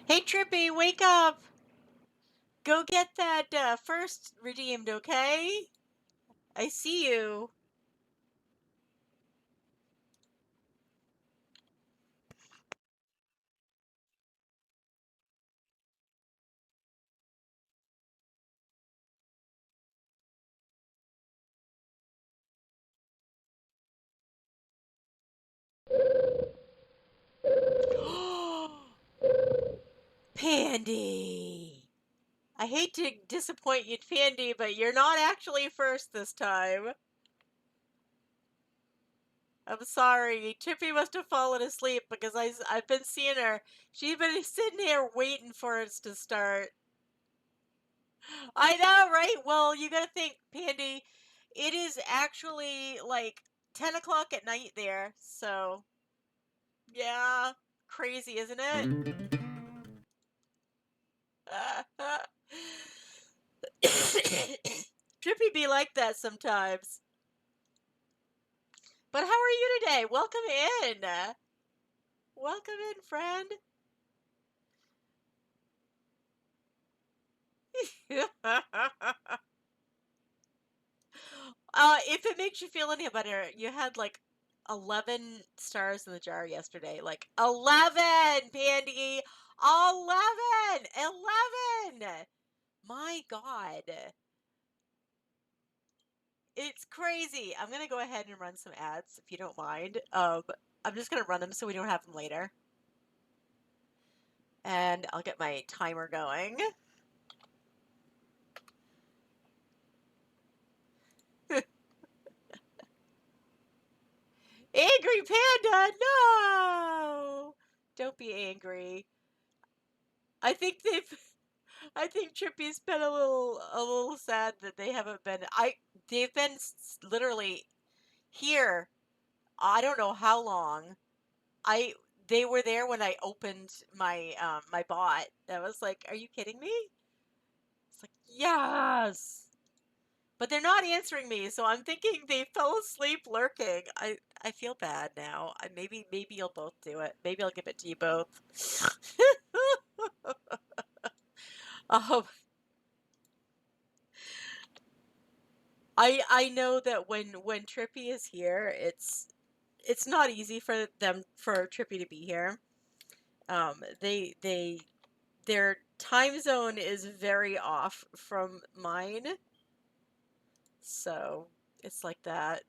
Hey Trippy, wake up! Go get that first redeemed, okay? I see you. Pandy! I hate to disappoint you, Pandy, but you're not actually first this time. I'm sorry. Trippy must have fallen asleep because I've been seeing her. She's been sitting here waiting for us to start. I know, right? Well, you gotta think, Pandy, it is actually like 10 o'clock at night there, so yeah, crazy, isn't it? Trippy be like that sometimes. But how are you today? Welcome in. Welcome in, friend. If it makes you feel any better, you had like 11 stars in the jar yesterday. Like 11, Pandy. 11. 11. My God. It's crazy. I'm gonna go ahead and run some ads if you don't mind. I'm just gonna run them so we don't have them later. And I'll get my timer going. Angry Panda, no! Don't be angry. I think they've I think Trippy's been a little sad that they haven't been they've been literally here. I don't know how long. I They were there when I opened my bot. I was like, "Are you kidding me?" It's like, "Yes." But they're not answering me, so I'm thinking they fell asleep lurking. I feel bad now. Maybe you'll both do it. Maybe I'll give it to you both. um, I know that when Trippy is here, it's not easy for Trippy to be here. They their time zone is very off from mine, so it's like that.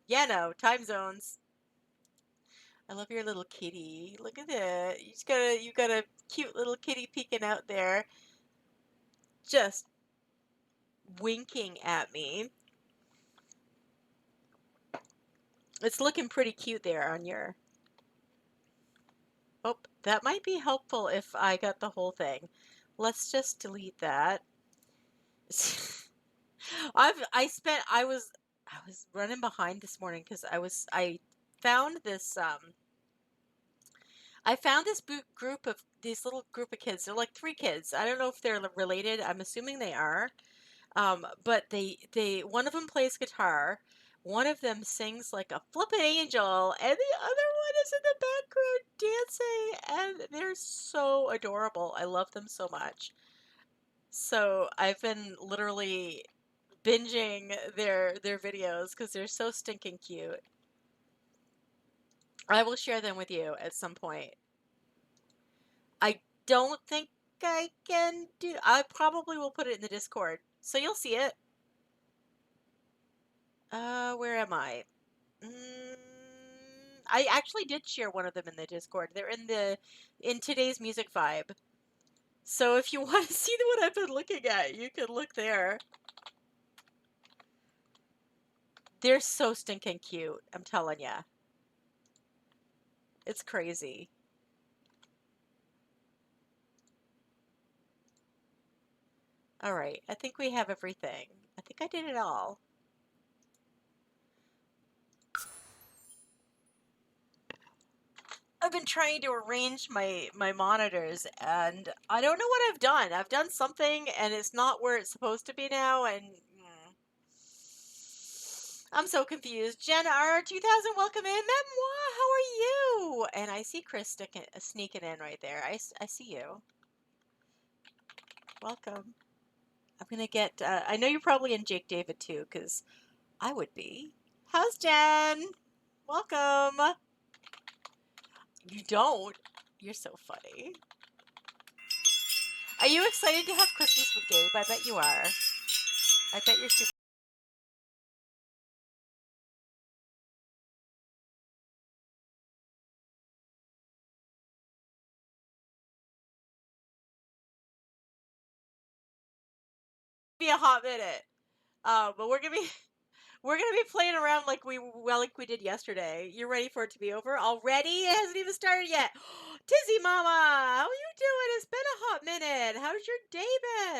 Yeah, no, time zones. I love your little kitty. Look at that. You got a cute little kitty peeking out there, just winking at me. It's looking pretty cute there on your. Oh, that might be helpful if I got the whole thing. Let's just delete that. I was running behind this morning because I found this I found this group of these little group of kids. They're like three kids. I don't know if they're related. I'm assuming they are. But they one of them plays guitar, one of them sings like a flippin' angel, and the other one is in the background dancing, and they're so adorable. I love them so much. So I've been literally binging their videos because they're so stinking cute. I will share them with you at some point. I don't think I can do. I probably will put it in the Discord, so you'll see it. Where am I? Mm, I actually did share one of them in the Discord. They're in today's music vibe. So if you want to see what I've been looking at, you can look there. They're so stinking cute. I'm telling ya. It's crazy. All right. I think we have everything. I think I did it all. I've been trying to arrange my monitors and I don't know what I've done. I've done something and it's not where it's supposed to be now and I'm so confused. Jen R 2000, welcome in. Memoir, how are you? And I see Chris sneaking in right there. I see you. Welcome. I'm gonna get. I know you're probably in Jake David too, because I would be. How's Jen? Welcome. You don't. You're so funny. Are you excited to have Christmas with Gabe? I bet you are. I bet you're super. Be a hot minute. But we're gonna be playing around like we did yesterday. You ready for it to be over already? It hasn't even started yet. Tizzy Mama, how are you doing? It's been a hot minute. How's your day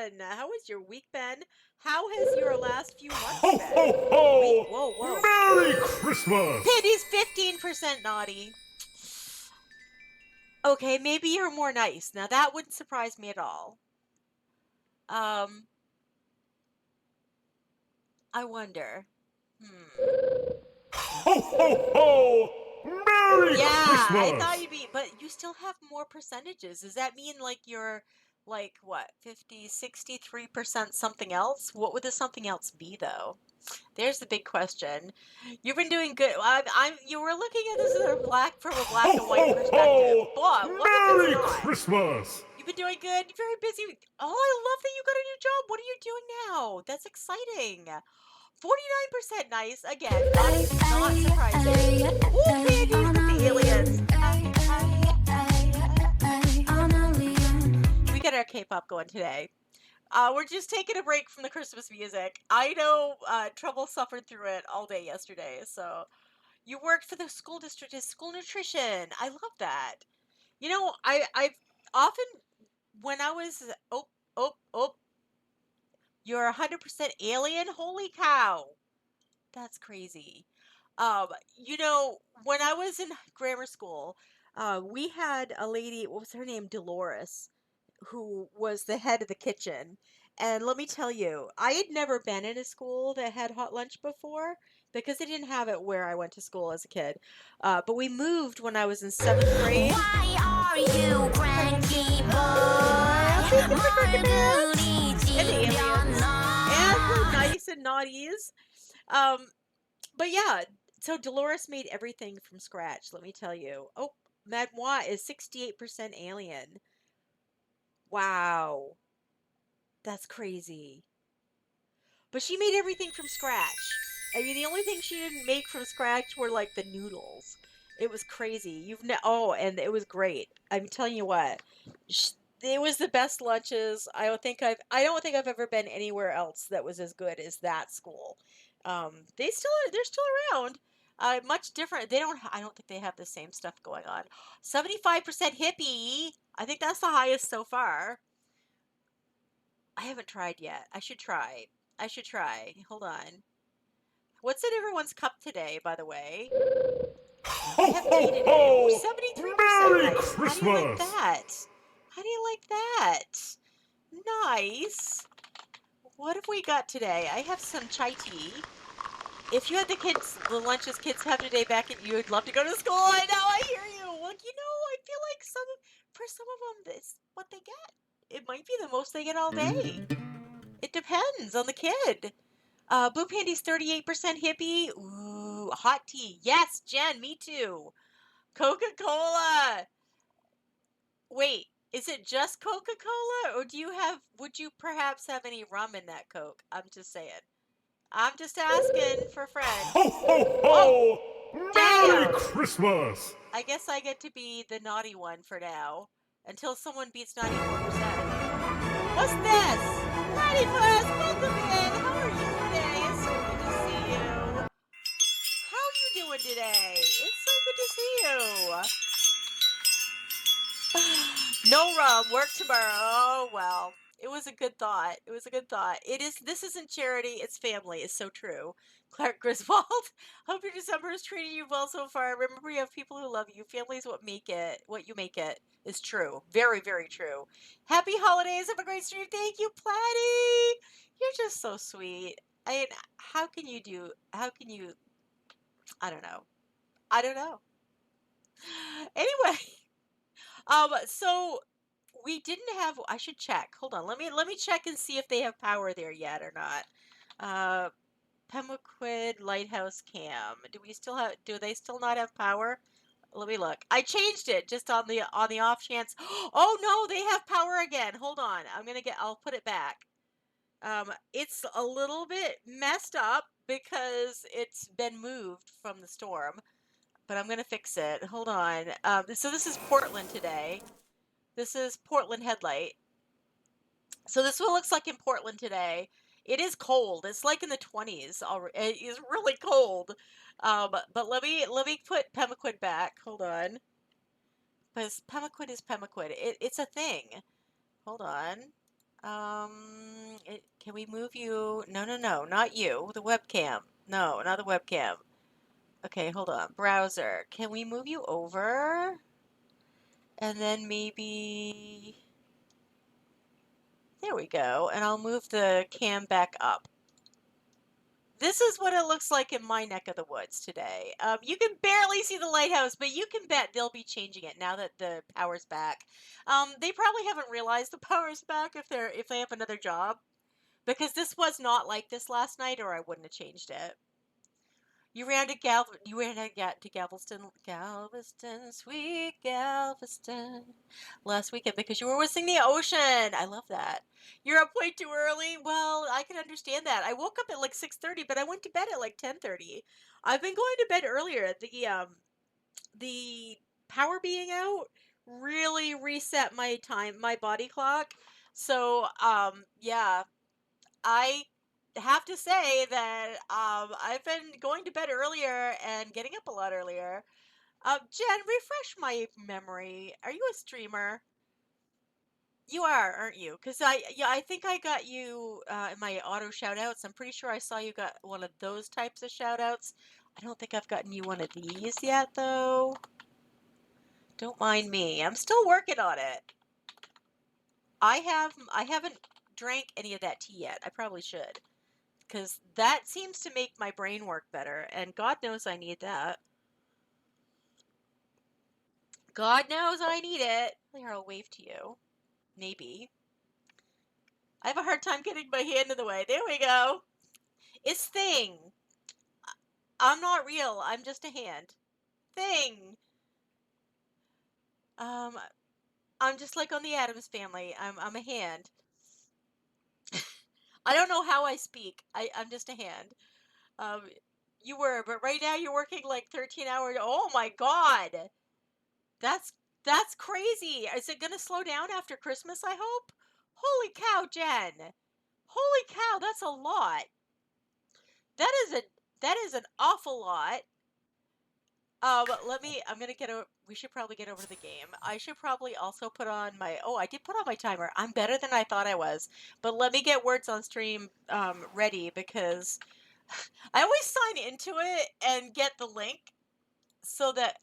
been? How has your week been? How has your last few months Ho, been? ho, ho! Wait, whoa. Merry Christmas! Pandy's 15% naughty. Okay, maybe you're more nice. Now that wouldn't surprise me at all. I wonder. Ho, ho, ho! Merry Yeah, I Christmas! thought you'd be, but you still have more percentages. Does that mean like you're like what, 50, 63% something else? What would the something else be though? There's the big question. You've been doing good. You were looking at this from a black Ho, and white ho, perspective. ho! But what if Merry it's not? Christmas! You've been doing good. You're very busy. Oh, I love that you got a new job. What are you doing now? That's exciting. 49% nice. Again, not surprising. Ooh, Pandy with the aliens. We got our K-pop going today. We're just taking a break from the Christmas music. I know Trouble suffered through it all day yesterday. So you worked for the school district as school nutrition. I love that. You know, I've often when I was oh, you're 100% alien. Holy cow, that's crazy. You know, when I was in grammar school, we had a lady. What was her name? Dolores, who was the head of the kitchen. And let me tell you, I had never been in a school that had hot lunch before because they didn't have it where I went to school as a kid. But we moved when I was in seventh grade. Why are you cranky Thank you for Cricket boy? and the aliens and the nice and naughties. Um, but yeah, so Dolores made everything from scratch. Let me tell you. Oh, Madmois is 68% alien. Wow. That's crazy. But she made everything from scratch. I mean, the only thing she didn't make from scratch were like the noodles. It was crazy. Oh, and it was great. I'm telling you what, it was the best lunches. I don't think I've ever been anywhere else that was as good as that school. They're still around. Much different. I don't think they have the same stuff going on. 75% hippie. I think that's the highest so far. I haven't tried yet. I should try. Hold on. What's in everyone's cup today, by the way? I Ho, have ho, tea today. Ooh, ho! 73% Merry nice. How do you like Christmas! that? How do you like that? Nice. What have we got today? I have some chai tea. If you had the lunches kids have today back at you would love to go to school. I know, I hear you. Well, I feel like for some of them, this what they get. It might be the most they get all day. It depends on the kid. Blue Pandy's 38% hippie. Ooh, hot tea. Yes, Jen, me too. Coca-Cola. Wait, is it just Coca-Cola or would you perhaps have any rum in that Coke? I'm just saying. I'm just asking for a friend. Ho, ho, Oh, ho! Merry damn. Christmas! I guess I get to be the naughty one for now until someone beats 94%. What's this? 90 plus, welcome in. How are you today? It's so good to see you. How are you doing today? It's so good to see you. No rum, work tomorrow. Oh, well. It was a good thought. It was a good thought. This isn't charity, it's family. It's so true. Clark Griswold, hope your December is treating you well so far. Remember, you have people who love you. Family is what you make it is true. Very, very true. Happy holidays. Have a great stream. Thank you, Platty. You're just so sweet. I mean, how can you how can you, I don't know. I don't know. Anyway, so we didn't have, I should check. Hold on. Let me check and see if they have power there yet or not. Uh, Pemaquid Lighthouse Cam. Do they still not have power? Let me look. I changed it just on the off chance. Oh no, they have power again. Hold on. I'll put it back. It's a little bit messed up because it's been moved from the storm, but I'm gonna fix it. Hold on. So this is Portland today. This is Portland headlight. So this is what it looks like in Portland today. It is cold. It's like in the 20s already. It is really cold. But let me put Pemaquid back. Hold on. Because Pemaquid is Pemaquid. It's a thing. Hold on. Can we move you? No, no, no, not you. The webcam. No, not the webcam. Okay, hold on. Browser. Can we move you over? And then maybe... There we go. And I'll move the cam back up. This is what it looks like in my neck of the woods today. You can barely see the lighthouse, but you can bet they'll be changing it now that the power's back. They probably haven't realized the power's back if they have another job, because this was not like this last night, or I wouldn't have changed it. You ran to Galveston, sweet Galveston, last weekend because you were whistling the ocean. I love that. You're up way too early. Well, I can understand that. I woke up at like 6:30, but I went to bed at like 10:30. I've been going to bed earlier. The power being out really reset my body clock. So, yeah, I have to say that I've been going to bed earlier and getting up a lot earlier. Jen, refresh my memory. Are you a streamer? You are, aren't you? Because I think I got you in my auto shoutouts. I'm pretty sure I saw you got one of those types of shoutouts. I don't think I've gotten you one of these yet, though. Don't mind me. I'm still working on it. I haven't drank any of that tea yet. I probably should, because that seems to make my brain work better, and God knows I need that. God knows I need it. Here, I'll wave to you. Maybe. I have a hard time getting my hand in the way. There we go. It's Thing. I'm not real. I'm just a hand. Thing. I'm just like on the Addams Family. I'm a hand. I don't know how I speak. I'm just a hand. Um, you were, but right now you're working like 13 hours. Oh my God. That's that's crazy. Is it gonna slow down after Christmas, I hope? Holy cow, Jen. Holy cow, that's a lot. That is an awful lot. I'm gonna we should probably get over to the game. I should probably also put on I did put on my timer. I'm better than I thought I was. But let me get Words on Stream ready, because I always sign into it and get the link so that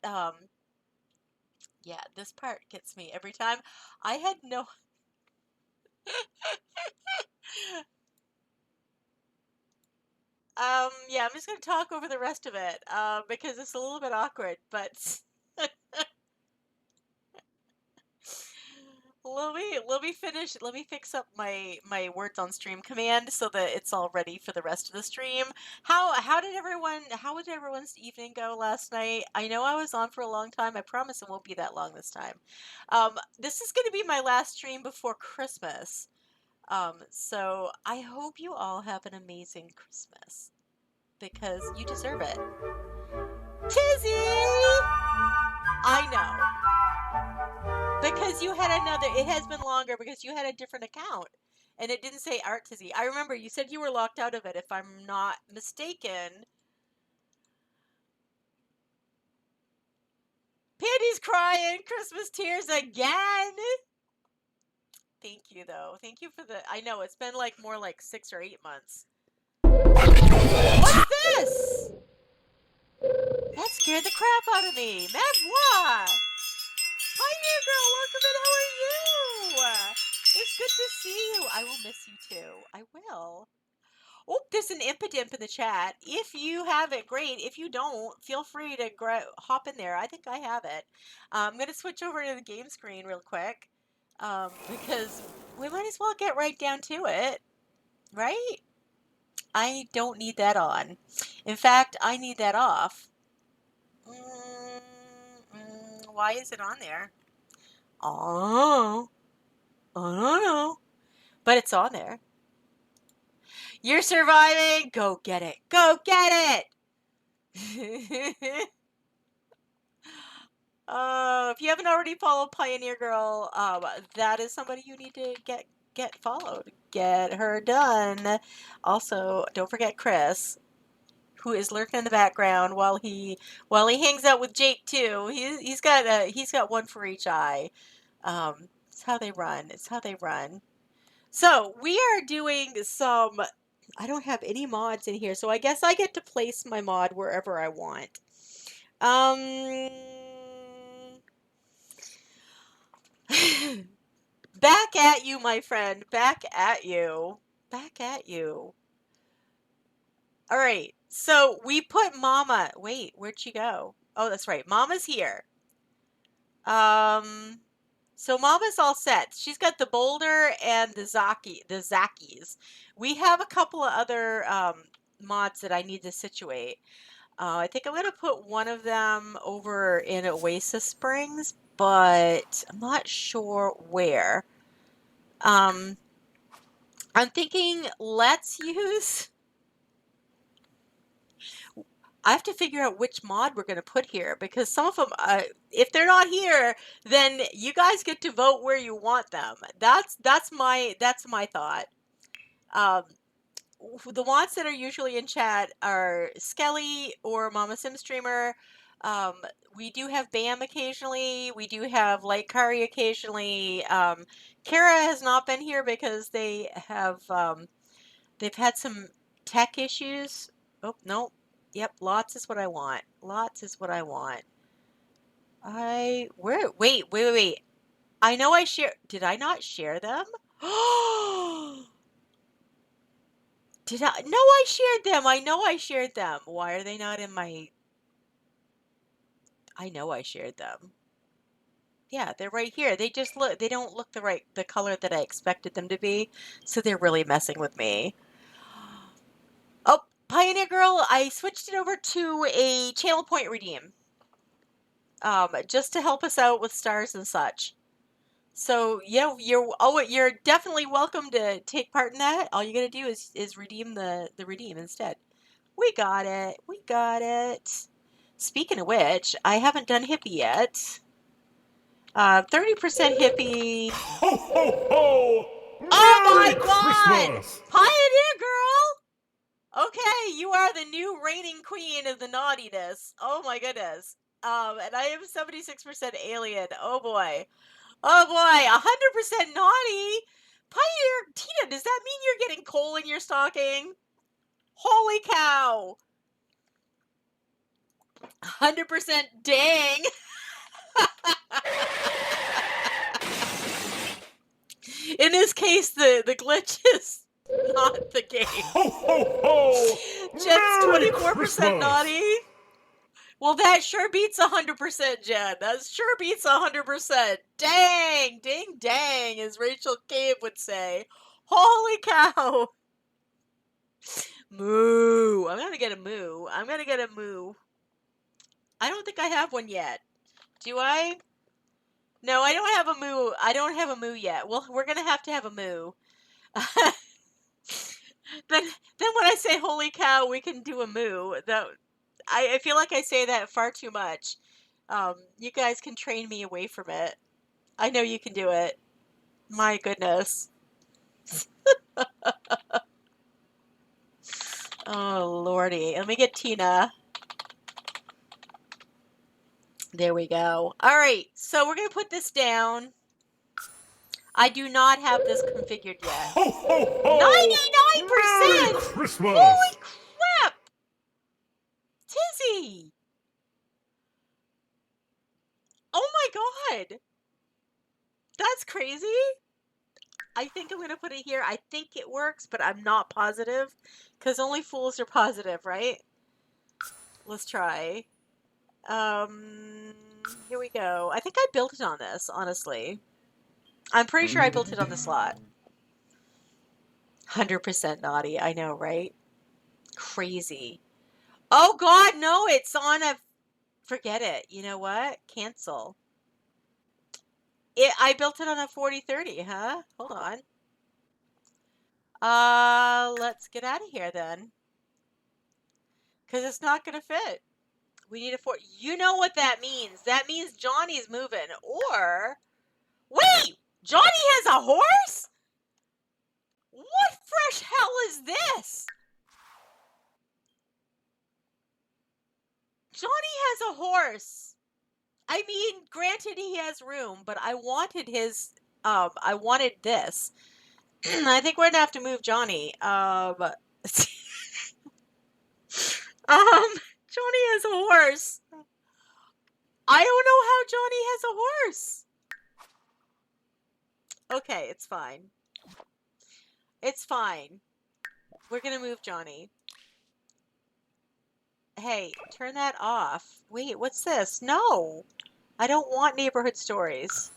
yeah, this part gets me every time. I had no yeah, I'm just gonna talk over the rest of it, because it's a little bit awkward, but let me fix up my Words on Stream command so that it's all ready for the rest of the stream. How did everyone's evening go last night? I know I was on for a long time. I promise it won't be that long this time. This is gonna be my last stream before Christmas. So I hope you all have an amazing Christmas, because you deserve it. Tizzy! I know. Because you had it has been longer because you had a different account. And it didn't say Art Tizzy. I remember you said you were locked out of it, if I'm not mistaken. Pandy's crying! Christmas tears again! Thank you, though. Thank you for I know, it's been like more like 6 or 8 months. What's this? That scared the crap out of me. Mavoie! Hi, dear girl. Welcome in. How are you? It's good to see you. I will miss you too. I will. Oh, there's an Impidimp in the chat. If you have it, great. If you don't, feel free to hop in there. I think I have it. I'm going to switch over to the game screen real quick because we might as well get right down to it, right? I don't need that on. In fact, I need that off. Why is it on there? Oh, I don't know. But it's on there. You're surviving. Go get it. Go get it. If you haven't already followed Pioneer Girl, that is somebody you need to get followed. Get her done. Also, don't forget Chris, who is lurking in the background while he hangs out with Jake too. He's got one for each eye. It's how they run. It's how they run. So we are doing some. I don't have any mods in here, so I guess I get to place my mod wherever I want. Back at you, my friend. Back at you. Back at you. All right. So we put Mama. Wait, where'd she go? Oh, that's right. Mama's here. So Mama's all set. She's got the boulder and the Zakis. We have a couple of other mods that I need to situate. I think I'm going to put one of them over in Oasis Springs, but I'm not sure where. I'm thinking let's use... I have to figure out which mod we're going to put here because some of them, if they're not here, then you guys get to vote where you want them. That's my thought. The mods that are usually in chat are Skelly or Mama Sim Streamer. We do have Bam occasionally. We do have Light Kari occasionally. Kara has not been here because they have they've had some tech issues. Oh no. Yep, lots is what I want. Lots is what I want. Wait. I know I share. Did I not share them? Did I? No, I shared them. I know I shared them. Why are they not in my... I know I shared them. Yeah, they're right here. They just look, they don't look the color that I expected them to be. So they're really messing with me. Oh, Pioneer Girl, I switched it over to a channel point redeem. Just to help us out with stars and such. So yeah, you're definitely welcome to take part in that. All you gotta do is redeem the redeem instead. We got it. We got it. Speaking of which, I haven't done hippie yet. 30% hippie. Ho, ho, ho! Oh my Merry God! Christmas! Pioneer Girl! Okay, you are the new reigning queen of the naughtiness. Oh my goodness. And I am 76% alien. Oh boy. Oh boy, 100% naughty. Pioneer Tina, does that mean you're getting coal in your stocking? Holy cow. 100% dang. In this case, the glitch is not the game. Ho, ho, ho! Jen's Merry 24% Christmas! naughty. Well, that sure beats 100%, Jen. That sure beats 100%. Dang, ding, dang, as Rachel Cave would say. Holy cow. Moo. I'm gonna get a moo. I'm gonna get a moo. I don't think I have one yet. Do I? No, I don't have a moo. I don't have a moo yet. Well, we're gonna have to have a moo. then when I say holy cow, we can do a moo. I feel like I say that far too much. You guys can train me away from it. I know you can do it. My goodness. Oh, lordy. Let me get Tina. There we go. All right, so we're going to put this down. I do not have this configured yet. Ho, ho, ho! 99%! Merry Christmas! Holy crap! Tizzy! Oh my God! That's crazy. I think I'm going to put it here. I think it works, but I'm not positive because only fools are positive, right? Let's try. Here we go. I think I built it on this, honestly. I'm pretty sure I built it on the slot. 100% naughty. I know, right? Crazy. Oh God, no, it's on a... Forget it. You know what? Cancel. I built it on a 40-30, huh? Hold on. Let's get out of here then. Because it's not going to fit. We need a 40. You know what that means. That means Johnny's moving. Or... Wait! Johnny has a horse? What fresh hell is this? Johnny has a horse. I mean, granted he has room, but I wanted his, I wanted this. I think we're gonna have to move Johnny. Johnny has a horse. I don't know how Johnny has a horse. Okay, it's fine. It's fine. We're gonna move Johnny. Hey, turn that off. Wait, what's this? No, I don't want neighborhood stories.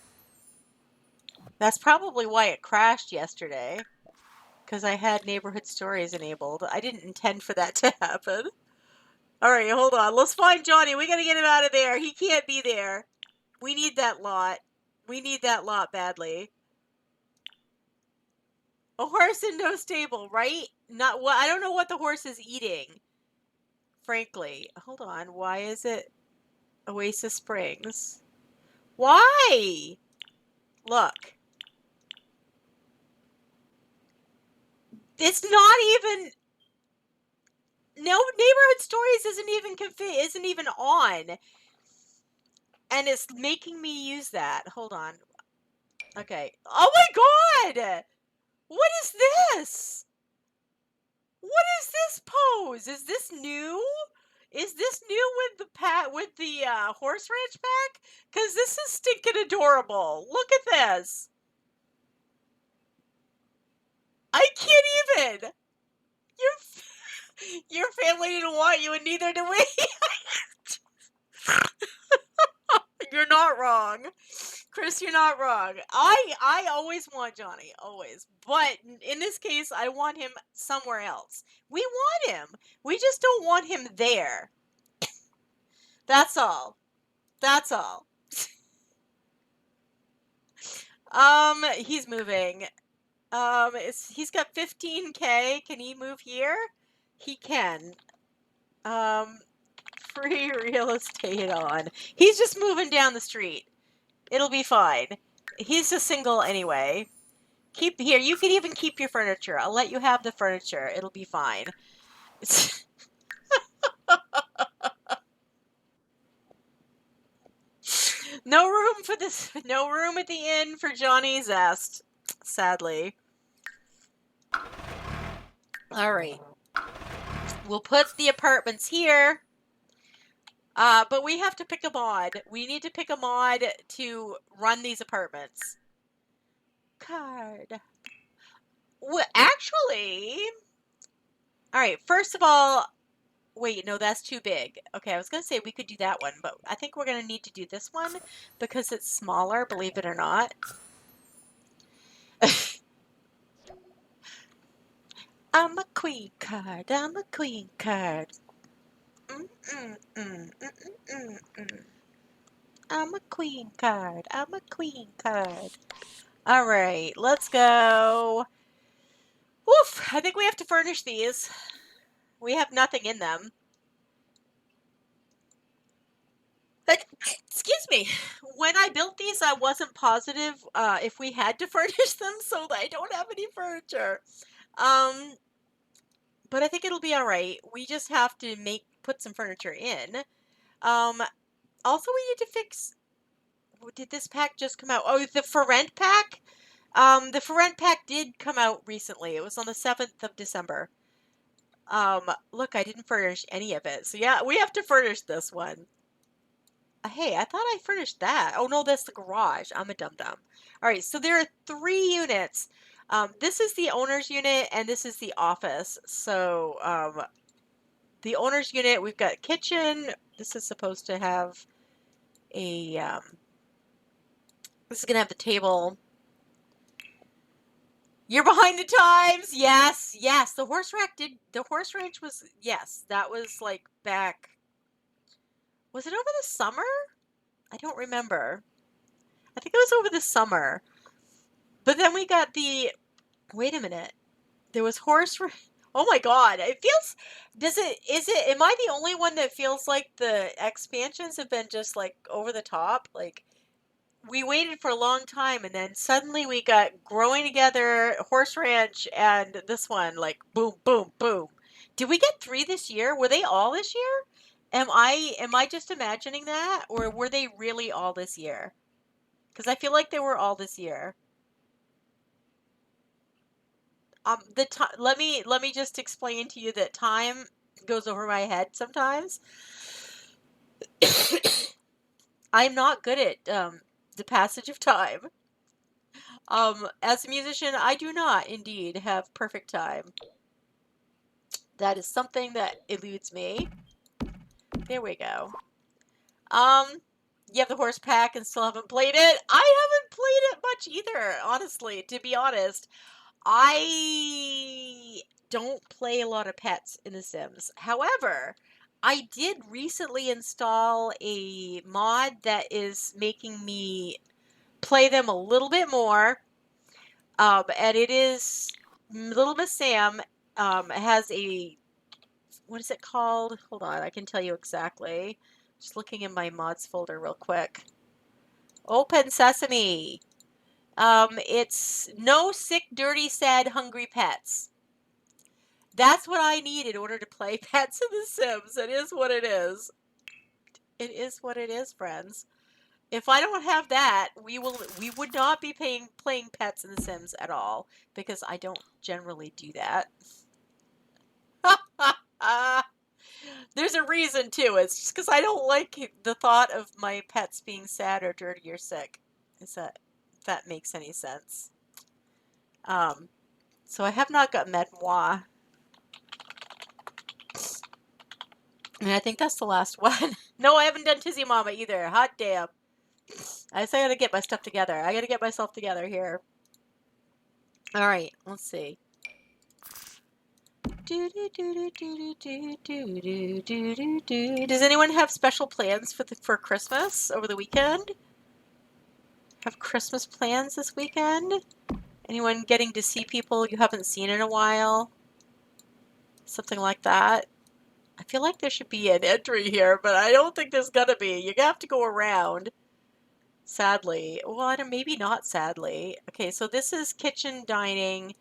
That's probably why it crashed yesterday. Because I had neighborhood stories enabled. I didn't intend for that to happen. Alright, hold on. Let's find Johnny. We gotta get him out of there. He can't be there. We need that lot. We need that lot badly. A horse in no stable, right? Not what I don't know what the horse is eating. Frankly. Hold on. Why is it Oasis Springs? Why? Look. It's not even... No, neighborhood stories isn't even on. And it's making me use that. Hold on. Okay. Oh my god! What is this? What is this pose? Is this new? Is this new with the horse ranch pack? Cause this is stinking adorable. Look at this. I can't even. Your family didn't want you, and neither do we. You're not wrong. Chris, you're not wrong. I always want Johnny, always. But in this case, I want him somewhere else. We want him. We just don't want him there. That's all. That's all. He's moving. He's got 15K. Can he move here? He can. Free real estate on. He's just moving down the street. It'll be fine. He's a single anyway. Keep here. You can even keep your furniture. I'll let you have the furniture. It'll be fine. No room for this. No room at the inn for Johnny Zest. Sadly. All right. We'll put the apartments here. But we have to pick a mod. We need to pick a mod to run these apartments. Card. Well, actually... Alright, first of all... Wait, no, that's too big. Okay, I was going to say we could do that one, but I think we're going to need to do this one because it's smaller, believe it or not. I'm a queen card. I'm a queen card. I'm a queen card. I'm a queen card. All right, let's go. Woof! I think we have to furnish these. We have nothing in them. But, excuse me. When I built these, I wasn't positive if we had to furnish them, so I don't have any furniture. But I think it'll be all right. We just have to put some furniture in. Also, we need to fix... Did this pack just come out? Oh, the For Rent pack? The For Rent pack did come out recently. It was on the 7th of December. Look, I didn't furnish any of it. So yeah, we have to furnish this one. Hey, I thought I furnished that. Oh no, that's the garage. I'm a dum-dum. All right, so there are 3 units. This is the owner's unit, and this is the office. So, the owner's unit, we've got kitchen. This is supposed to have a, this is going to have the table. You're behind the times. Yes, yes. The horse ranch was, yes, that was like back, was it over the summer? I don't remember. I think it was over the summer. But then we got the, wait a minute. There was oh my God. It feels, am I the only one that feels like the expansions have been just like over the top? Like, we waited for a long time and then suddenly we got Growing Together, Horse Ranch, and this one, like boom, boom, boom. Did we get 3 this year? Were they all this year? Am I just imagining that? Or were they really all this year? Because I feel like they were all this year. The time, let me just explain to you that time goes over my head sometimes. I'm not good at the passage of time. As a musician, I do not indeed have perfect time. That is something that eludes me. There we go. You have the horse pack and still haven't played it. I haven't played it much either, honestly, to be honest. I don't play a lot of pets in The Sims. However, I did recently install a mod that is making me play them a little bit more. And it is Little Miss Sam has a, what is it called? Hold on, I can tell you exactly. Just looking in my mods folder real quick. Open Sesame. It's No Sick, Dirty, Sad, Hungry Pets. That's what I need in order to play Pets in The Sims. It is what it is. It is what it is, friends. If I don't have that, we would not be playing Pets in The Sims at all, because I don't generally do that. There's a reason too. It's just because I don't like the thought of my pets being sad or dirty or sick. Is that, if that makes any sense? So I have not got Medmois. And I think that's the last one. No, I haven't done Tizzy Mama either. Hot damn. I gotta get my stuff together. I gotta get myself together here. Alright, let's see. Does anyone have special plans for Christmas over the weekend? Have Christmas plans this weekend? Anyone getting to see people you haven't seen in a while? Something like that? I feel like there should be an entry here, but I don't think there's gonna be. You have to go around. Sadly. Well, maybe not sadly. Okay, so this is kitchen dining.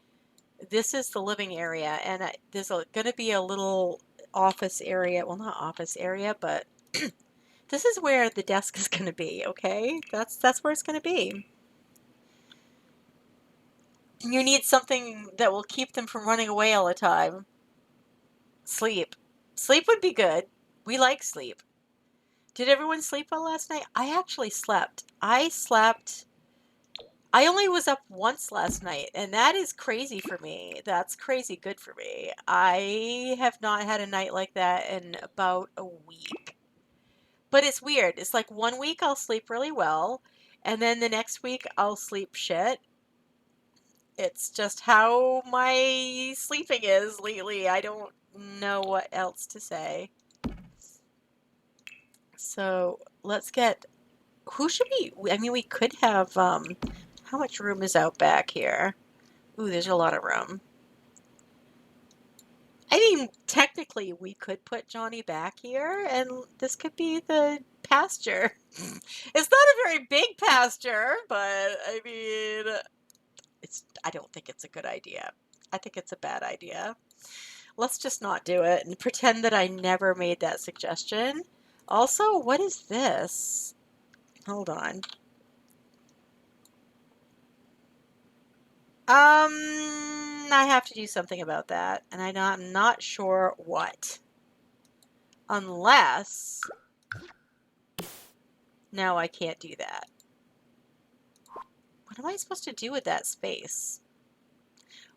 This is the living area, and there's going to be a little office area. Well, not office area, but this is where the desk is going to be, okay? That's where it's going to be. You need something that will keep them from running away all the time. Sleep. Sleep would be good. We like sleep. Did everyone sleep well last night? I actually slept. I only was up once last night, and that is crazy for me. That's crazy good for me. I have not had a night like that in about a week. But it's weird. It's like 1 week I'll sleep really well, and then the next week I'll sleep shit. It's just how my sleeping is lately. I don't know what else to say. So let's get, who should we, I mean, we could have, how much room is out back here? Ooh, there's a lot of room. I mean, technically we could put Johnny back here and this could be the pasture. It's not a very big pasture, but I mean, I don't think it's a good idea. I think it's a bad idea. Let's just not do it and pretend that I never made that suggestion. Also, what is this? Hold on. I have to do something about that, and I'm not sure what. Unless... No, I can't do that. What am I supposed to do with that space?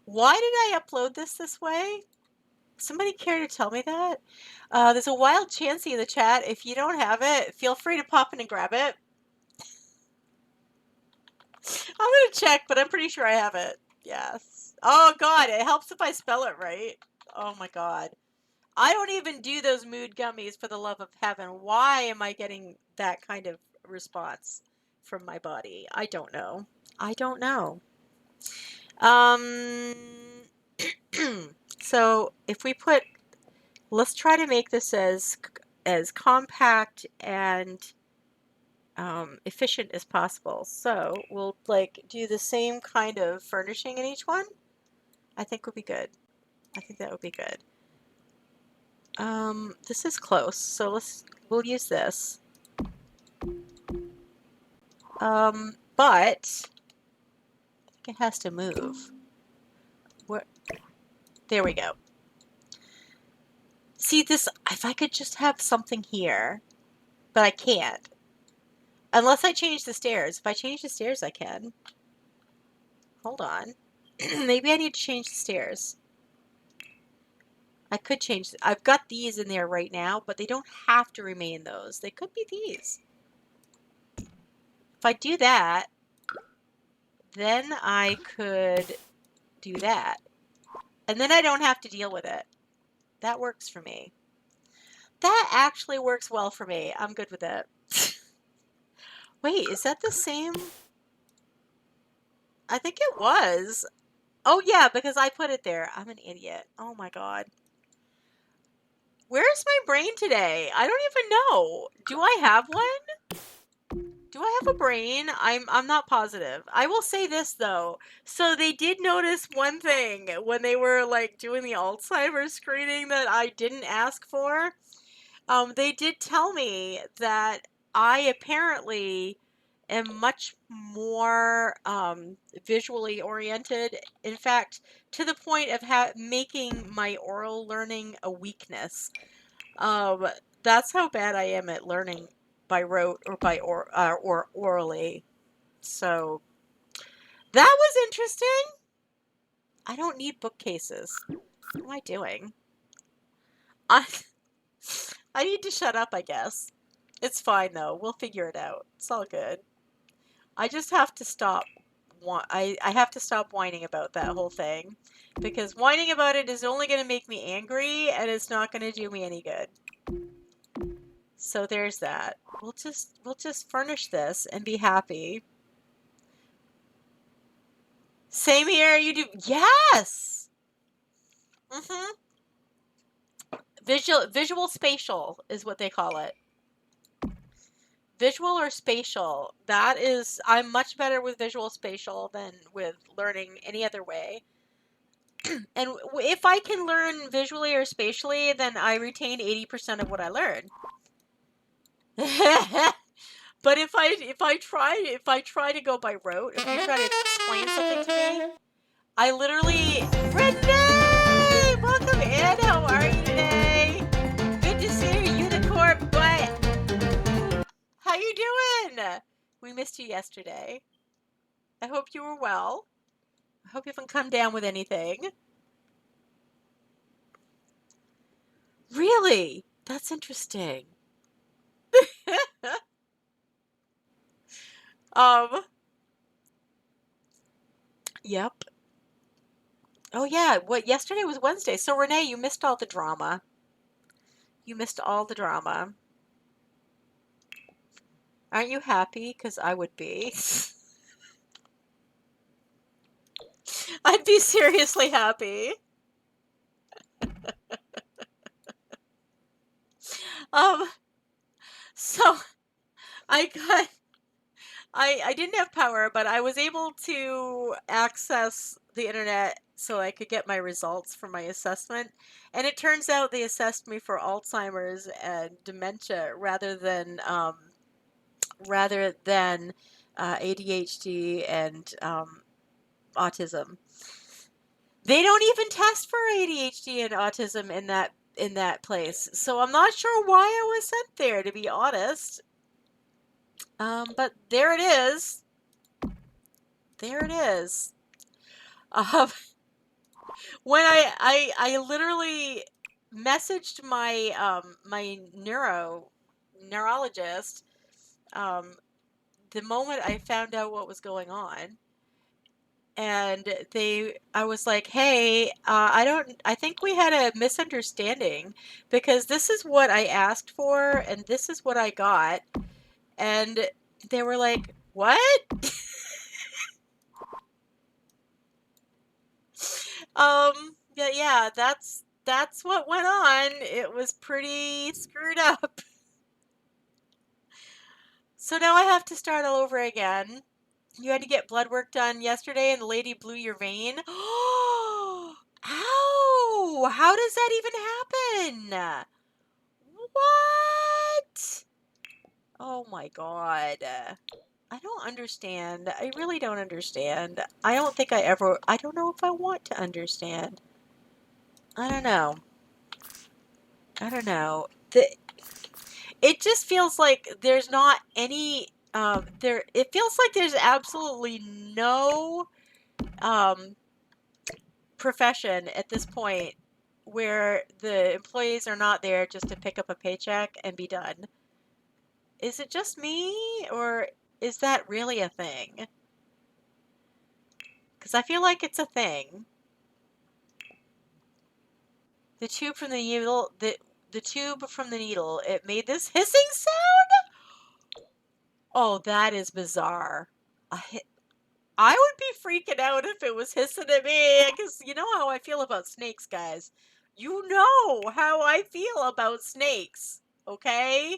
Why did I upload this way? Somebody care to tell me that? There's a Wild Chansey in the chat. If you don't have it, feel free to pop in and grab it. I'm gonna check, but I'm pretty sure I have it. Yes. Oh god, it helps if I spell it right. Oh my god. I don't even do those mood gummies for the love of heaven. Why am I getting that kind of response from my body? I don't know. I don't know. So if we put, let's try to make this as compact and efficient as possible. So we'll like do the same kind of furnishing in each one. I think would be good. I think that would be good. This is close, so we'll use this. But I think it has to move. There we go. See this, if I could just have something here, but I can't. Unless I change the stairs. If I change the stairs, I can. Hold on. Maybe I need to change the stairs. I could change. I've got these in there right now, but they don't have to remain those. They could be these. If I do that, then I could do that. And then I don't have to deal with it. That works for me. That actually works well for me. I'm good with it. Wait, is that the same? I think it was. Oh yeah, because I put it there. I'm an idiot. Oh my god. Where's my brain today? I don't even know. Do I have one? Do I have a brain? I'm not positive. I will say this though. So they did notice one thing when they were like doing the Alzheimer's screening that I didn't ask for. They did tell me that I apparently am much more visually oriented. In fact, to the point of making my oral learning a weakness. That's how bad I am at learning by rote or by or orally. So that was interesting. I don't need bookcases. What am I doing? I need to shut up, I guess. It's fine though. We'll figure it out. It's all good. I just have to stop. I have to stop whining about that whole thing, because whining about it is only going to make me angry, and it's not going to do me any good. So there's that. We'll just furnish this and be happy. Same here. You do. Yes. Visual spatial is what they call it. Visual or spatial. That is, I'm much better with visual spatial than with learning any other way. And if I can learn visually or spatially, then I retain 80% of what I learn. But if I try to go by rote, if you try to explain something to me, I literally, Renee, welcome in. How are you today? Good to see you, unicorn butt. How you doing? We missed you yesterday. I hope you were well. I hope you haven't come down with anything. Really? That's interesting. Yep. Oh yeah, yesterday was Wednesday. So Renee, you missed all the drama. You missed all the drama. Aren't you happy? Because I would be. I'd be seriously happy. So I didn't have power, but I was able to access the internet so I could get my results for my assessment. And it turns out they assessed me for Alzheimer's and dementia rather than ADHD and autism. They don't even test for ADHD and autism in that place. So I'm not sure why I was sent there, to be honest. But there it is. There it is. when I literally messaged my neurologist the moment I found out what was going on, and I was like, hey, I think we had a misunderstanding because this is what I asked for and this is what I got. And they were like, what? Yeah, that's what went on. It was pretty screwed up. So now I have to start all over again. You had to get blood work done yesterday and the lady blew your vein. Ow! How does that even happen? What? Oh my God. I don't understand. I really don't understand. I don't know if I want to understand. I don't know. I don't know. It just feels like there's not any, it feels like there's absolutely no, profession at this point where the employees are not there just to pick up a paycheck and be done. Is it just me, or is that really a thing? Because I feel like it's a thing. The tube from the needle, the tube from the needle, it made this hissing sound? Oh, that is bizarre. I would be freaking out if it was hissing at me, because you know how I feel about snakes, guys. You know how I feel about snakes, okay?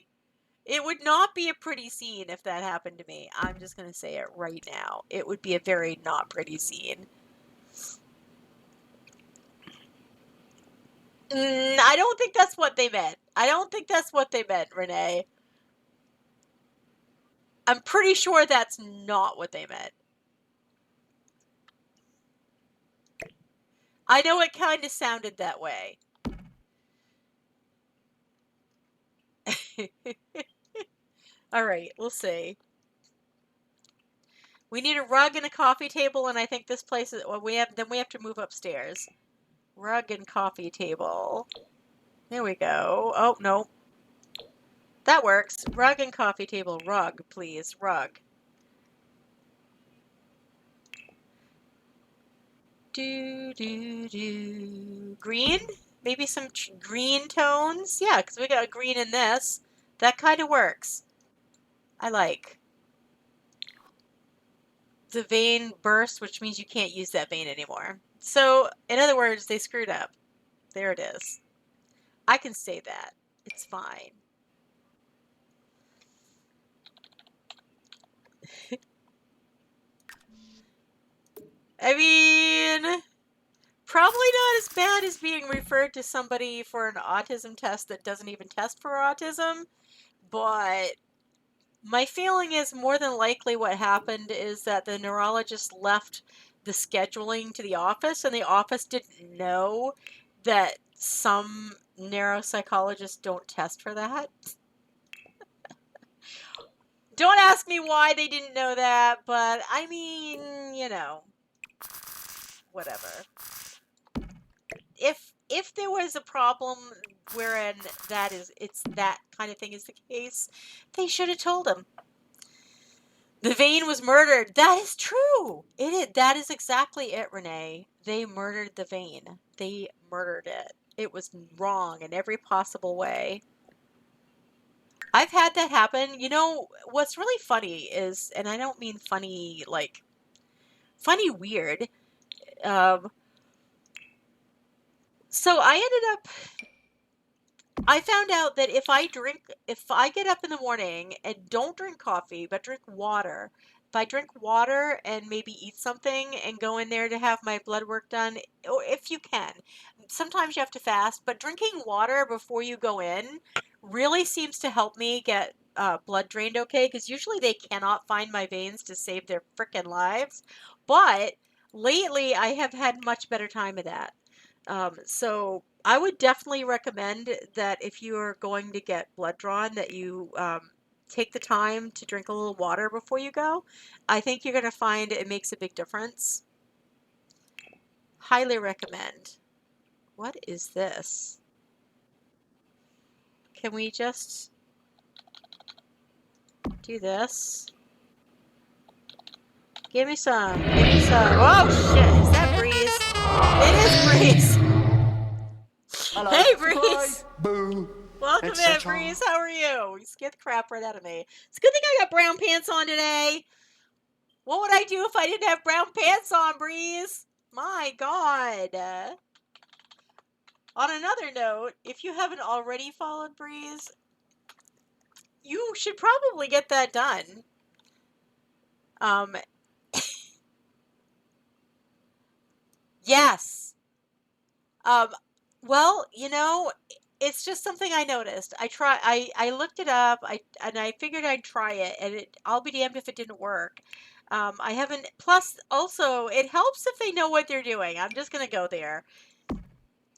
It would not be a pretty scene if that happened to me. I'm just going to say it right now. It would be a very not pretty scene. I don't think that's what they meant. I don't think that's what they meant, Renee. I'm pretty sure that's not what they meant. I know it kind of sounded that way. All right, we'll see. We need a rug and a coffee table, and I think this place is. Well, we have to move upstairs. Rug and coffee table. There we go. Oh no, that works. Rug and coffee table. Rug, please. Rug. Green? Maybe some green tones? Yeah, because we got green in this. That kind of works. I like. The vein burst, which means you can't use that vein anymore. So, in other words, they screwed up. There it is. I can say that. It's fine. I mean, probably not as bad as being referred to somebody for an autism test that doesn't even test for autism, but my feeling is more than likely what happened is that the neurologist left the scheduling to the office, and the office didn't know that some neuropsychologists don't test for that. Don't ask me why they didn't know that, but I mean, you know, whatever. If there was a problem wherein it's that kind of thing is the case, they should have told him. The vein was murdered. That is true. That is exactly it, Renee. They murdered the vein. They murdered it. It was wrong in every possible way. I've had that happen. You know, what's really funny is, and I don't mean funny like funny weird. So I found out that if I get up in the morning and don't drink coffee, but drink water, if I drink water and maybe eat something and go in there to have my blood work done, or if you can, sometimes you have to fast, but drinking water before you go in really seems to help me get blood drained okay, because usually they cannot find my veins to save their frickin' lives. But lately I have had much better time of that. So I would definitely recommend that if you are going to get blood drawn, that you take the time to drink a little water before you go. I think you're going to find it makes a big difference. Highly recommend. What is this? Can we just do this? Give me some. Give me some. Oh shit! Is that Breeze? It is Breeze. Hello. Hey Surprise. Breeze. Boo. Welcome in, Etc. Breeze. How are you? You scared the crap right out of me. It's a good thing I got brown pants on today. What would I do if I didn't have brown pants on, Breeze? My God. On another note, if you haven't already followed Breeze, you should probably get that done. Yes. Well, you know, it's just something I noticed. I looked it up, and I figured I'd try it, and I'll be damned if it didn't work. I haven't, plus also it helps if they know what they're doing. I'm just gonna go there.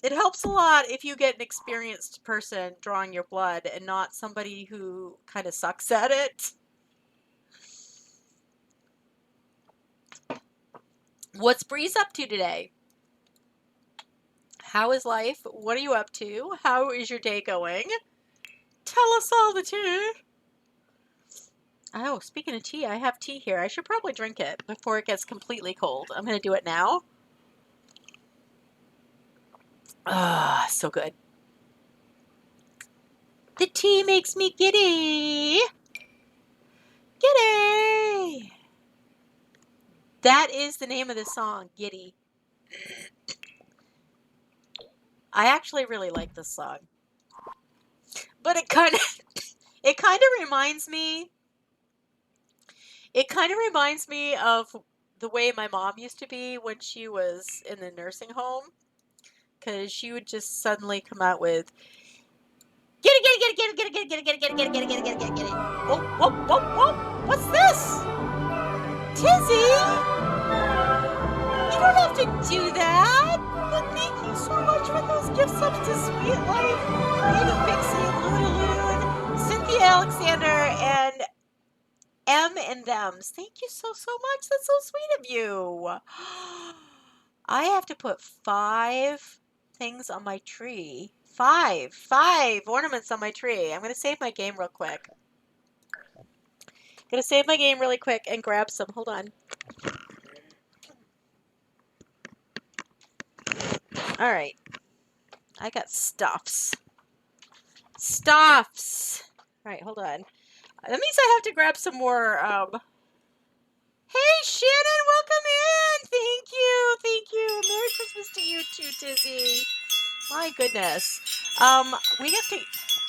It helps a lot if you get an experienced person drawing your blood and not somebody who kind of sucks at it. What's Breeze up to today? How is life? What are you up to? How is your day going? Tell us all the tea. Oh, speaking of tea, I have tea here. I should probably drink it before it gets completely cold. I'm going to do it now. Ah, so good. The tea makes me giddy. Giddy. That is the name of the song, Giddy. I actually really like this song. But it kind of reminds me of the way my mom used to be when she was in the nursing home, because she would just suddenly come out with get it. Whoa, whoa, whoa, whoa! What's this? Tizzy, you don't have to do that. But thank you so much for those gift subs to Sweet Life, Creative Pixie, Ludaloon, Cynthia Alexander, and M and Thems. Thank you so much. That's so sweet of you. I have to put 5 things on my tree. 5 ornaments on my tree. I'm going to save my game real quick. Going to save my game really quick and grab some. Hold on. All right. I got stuffs. Stuffs. All right, hold on. That means I have to grab some more. Hey, Shannon, welcome in. Thank you. Merry Christmas to you too, Tizzy. My goodness. We have to.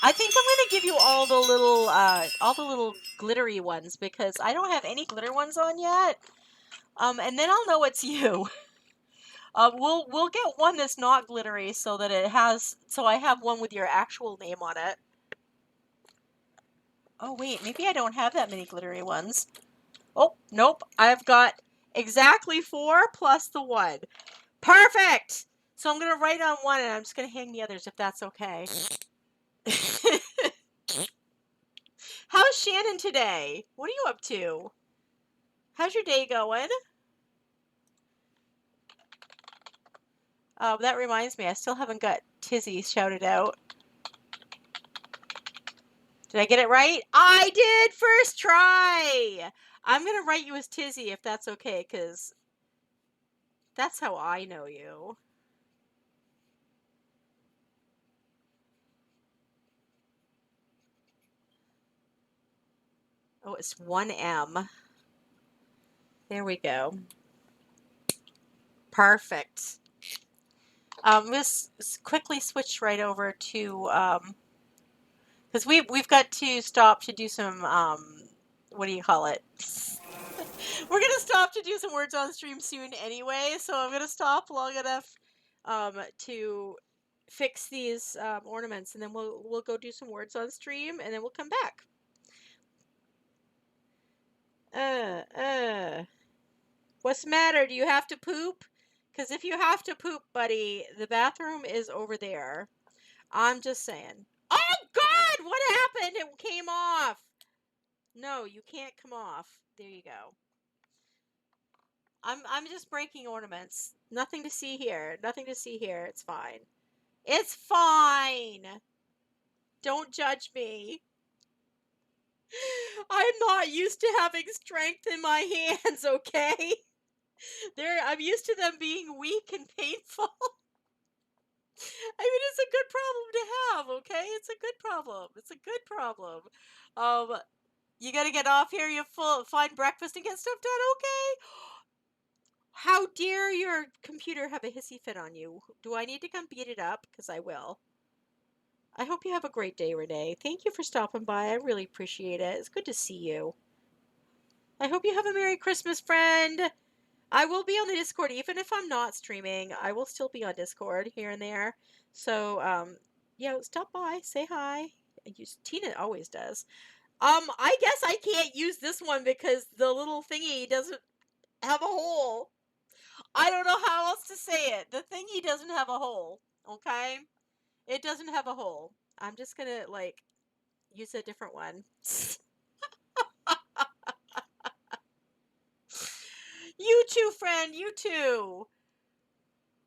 I think I'm going to give you all the little glittery ones, because I don't have any glitter ones on yet. And then I'll know it's you. We'll get one that's not glittery, so that I have one with your actual name on it. Oh wait, maybe I don't have that many glittery ones. Oh, nope. I've got exactly 4 plus the 1. Perfect! So I'm going to write on one, and I'm just going to hang the others, if that's okay. How's Shannon today? What are you up to? How's your day going? That reminds me, I still haven't got Tizzy shouted out. Did I get it right? I did! First try! I'm going to write you as Tizzy, if that's okay, because that's how I know you. Oh, it's 1 M. There we go. Perfect. Let's quickly switch right over to, because we've got to stop to do some, what do you call it? We're going to stop to do some words on stream soon anyway, so I'm going to stop long enough to fix these ornaments, and then we'll go do some words on stream, and then we'll come back. What's the matter? Do you have to poop? Because if you have to poop, buddy, the bathroom is over there. I'm just saying. Oh, God! What happened? It came off. No, you can't come off. There you go. I'm just breaking ornaments. Nothing to see here. Nothing to see here. It's fine. It's fine. Don't judge me. I'm not used to having strength in my hands, okay? I'm used to them being weak and painful. I mean, it's a good problem to have, okay? It's a good problem. It's a good problem. You gotta get off here. You find breakfast and get stuff done, okay? How dare your computer have a hissy fit on you? Do I need to come beat it up? Because I will. I hope you have a great day, Renee. Thank you for stopping by. I really appreciate it. It's good to see you. I hope you have a Merry Christmas, friend. I will be on the Discord. Even if I'm not streaming, I will still be on Discord here and there. So, yeah, stop by. Say hi. Tina always does. I guess I can't use this one because the little thingy doesn't have a hole. I don't know how else to say it. The thingy doesn't have a hole, okay? It doesn't have a hole. I'm just gonna, like, use a different one. You too, friend. You too.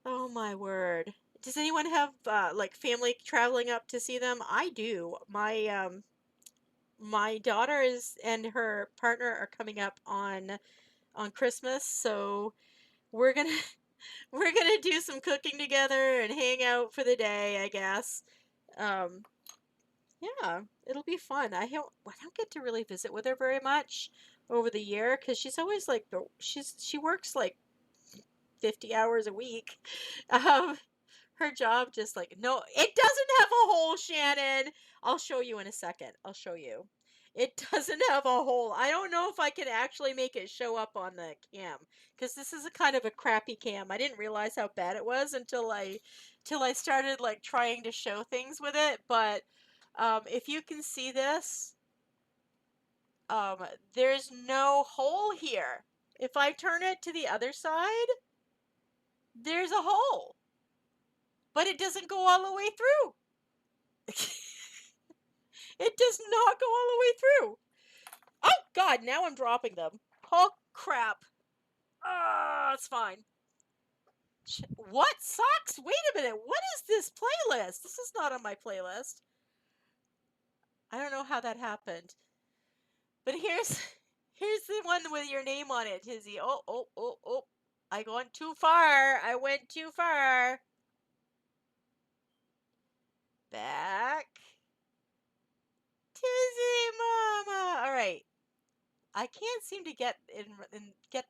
Oh, my word. Does anyone have, like, family traveling up to see them? I do. My daughter and her partner are coming up on Christmas, so we're gonna we're gonna do some cooking together and hang out for the day, I guess. Yeah, it'll be fun. I don't get to really visit with her very much over the year because she's always like she works like 50 hours a week. Um, her job just like no, it doesn't have a hole, Shannon. I'll show you in a second. I'll show you. It doesn't have a hole. I don't know if I can actually make it show up on the cam because this is a kind of a crappy cam. I didn't realize how bad it was until I started like trying to show things with it. But if you can see this, there's no hole here. If I turn it to the other side, there's a hole, but it doesn't go all the way through. It does not go all the way through. Oh, God, now I'm dropping them. Oh, crap. It's fine. What? Socks? Wait a minute. What is this playlist? This is not on my playlist. I don't know how that happened. But here's the one with your name on it, Tizzy. Oh. I went too far. I went too far. Back. Tizzy Mama. All right. I can't seem to get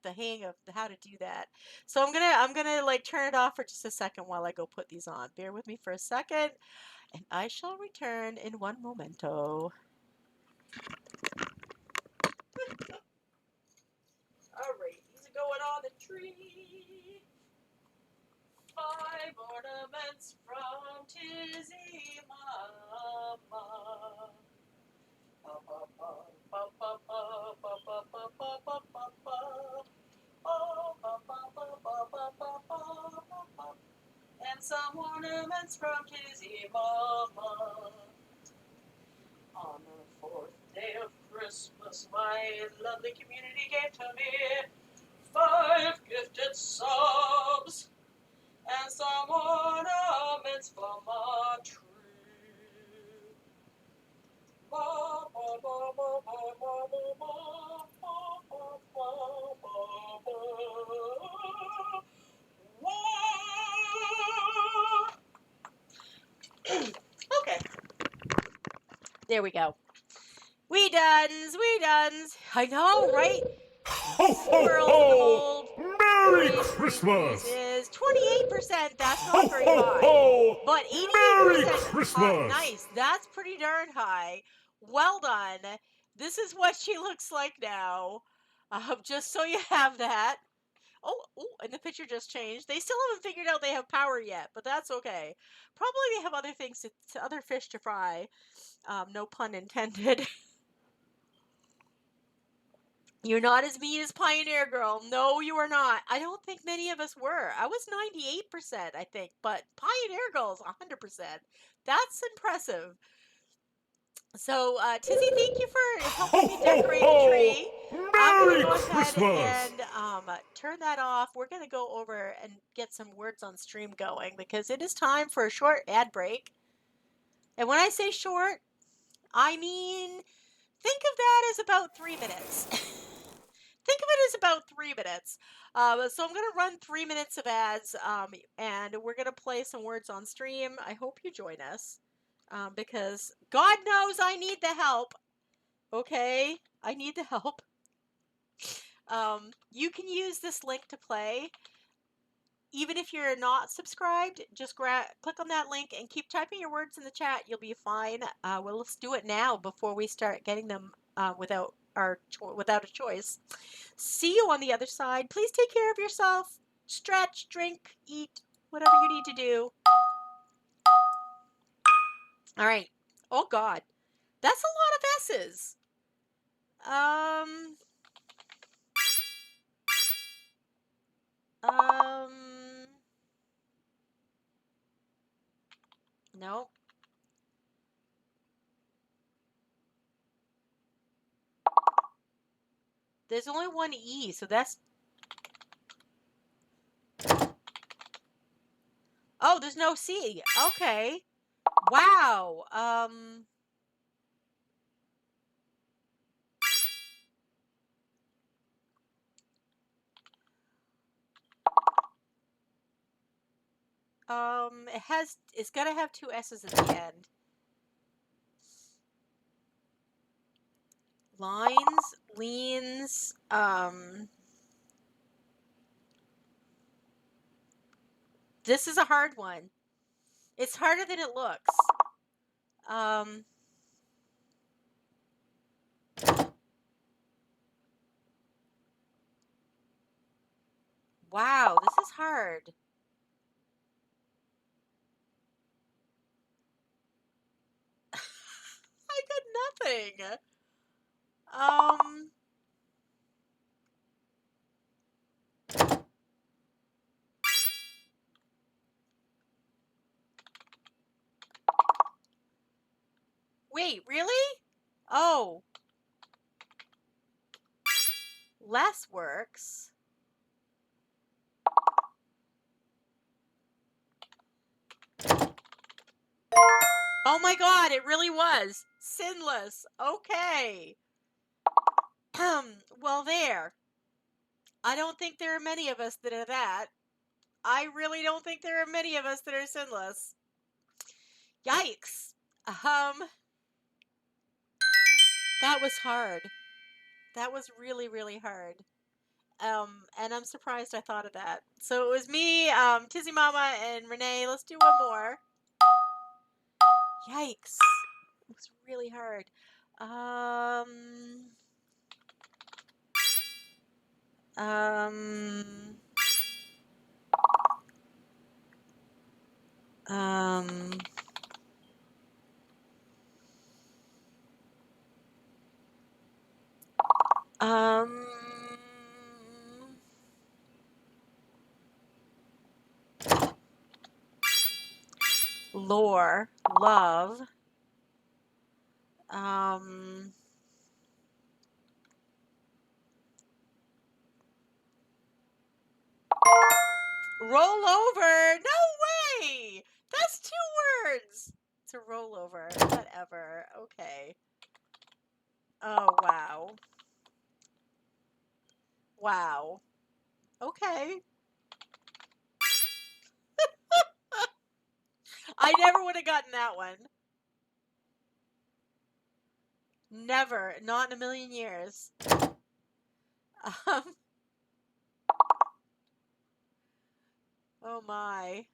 the hang of how to do that. So I'm gonna like turn it off for just a second while I go put these on. Bear with me for a second, and I shall return in one momento. All right, these are going on the tree. 5 ornaments from Tizzy Mama. And some ornaments from Tizzy Mama. On the 4th day of Christmas, my lovely community gave to me 5 gifted subs and some ornaments from a tree. Okay. There we go. We dones. I know, right? Ho, ho, ho! Merry Christmas! Is 28%. That's Ho, not very ho, high. ho! But 88%. Merry Christmas! Nice. That's pretty darn high. Well done. This is what she looks like now. Just so you have that. Oh, and the picture just changed. They still haven't figured out they have power yet, but that's okay. Probably they have other things other fish to fry. No pun intended. You're not as mean as Pioneer Girl. No, you are not. I don't think many of us were. I was 98%, I think, but Pioneer Girl's 100%. That's impressive. So, Tizzy, thank you for helping me decorate the tree. I'm gonna Merry go ahead Christmas! and turn that off. We're gonna go over and get some words on stream going because it is time for a short ad break. And when I say short, I mean think of that as about 3 minutes. Think of it as about 3 minutes. So I'm gonna run 3 minutes of ads, and we're gonna play some words on stream. I hope you join us, because God knows I need the help. Okay, I need the help. You can use this link to play. Even if you're not subscribed, just click on that link and keep typing your words in the chat. You'll be fine. Well, let's do it now before we start getting them without a choice. See you on the other side. Please take care of yourself. Stretch, drink, eat, whatever you need to do. All right. Oh God, that's a lot of S's. No. There's only one E, so that's... Oh, there's no C. Okay. Wow. It's gotta have two S's at the end. Lines, leans, this is a hard one. It's harder than it looks. Wow, this is hard. I got nothing. Wait, really? Oh. Less works. Oh my God, it really was. Sinless. Okay. Well, there. I don't think there are many of us that are that. I really don't think there are many of us that are sinless. Yikes. That was hard. That was really, really hard. And I'm surprised I thought of that. So it was me, Tizzy Mama, and Renee. Let's do one more. Yikes. It was really hard. Lore, love, roll over. No way. That's 2 words. It's a rollover. Whatever. Okay. Oh, wow. Wow. Okay. I never would have gotten that one. Never. Not in a million years. Oh my.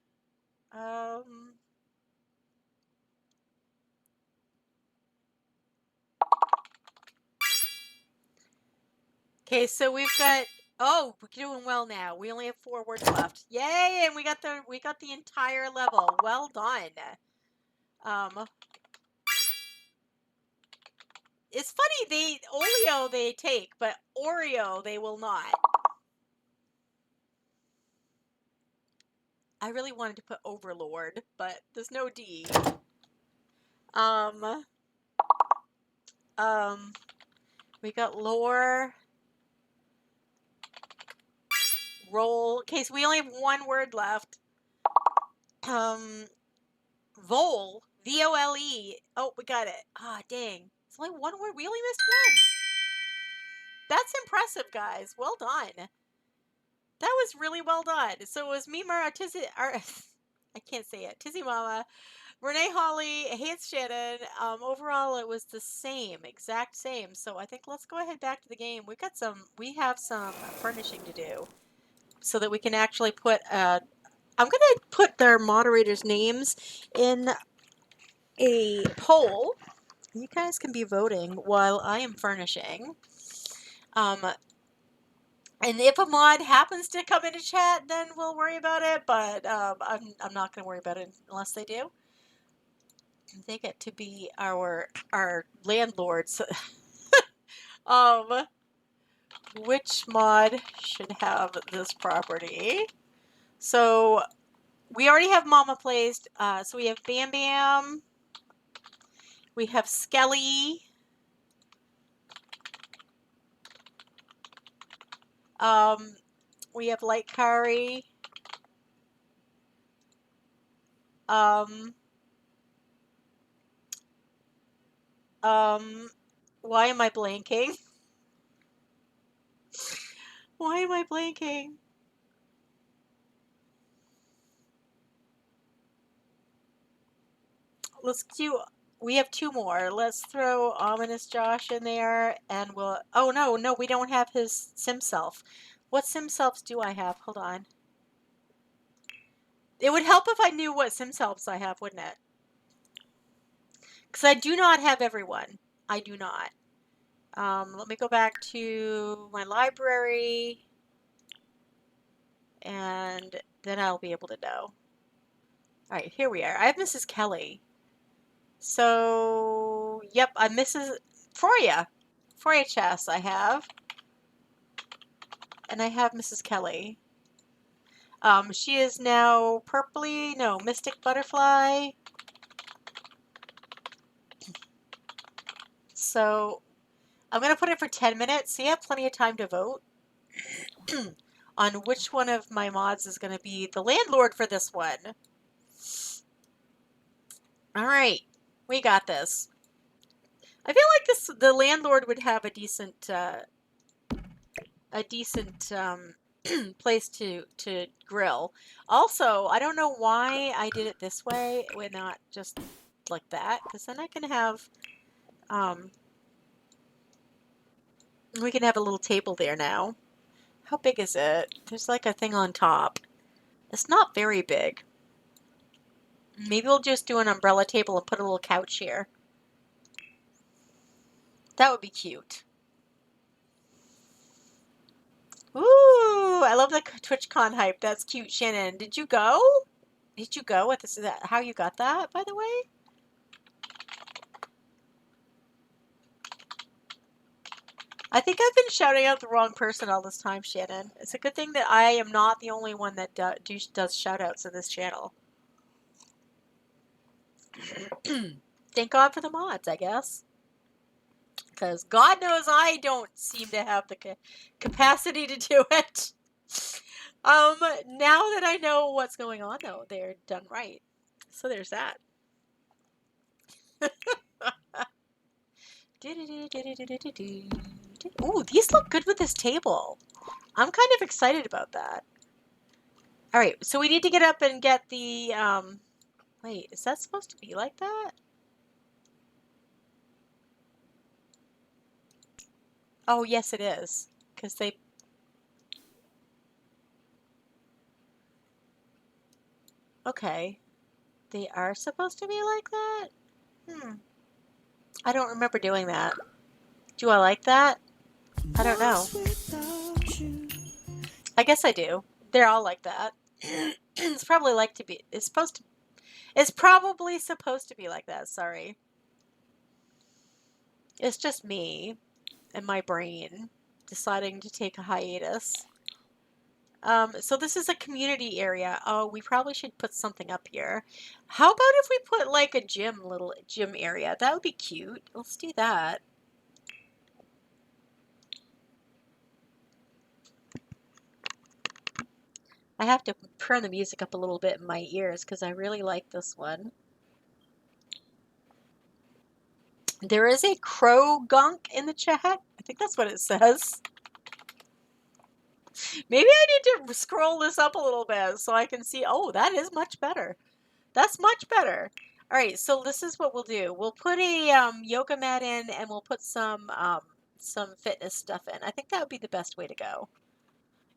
Okay, so we've got... Oh, we're doing well now. We only have 4 words left. Yay! And we got the entire level. Well done. It's funny, Oleo they take, but Oreo they will not. I really wanted to put Overlord, but there's no D. We got lore, Roll. Okay, so we only have one word left. Vole. V-O-L-E. Oh, we got it. Ah, dang. It's only one word. We only missed one. That's impressive, guys. Well done. That was really well done. So it was me, Mara, Tizzy, I can't say it. Tizzy Mama, Renee Holly, hey, it's Shannon. Overall, it was the same, exact same. So I think let's go ahead back to the game. We have some furnishing to do so that we can actually put, I'm going to put their moderators' names in a poll. You guys can be voting while I am furnishing. And if a mod happens to come into chat, then we'll worry about it. But I'm not going to worry about it unless they do. They get to be our landlords. Which mod should have this property? So we already have Mama placed. So we have Bam Bam. We have Skelly. We have Light Kari. Why am I blanking? Why am I blanking? Let's do. We have two more. Let's throw Ominous Josh in there, and we'll. Oh no, we don't have his sim self. What sim selves do I have? Hold on. It would help if I knew what sim selves I have, wouldn't it? Because I do not have everyone. I do not. Let me go back to my library, and then I'll be able to know. All right, here we are. I have Mrs. Kelly. So, yep, I'm Mrs. Froya. Froya Chess I have. And I have Mrs. Kelly. She is now Mystic Butterfly. So, I'm going to put it for 10 minutes, so you have plenty of time to vote on which one of my mods is going to be the landlord for this one. All right, we got this. I feel like the landlord would have a decent place to grill. Also, I don't know why I did it this way, and not just like that, because then I can have we can have a little table there now. How big is it? There's like a thing on top. It's not very big. Maybe we'll just do an umbrella table and put a little couch here. That would be cute. Ooh, I love the TwitchCon hype. That's cute, Shannon. Did you go? Did you go? Is that how you got that, by the way? I think I've been shouting out the wrong person all this time, Shannon. It's a good thing that I am not the only one that does shout outs in this channel. Thank God for the mods, I guess. Because God knows I don't seem to have the capacity to do it. Now that I know what's going on, though, they're done right. So there's that. Ooh, these look good with this table. I'm kind of excited about that. All right, so we need to get up and get the, wait, is that supposed to be like that? Oh, yes, it is. Because they... Okay. They are supposed to be like that? I don't remember doing that. Do I like that? I don't know. I guess I do. They're all like that. It's probably like to be... It's probably supposed to be like that, sorry. It's just me and my brain deciding to take a hiatus. So this is a community area. Oh, we probably should put something up here. How about if we put like a little gym area? That would be cute. Let's do that. I have to turn the music up a little bit in my ears because I really like this one. There is a crow gunk in the chat. I think that's what it says. Maybe I need to scroll this up a little bit so I can see. Oh, that is much better. That's much better. All right, so this is what we'll do. We'll put a yoga mat in, and we'll put some fitness stuff in. I think that would be the best way to go.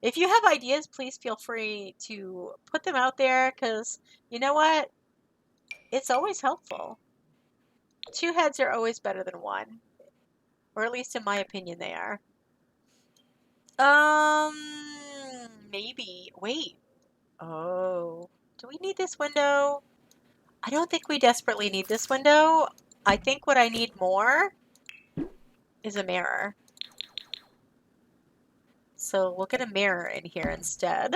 If you have ideas, please feel free to put them out there because you know what? It's always helpful. 2 heads are always better than 1, or at least in my opinion, they are. Maybe. Wait. Oh, do we need this window? I don't think we desperately need this window. I think what I need more is a mirror. So we'll get a mirror in here instead.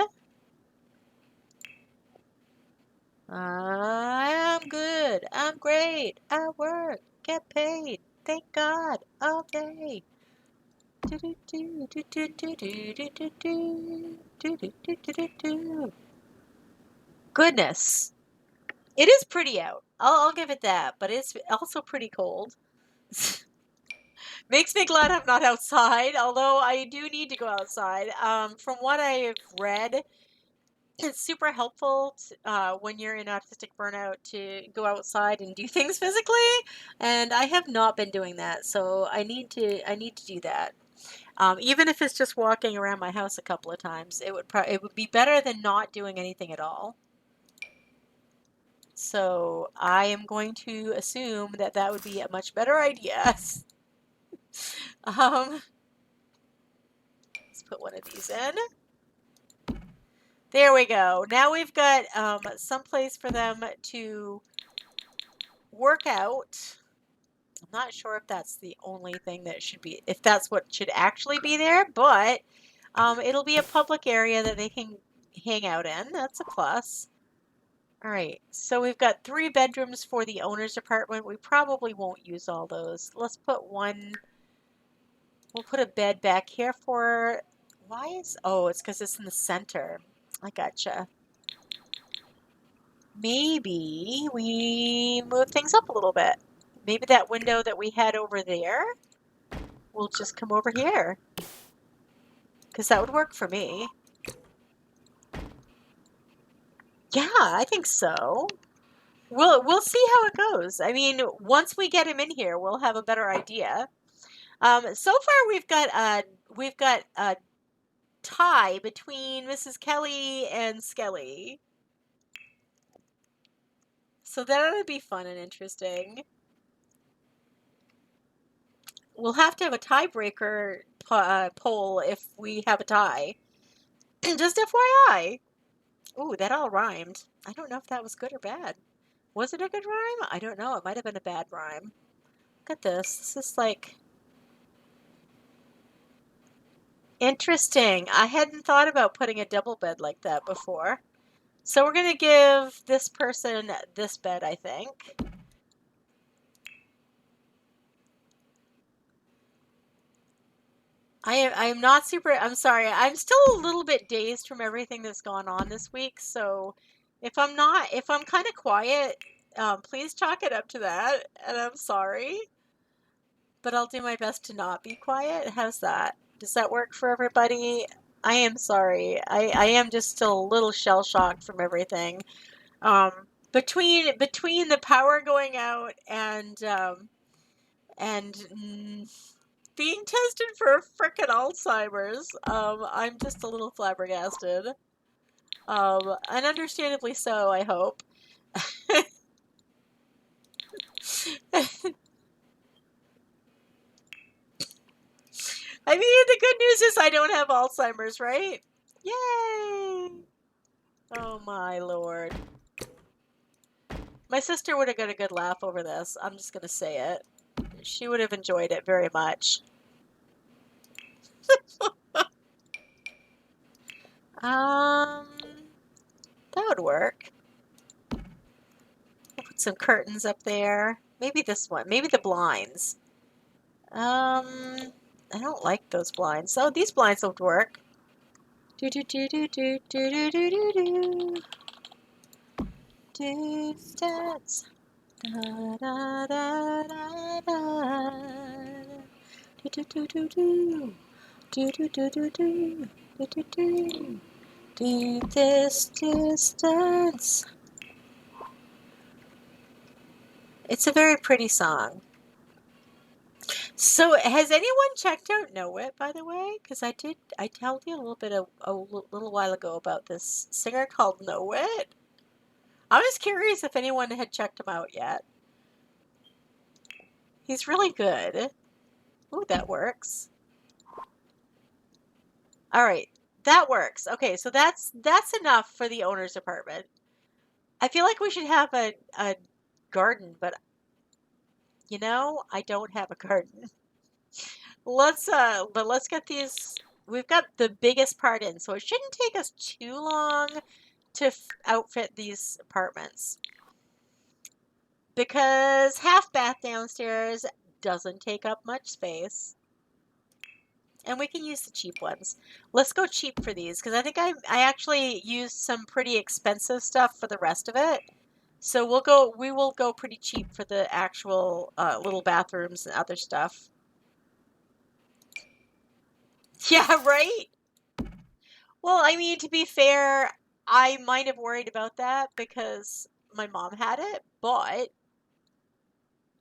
I'm good. I'm great. I work. Get paid. Thank God. All day. Goodness. It is pretty out. I'll give it that, but it's also pretty cold. Makes me glad I'm not outside, although I do need to go outside. From what I've read, it's super helpful when you're in autistic burnout to go outside and do things physically, and I have not been doing that, so I need to do that. Even if it's just walking around my house a couple of times, it would be better than not doing anything at all. So I am going to assume that that would be a much better idea. Let's put one of these in. There we go. Now we've got some place for them to work out. I'm not sure if that's the only thing that should be, if that's what should actually be there, but it'll be a public area that they can hang out in. That's a plus. All right, so we've got 3 bedrooms for the owner's apartment. We probably won't use all those. Let's put one. We'll put a bed back here for, oh, it's because it's in the center. I gotcha. Maybe we move things up a little bit. Maybe that window that we had over there will just come over here. Because that would work for me. Yeah, I think so. We'll see how it goes. I mean, once we get him in here, we'll have a better idea. So far we've got a tie between Mrs. Kelly and Skelly. So that would be fun and interesting. We'll have to have a tiebreaker poll if we have a tie. Just FYI. Ooh, that all rhymed. I don't know if that was good or bad. Was it a good rhyme? I don't know. It might have been a bad rhyme. Look at this. This is like interesting. I hadn't thought about putting a double bed like that before. So we're going to give this person this bed, I think. I am not super, I'm sorry. I'm still a little bit dazed from everything that's gone on this week. So if I'm kind of quiet, please chalk it up to that. And I'm sorry. But I'll do my best to not be quiet. How's that? Does that work for everybody? I am sorry. I am just still a little shell-shocked from everything. Between the power going out and being tested for frickin' Alzheimer's, I'm just a little flabbergasted. And understandably so, I hope. I mean, the good news is I don't have Alzheimer's, right? Yay! Oh my lord. My sister would have got a good laugh over this. I'm just gonna say it. She would have enjoyed it very much. That would work. I'll put some curtains up there. Maybe this one. Maybe the blinds. I don't like those blinds. Oh, these blinds would work. Do do do do do do do do do do. Do stats. Da da da da da. Do do do do do. Do do do do do. Do do do. Do this distance. It's a very pretty song. So, has anyone checked out Know It, by the way? Because I told you a little bit a little while ago about this singer called Know It. I was curious if anyone had checked him out yet. He's really good. Ooh, that works. All right, that works. Okay, so that's enough for the owner's apartment. I feel like we should have a garden, but you know, I don't have a garden. But let's get these. We've got the biggest part in, so it shouldn't take us too long to outfit these apartments. Because half bath downstairs doesn't take up much space. And we can use the cheap ones. Let's go cheap for these, because I think I actually used some pretty expensive stuff for the rest of it. So we will go pretty cheap for the actual little bathrooms and other stuff. Yeah, right? Well, I mean, to be fair, I might have worried about that because my mom had it, but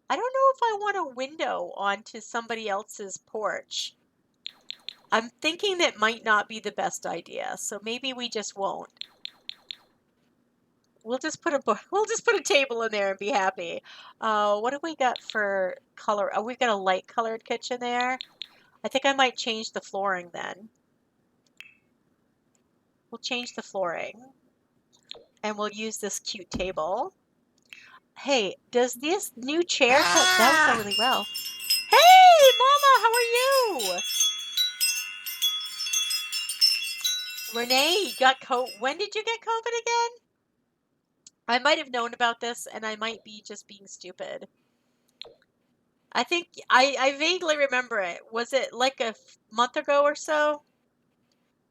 I don't know if I want a window onto somebody else's porch. I'm thinking that might not be the best idea, so maybe we just won't. We'll just put a table in there and be happy. What do we got for color? Oh, we've got a light colored kitchen there. I think I might change the flooring then. We'll change the flooring. And we'll use this cute table. Hey, does this new chair that would go really well? Hey, Mama, how are you? Renee, you got when did you get COVID again? I might have known about this, and I might be just being stupid. I think I vaguely remember it. Was it like a month ago or so?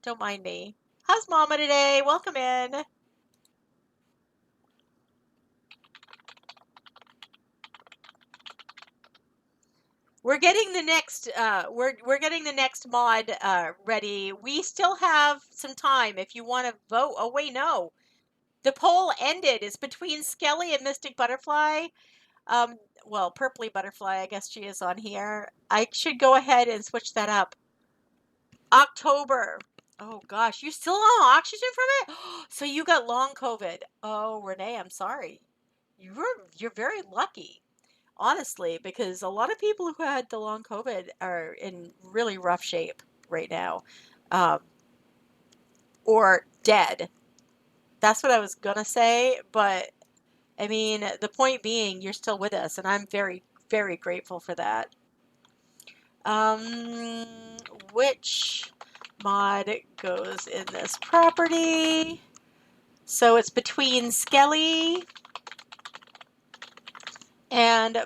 Don't mind me. How's Mama today? Welcome in. We're getting the next we're getting the next mod ready. We still have some time if you want to vote. Oh wait, no. The poll ended. It's between Skelly and Mystic Butterfly. Well, Purpley Butterfly, I guess she is on here. I should go ahead and switch that up. October. Oh gosh, you still on oxygen from it? So you got long COVID. Oh, Renee, I'm sorry. You're very lucky. Honestly, because a lot of people who had the long COVID are in really rough shape right now, or dead. That's what I was gonna say, but I mean, the point being, you're still with us, and I'm very, very grateful for that. Which mod goes in this property? So it's between Skelly and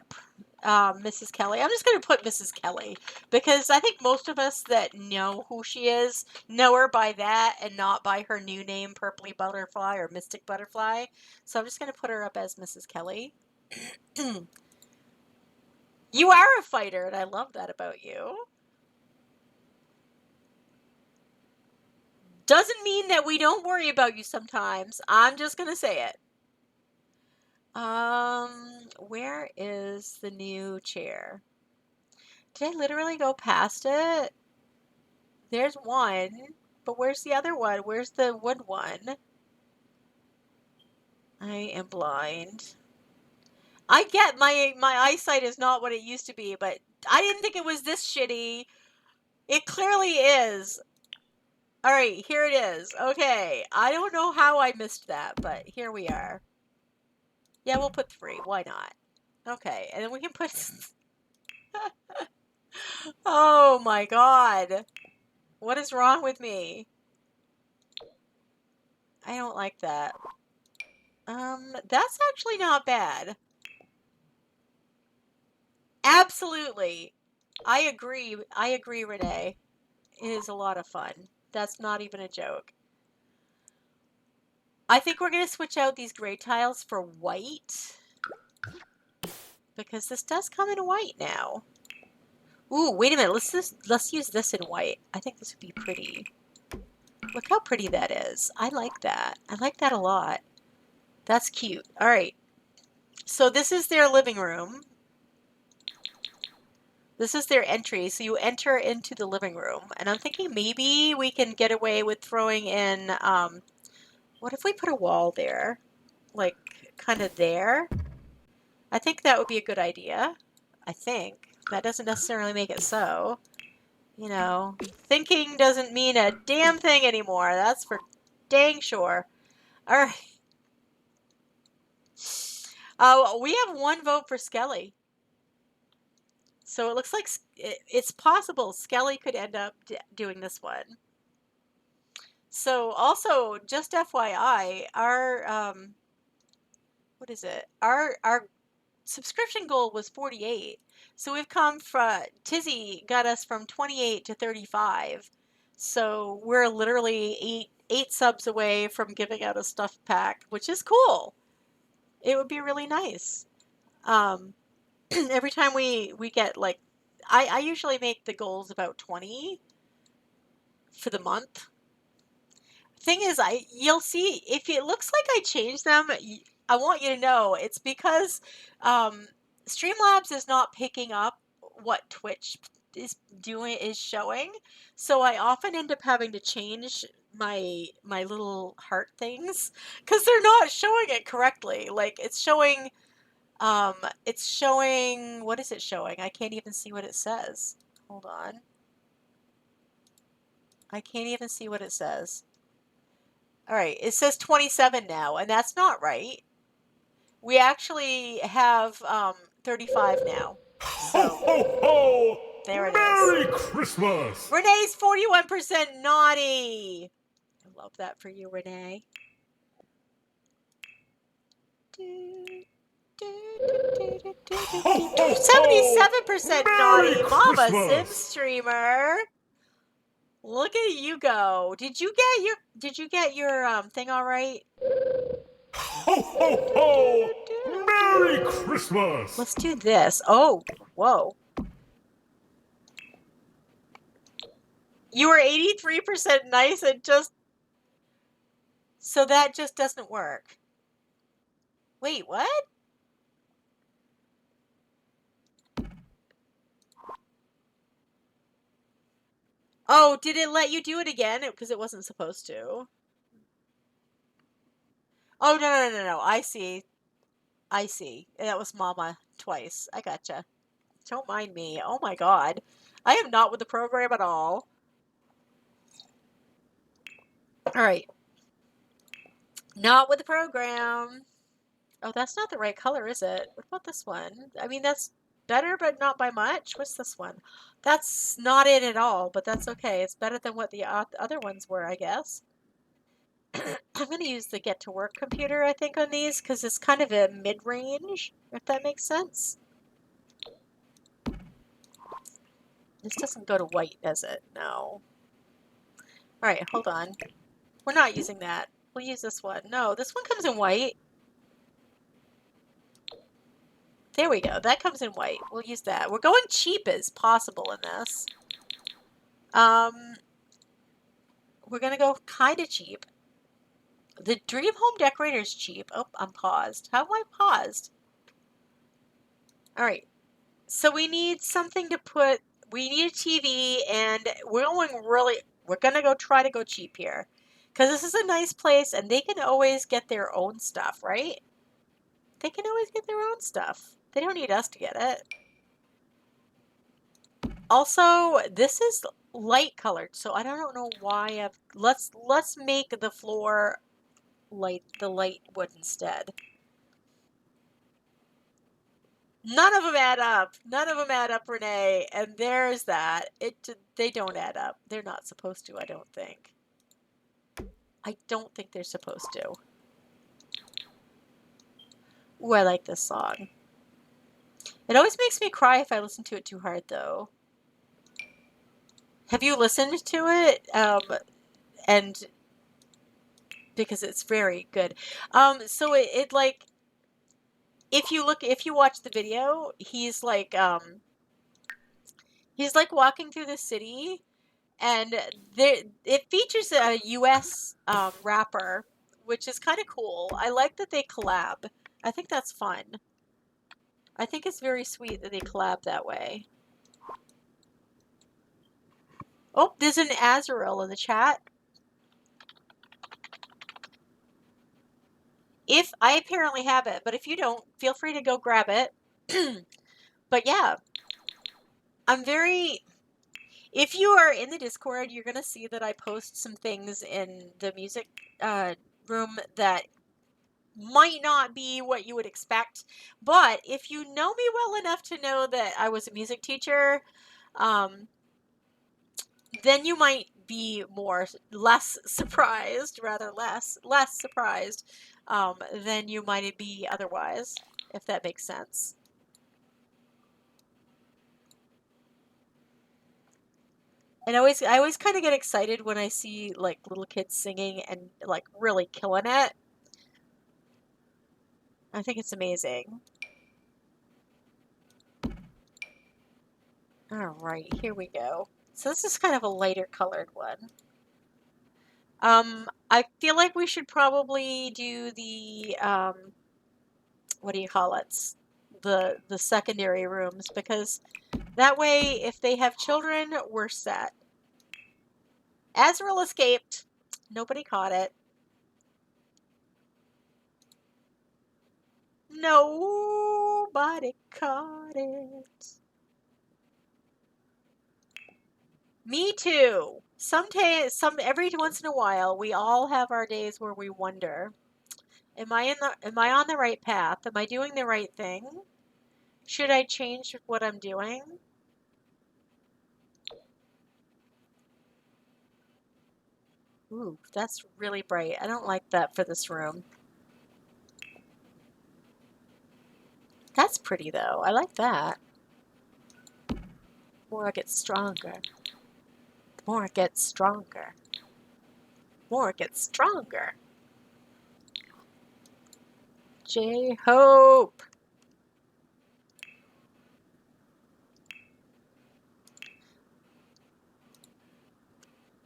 Mrs. Kelly. I'm just going to put Mrs. Kelly because I think most of us that know who she is know her by that and not by her new name, Purpley Butterfly or Mystic Butterfly. So I'm just going to put her up as Mrs. Kelly. You are a fighter, and I love that about you. Doesn't mean that we don't worry about you sometimes. I'm just going to say it. Where is the new chair? Did I literally go past it? There's one, but where's the other one? Where's the wood one? I am blind. I get my eyesight is not what it used to be, but I didn't think it was this shitty. It clearly is. All right, here it is. Okay, I don't know how I missed that, but here we are. Yeah, we'll put 3. Why not? Okay, and then we can put... Oh my god. What is wrong with me? I don't like that. That's actually not bad. Absolutely. I agree, Renee. It is a lot of fun. That's not even a joke. I think we're going to switch out these gray tiles for white. Because this does come in white now. Ooh, wait a minute. Let's use this in white. I think this would be pretty. Look how pretty that is. I like that. I like that a lot. That's cute. All right. So this is their living room. This is their entry. So you enter into the living room. And I'm thinking maybe we can get away with throwing in, what if we put a wall there? Like, kind of there? I think that would be a good idea. I think. That doesn't necessarily make it so. You know, thinking doesn't mean a damn thing anymore. That's for dang sure. All right. We have one vote for Skelly. So it looks like it's possible Skelly could end up doing this one. So also, just FYI, our what is it? Our subscription goal was 48. So we've come from Tizzy got us from 28 to 35. So we're literally eight subs away from giving out a stuffed pack, which is cool. It would be really nice. Every time we get like, I usually make the goals about 20 for the month. Thing is, you'll see if it looks like I changed them. I want you to know it's because Streamlabs is not picking up what Twitch is showing, so I often end up having to change my little heart things because they're not showing it correctly. Like it's showing, what is it showing? I can't even see what it says. Hold on. I can't even see what it says. All right, it says 27 now, and that's not right. We actually have 35 now. So, Ho, ho, ho! there it Merry is. Christmas! Renee's 41% naughty. I love that for you, Renee. Ho, ho, 77% naughty. Merry Mama Christmas! Sim streamer. Look at you go. Did you get your thing all right? Ho, ho, ho! Merry Christmas! Let's do this. Oh, whoa. You were 83% nice and just... So that just doesn't work. Wait, what? Oh, did it let you do it again? Because it wasn't supposed to. Oh, no. I see. That was Mama twice. I gotcha. Don't mind me. Oh my god. I am not with the program at all. Alright. Not with the program. Oh, that's not the right color, is it? What about this one? I mean, that's better, but not by much. What's this one? That's not it at all, but that's okay. It's better than what the other ones were, I guess. I'm going to use the Get to Work computer, I think, on these, because it's kind of a mid-range, if that makes sense. This doesn't go to white, does it? No. Alright, hold on. We're not using that. We'll use this one. No, this one comes in white. There we go. That comes in white. We'll use that. We're going cheap as possible in this. We're going to go kind of cheap. The Dream Home Decorator is cheap. Oh, I'm paused. How am I paused? Alright. So we need something to put... We need a TV, and we're going to try to go cheap here. Because this is a nice place, and they can always get their own stuff, right? They can always get their own stuff. They don't need us to get it. Also, this is light colored, so I don't know why I've... Let's make the floor the light wood instead. None of them add up. None of them add up, Renee. And there's that. They don't add up. They're not supposed to, I don't think. I don't think they're supposed to. Ooh, I like this song. It always makes me cry if I listen to it too hard, though. Have you listened to it? and because it's very good. So it like, if you watch the video, he's like walking through the city, and it features a US rapper, which is kind of cool. I like that they collab. I think that's fun. I think it's very sweet that they collab that way. Oh, there's an Azrael in the chat. If I apparently have it, but if you don't, feel free to go grab it. But yeah, I'm very. If you are in the Discord, you're gonna see that I post some things in the music room that might not be what you would expect. But if you know me well enough to know that I was a music teacher, then you might be less surprised than you might be otherwise, if that makes sense. And I always kind of get excited when I see like little kids singing and like really killing it. I think it's amazing. All right, here we go. So this is kind of a lighter colored one. I feel like we should probably do the what do you call it? The secondary rooms, because that way, if they have children, we're set. Azrael escaped. Nobody caught it. Nobody caught it. Me too. Every once in a while, we all have our days where we wonder, am I on the right path? Am I doing the right thing? Should I change what I'm doing? Ooh, that's really bright. I don't like that for this room. That's pretty though. I like that. The more it gets stronger. The more it gets stronger. The more it gets stronger. J-Hope.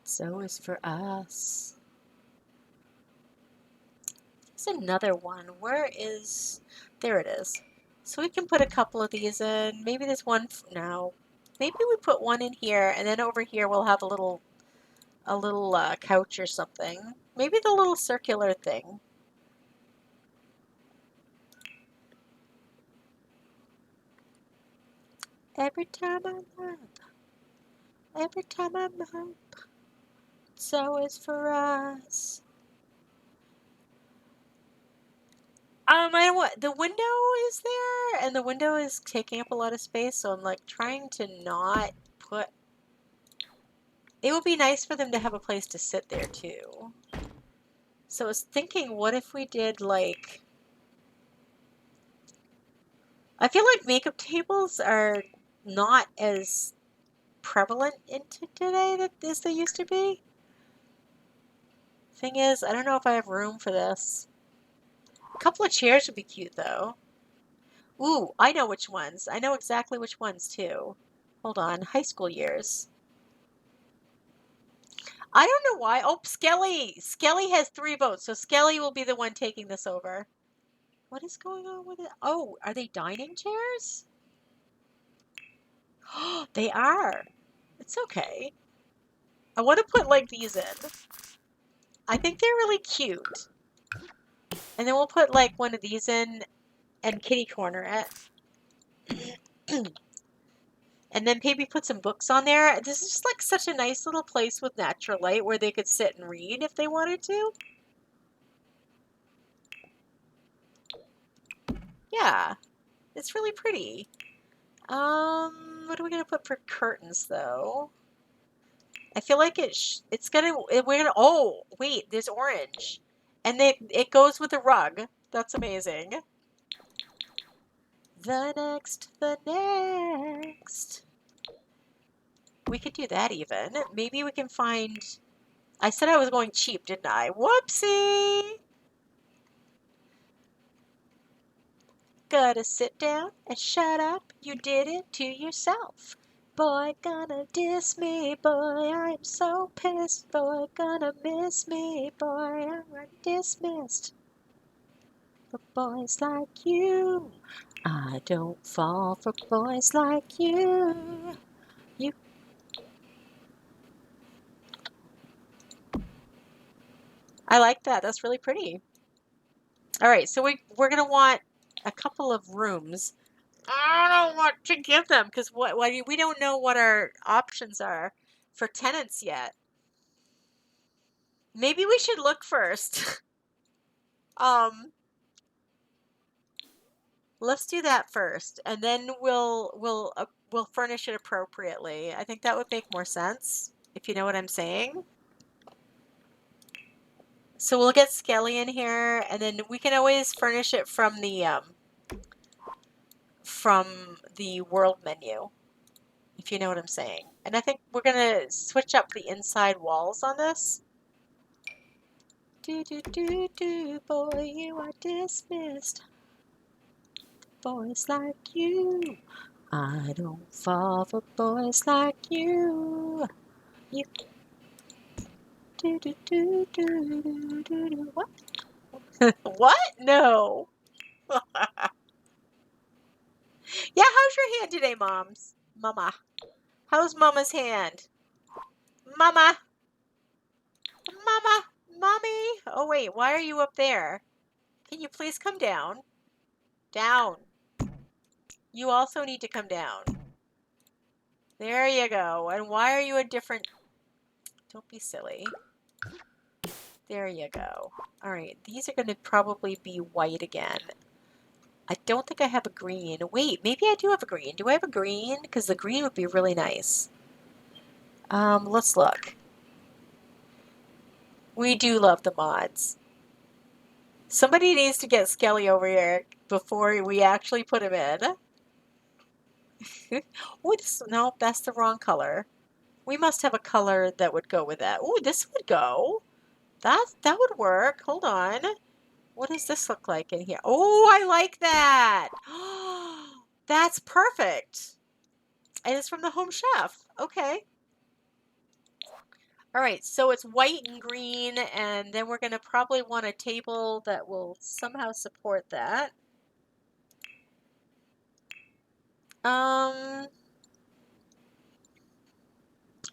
So is for us. There's another one. Where is... There it is. So we can put a couple of these in. Maybe there's one... No. Maybe we put one in here, and then over here we'll have a little couch or something. Maybe the little circular thing. Every time I'm up, every time I'm up, so is for us. The window is there, and the window is taking up a lot of space, so I'm like trying to not put... It would be nice for them to have a place to sit there too. So I was thinking, what if we did like... I feel like makeup tables are not as prevalent into today as they used to be. Thing is, I don't know if I have room for this. A couple of chairs would be cute though. Ooh, I know which ones. I know exactly which ones too. Hold on, high school years. I don't know why. Oh, Skelly! Skelly has 3 votes, so Skelly will be the one taking this over. What is going on with it? Oh, are they dining chairs? Oh, they are. It's okay. I want to put like these in. I think they're really cute. And then we'll put like one of these in and kitty corner it. And then maybe put some books on there. This is just like such a nice little place with natural light where they could sit and read if they wanted to. Yeah, it's really pretty. What are we gonna put for curtains though? I feel like it's gonna, oh, wait, there's orange. And it goes with the rug. That's amazing. The next. We could do that even. Maybe we can find I said I was going cheap, didn't I? Whoopsie! Gotta sit down and shut up. You did it to yourself. Boy, gonna diss me. Boy, I'm so pissed. Boy, gonna miss me. Boy, I'm dismissed. For boys like you, I don't fall for boys like you. You. I like that. That's really pretty. All right, so we're gonna want a couple of rooms. I don't want to give them because we don't know what our options are for tenants yet. Maybe we should look first. Let's do that first, and then we'll furnish it appropriately. I think that would make more sense, if you know what I'm saying. So we'll get Skelly in here, and then we can always furnish it from the world menu, if you know what I'm saying. And I think we're gonna switch up the inside walls on this. Do do do do, boy, you are dismissed. Boys like you, I don't fall for boys like you. You do do do do do do do. What? What? No. Yeah, how's your hand today, moms? Mama. How's Mama's hand? Mama. Mama. Mommy. Oh, wait. Why are you up there? Can you please come down? Down. You also need to come down. There you go. And why are you a different... Don't be silly. There you go. All right. These are going to probably be white again. I don't think I have a green. Wait, maybe I do have a green. Do I have a green? Because the green would be really nice. Let's look. We do love the mods. Somebody needs to get Skelly over here before we actually put him in. Oh, no, that's the wrong color. We must have a color that would go with that. Oh, this would go. That would work. Hold on. What does this look like in here? Oh, I like that. That's perfect. And it's from the Home Chef. Okay. All right, so it's white and green, and then we're going to probably want a table that will somehow support that.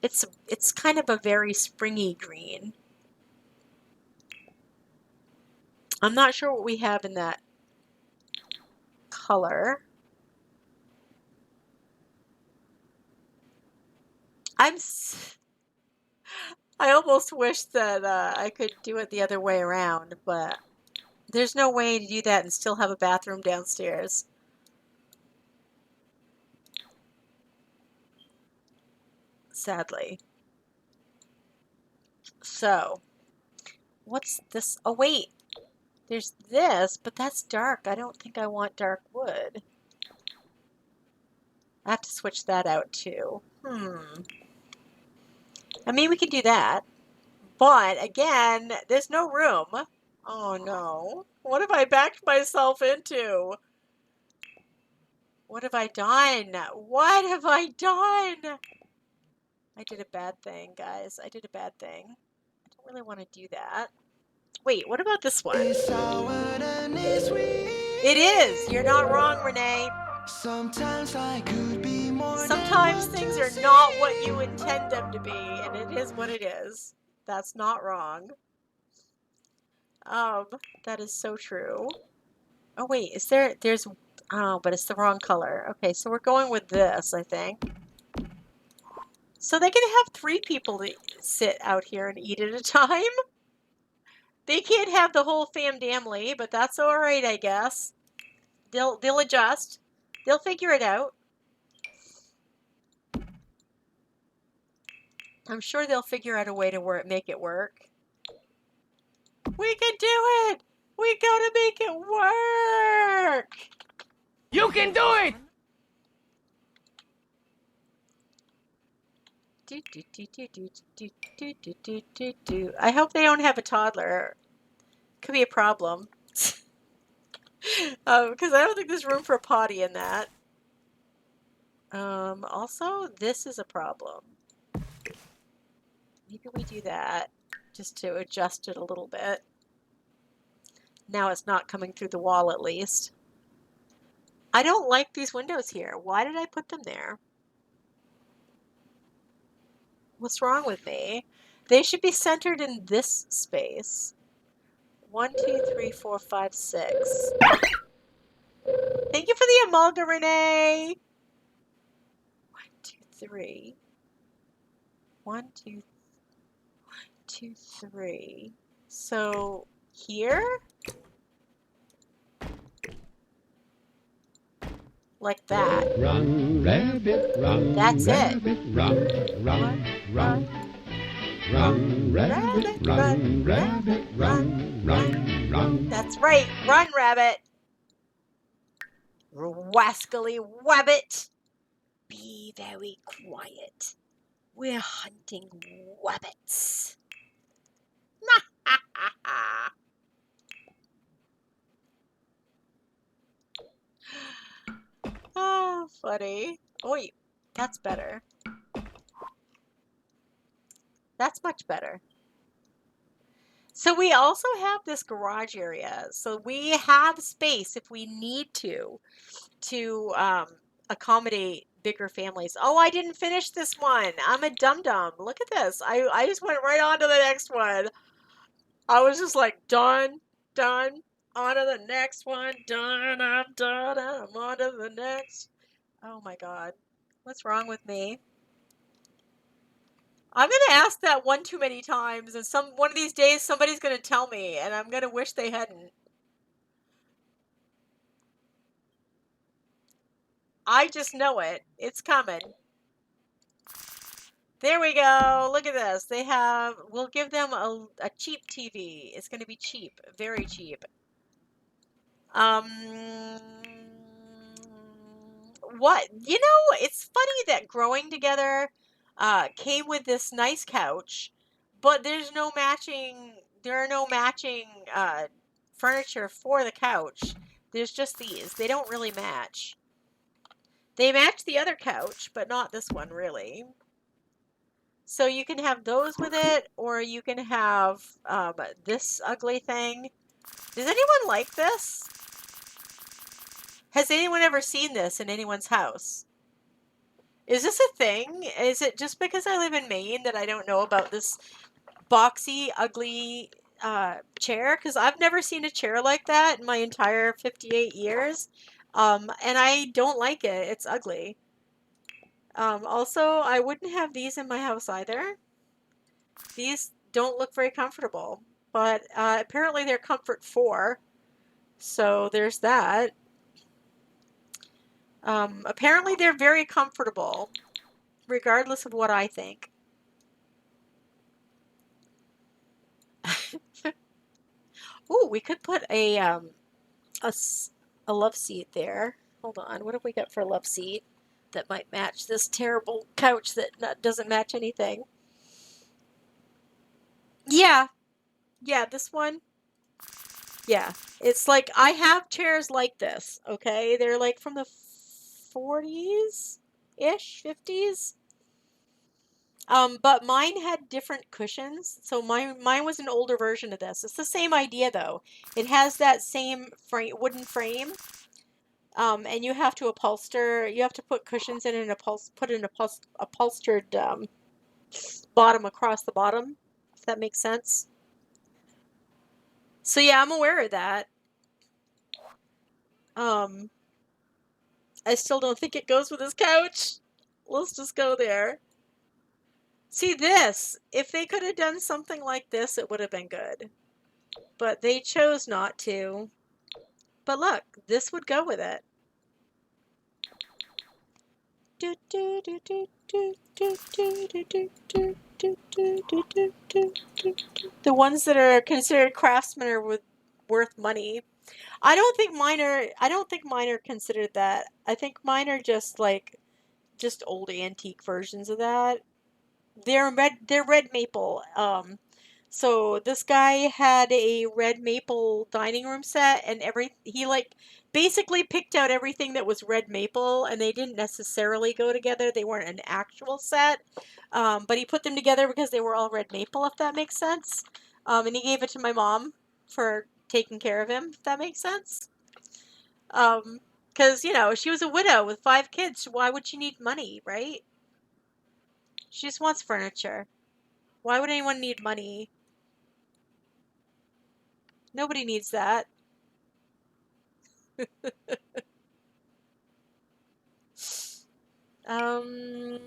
It's kind of a very springy green. I'm not sure what we have in that color. I almost wish that I could do it the other way around, but there's no way to do that and still have a bathroom downstairs. Sadly. So, what's this? Oh, wait. There's this, but that's dark. I don't think I want dark wood. I have to switch that out too. I mean, we can do that. But, again, there's no room. Oh, no. What have I backed myself into? What have I done? What have I done? I did a bad thing, guys. I did a bad thing. I don't really want to do that. Wait, what about this one? It is. You're not wrong, Renee. Sometimes things are not what you intend them to be, and it is what it is. That's not wrong. That is so true. Oh, wait, oh, but it's the wrong color. Okay, so we're going with this, I think. So they can have 3 people to sit out here and eat at a time? They can't have the whole family, but that's all right, I guess. They'll adjust. They'll figure it out. I'm sure they'll figure out a way to make it work. We can do it! We gotta make it work! You can do it! I hope they don't have a toddler. Could be a problem. Because I don't think there's room for a potty in that. Also, this is a problem. Maybe we do that just to adjust it a little bit. Now it's not coming through the wall at least. I don't like these windows here. Why did I put them there? What's wrong with me? They should be centered in this space. 1, 2, 3, 4, 5, 6. Thank you for the emulga, Renee. 1, 2, 3. 1, 2, 2, 3. So here, like that. Run, rabbit, run. That's it. Rabbit, run, run, run. Run, rabbit, run, rabbit, run, run, run. That's right. Run, rabbit. Rascally wabbit. Be very quiet. We're hunting wabbits. Oh, funny. Oi, that's better. That's much better. So we also have this garage area. So we have space if we need to accommodate bigger families. Oh, I didn't finish this one. I'm a dum-dum. Look at this. I just went right on to the next one. I was just like, done, done, on to the next one, done, I'm done, I'm on to the next. Oh my God. What's wrong with me? I'm going to ask that one too many times, and one of these days somebody's going to tell me, and I'm going to wish they hadn't. I just know it. It's coming. There we go. Look at this. We'll give them a cheap TV. It's going to be cheap. Very cheap. What? You know, it's funny that Growing Together came with this nice couch, but there are no matching furniture for the couch. There's just these. They don't really match. They match the other couch, but not this one, really. So you can have those with it, or you can have this ugly thing. Does anyone like this? Has anyone ever seen this in anyone's house? Is this a thing? Is it just because I live in Maine that I don't know about this boxy, ugly chair? Because I've never seen a chair like that in my entire 58 years. And I don't like it. It's ugly. Also, I wouldn't have these in my house either. These don't look very comfortable, but apparently they're Comfort 4. So there's that. Apparently they're very comfortable, regardless of what I think. Ooh, we could put a love seat there. Hold on, what have we got for a love seat that might match this terrible couch that doesn't match anything? Yeah, this one. Yeah, it's like I have chairs like this, okay? They're like from the 40s-ish, 50s. But mine had different cushions, so mine was an older version of this. It's the same idea though. It has that same wooden frame, and you have to put cushions in and put an upholstered bottom across the bottom, if that makes sense. So yeah, I'm aware of that. I still don't think it goes with this couch. Let's just go there. See this, if they could have done something like this, it would have been good. But they chose not to. But look, this would go with it. The ones that are considered craftsmen are worth money. I don't think mine are considered that. I think mine are just old antique versions of that. They're red maple. So this guy had a red maple dining room set, and he like basically picked out everything that was red maple, and they didn't necessarily go together. They weren't an actual set, but he put them together because they were all red maple, if that makes sense. And he gave it to my mom for taking care of him, if that makes sense. Because, you know, she was a widow with 5 kids. So why would she need money, right? She just wants furniture. Why would anyone need money? Nobody needs that. Um,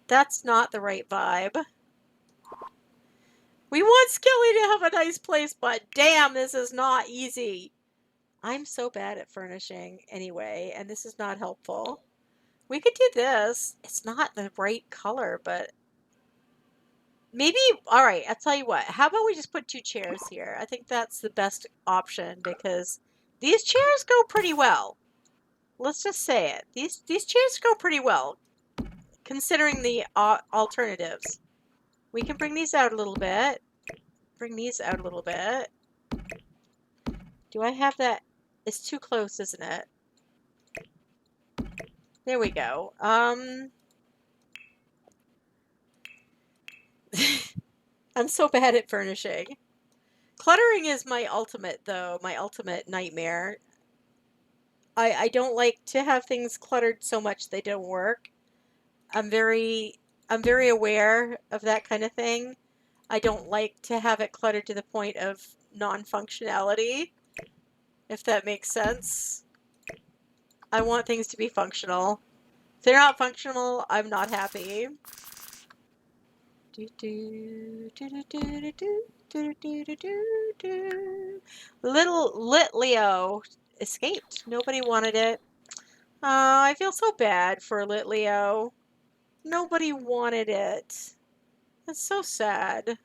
that's not the right vibe. We want Skilly to have a nice place, but damn, this is not easy. I'm so bad at furnishing anyway, and this is not helpful. We could do this. It's not the right color, but maybe, all right, I'll tell you what. How about we just put 2 chairs here? I think that's the best option because these chairs go pretty well. Let's just say it. These chairs go pretty well, considering the alternatives. We can bring these out a little bit. Bring these out a little bit. Do I have that? It's too close, isn't it? There we go. I'm so bad at furnishing. Cluttering is my ultimate, though. My ultimate nightmare. I don't like to have things cluttered so much they don't work. I'm very aware of that kind of thing. I don't like to have it cluttered to the point of non-functionality, if that makes sense. I want things to be functional. If they're not functional, I'm not happy. Little Lit Leo escaped. Nobody wanted it. Oh, I feel so bad for Lit Leo. Nobody wanted it. That's so sad.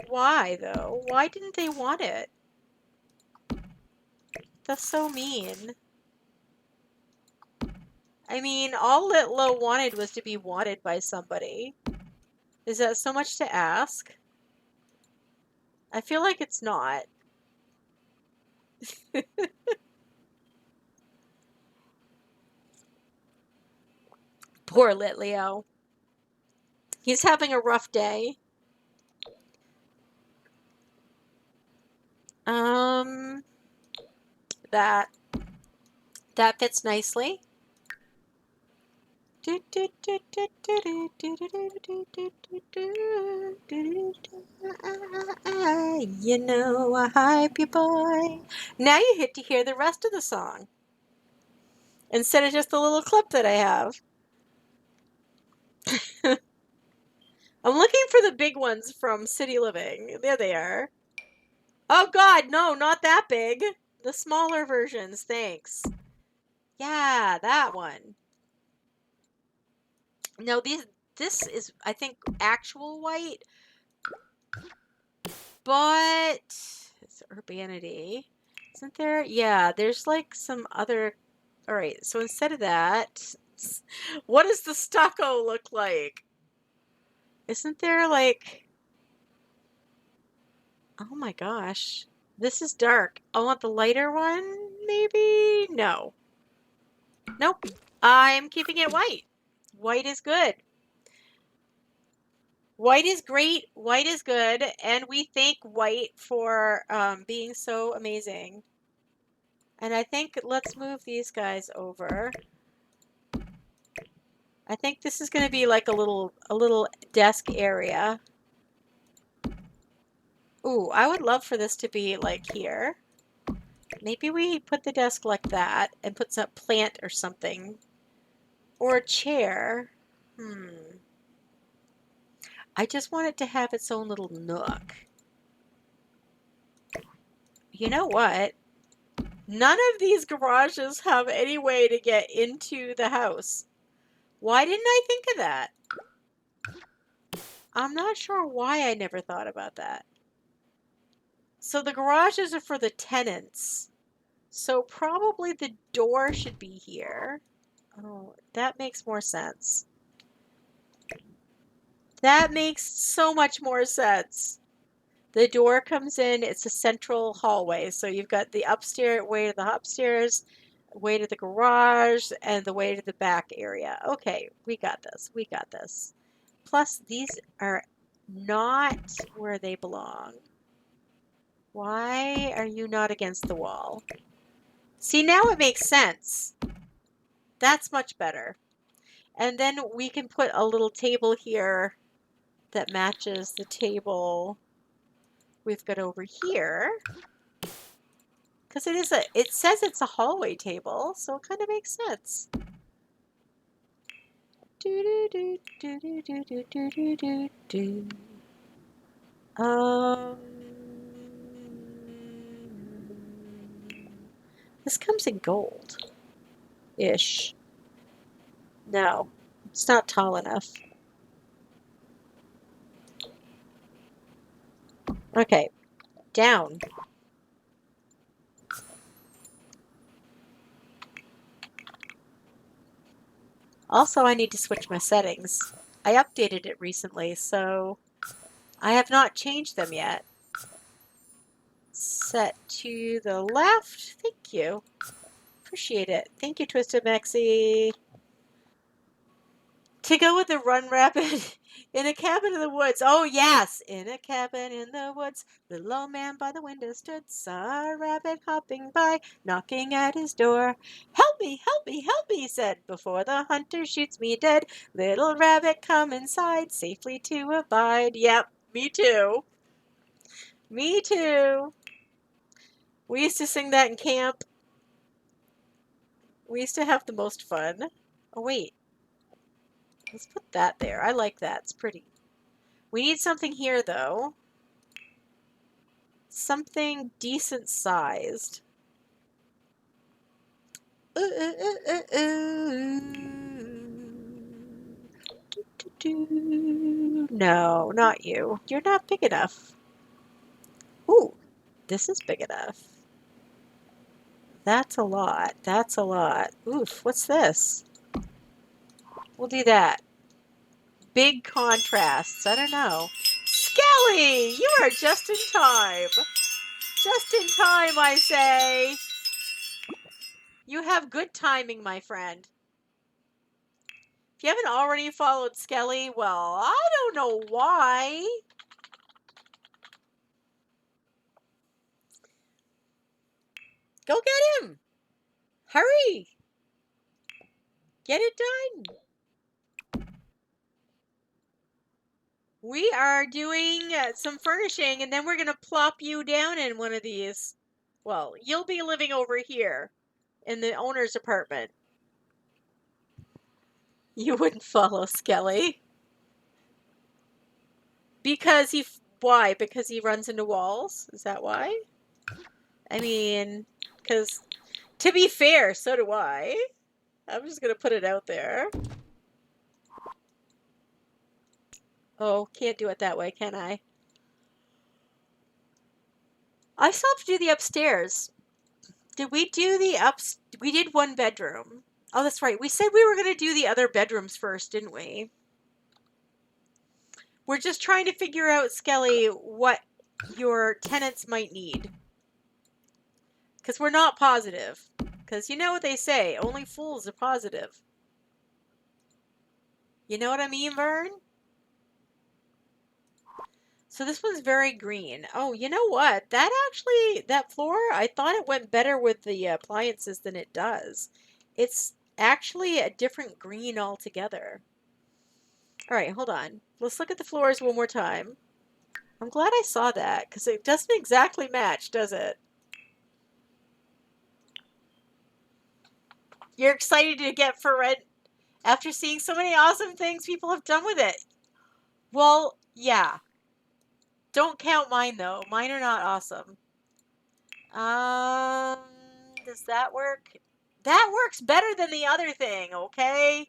Why, though? Why didn't they want it? That's so mean. I mean, all Litlo wanted was to be wanted by somebody. Is that so much to ask? I feel like it's not. Poor Litleo. He's having a rough day. That fits nicely. You know I hype you, boy. Now you get to hear the rest of the song instead of just the little clip that I have. I'm looking for the big ones from City Living. There they are. Oh God, no, not that big. The smaller versions, thanks. Yeah, that one. No, this is, I think, actual white, but it's urbanity. Isn't there? Yeah, there's like some other. All right, so instead of that, what does the stucco look like? Isn't there like? Oh my gosh, this is dark. I want the lighter one, maybe? No. Nope. I'm keeping it white. White is good. White is great. White is good. And we thank white for being so amazing. And I think let's move these guys over. I think this is going to be like a little desk area. Ooh, I would love for this to be like here. Maybe we put the desk like that and put some plant or something. Or a chair. I just want it to have its own little nook. You know what? None of these garages have any way to get into the house. Why didn't I think of that? I'm not sure why I never thought about that. So the garages are for the tenants. So probably the door should be here. Oh, that makes more sense. That makes so much more sense. The door comes in, it's a central hallway. So you've got the upstairs way to the upstairs, way to the garage, and the way to the back area. Okay, we got this. We got this. Plus, these are not where they belong. Why are you not against the wall? See, now it makes sense. That's much better. And then we can put a little table here that matches the table we've got over here. Because it says it's a hallway table, so it kind of makes sense. This comes in gold-ish. No, it's not tall enough. Okay, down. Also, I need to switch my settings. I updated it recently, so I have not changed them yet. Set to the left. Thank you. Appreciate it. Thank you, Twisted Maxie. To go with the Run Rabbit in a cabin in the woods. Oh, yes. In a cabin in the woods, little old man by the window stood, saw a rabbit hopping by, knocking at his door. Help me, help me, help me, he said, before the hunter shoots me dead. Little rabbit, come inside, safely to abide. Yep, me too. Me too. We used to sing that in camp. We used to have the most fun. Oh, wait. Let's put that there. I like that. It's pretty. We need something here, though. Something decent sized. No, not you. You're not big enough. Ooh, this is big enough. That's a lot. That's a lot. Oof, what's this? We'll do that. Big contrasts. I don't know. Skelly! You are just in time. Just in time, I say. You have good timing, my friend. If you haven't already followed Skelly, well, I don't know why. Go get him. Hurry. Get it done. We are doing some furnishing, and then we're going to plop you down in one of these. Well, you'll be living over here in the owner's apartment. You wouldn't follow Skelly. Because he... Why? Because he runs into walls? Is that why? I mean, because to be fair, so do I. I'm just going to put it out there. Oh, can't do it that way, can I? I still have to do the upstairs. Did we do the We did one bedroom. Oh, that's right. We said we were going to do the other bedrooms first, didn't we? We're just trying to figure out, Skelly, what your tenants might need. Because we're not positive. Because you know what they say, only fools are positive. You know what I mean, Vern? So this one's very green. Oh, you know what? That floor, I thought it went better with the appliances than it does. It's actually a different green altogether. All right, hold on. Let's look at the floors one more time. I'm glad I saw that, because it doesn't exactly match, does it? You're excited to get for rent after seeing so many awesome things people have done with it. Well, yeah. Don't count mine, though. Mine are not awesome. Does that work? That works better than the other thing, okay?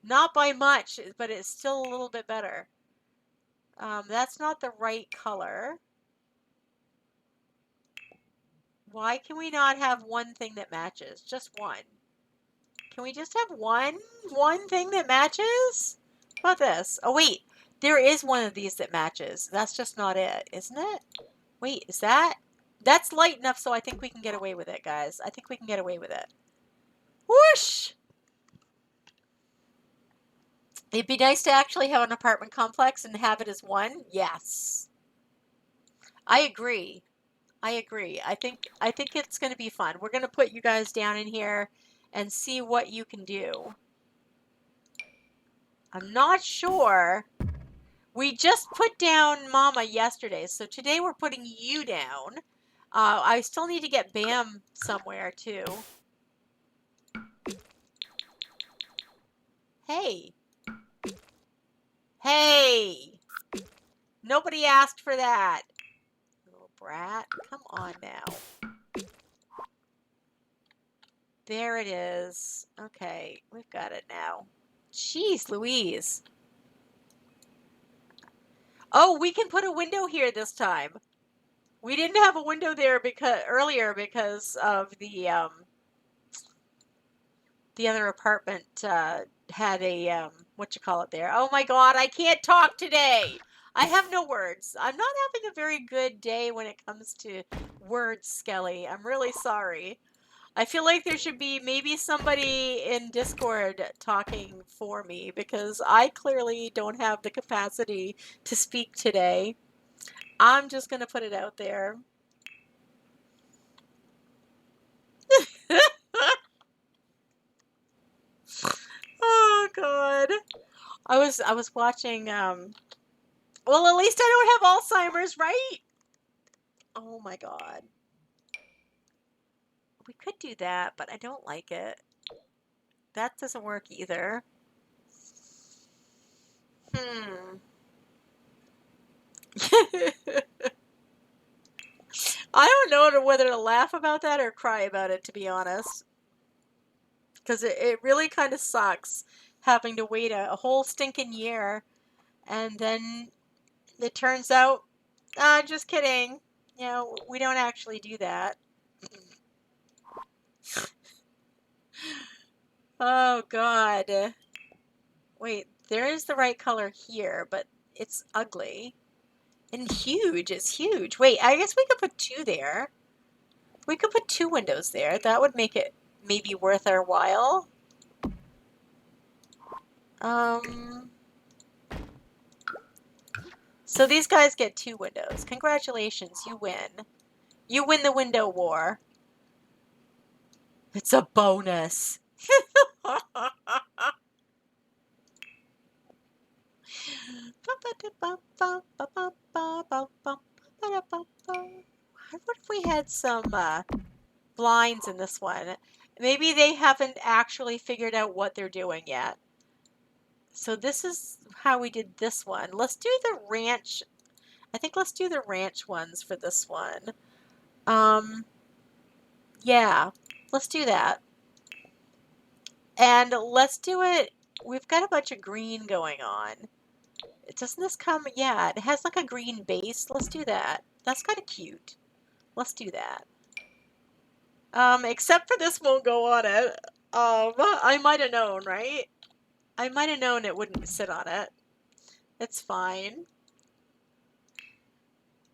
Not by much, but it's still a little bit better. That's not the right color. Why can we not have one thing that matches? Just one. Can we just have one thing that matches? How about this? Oh, wait. There is one of these that matches. That's just not it, isn't it? Wait, is that? That's light enough, so I think we can get away with it, guys. I think we can get away with it. Whoosh! It'd be nice to actually have an apartment complex and have it as one. Yes. I agree. I agree. I think it's going to be fun. We're going to put you guys down in here and see what you can do. I'm not sure. We just put down Mama yesterday, so today we're putting you down. I still need to get Bam somewhere, too. Hey. Hey! Nobody asked for that. Little brat. Come on now. There it is. Okay, we've got it now. Jeez Louise. Oh, we can put a window here this time. We didn't have a window there earlier because of the other apartment had a there. Oh my God, I can't talk today. I have no words. I'm not having a very good day when it comes to words, Skelly. I'm really sorry. I feel like there should be maybe somebody in Discord talking for me because I clearly don't have the capacity to speak today. I'm just going to put it out there. Oh God. I was watching well, at least I don't have Alzheimer's, right? Oh my God. We could do that, but I don't like it. That doesn't work either. I don't know whether to laugh about that or cry about it, to be honest. Because it really kind of sucks having to wait a whole stinking year. And then it turns out, just kidding. You know, we don't actually do that. Oh, God. Wait, there is the right color here, but it's ugly. And huge. It's huge. Wait, I guess we could put two there. We could put two windows there. That would make it maybe worth our while. So these guys get two windows. Congratulations, you win. You win the window war. It's a bonus. What if we had some blinds in this one? Maybe they haven't actually figured out what they're doing yet. So this is how we did this one. Let's do the ranch. I think let's do the ranch ones for this one. Yeah, let's do that. And let's do it. We've got a bunch of green going on. Doesn't this come? Yeah, it has like a green base. Let's do that. That's kind of cute. Let's do that. Except for this won't go on it. I might have known, right? I might have known it wouldn't sit on it. It's fine.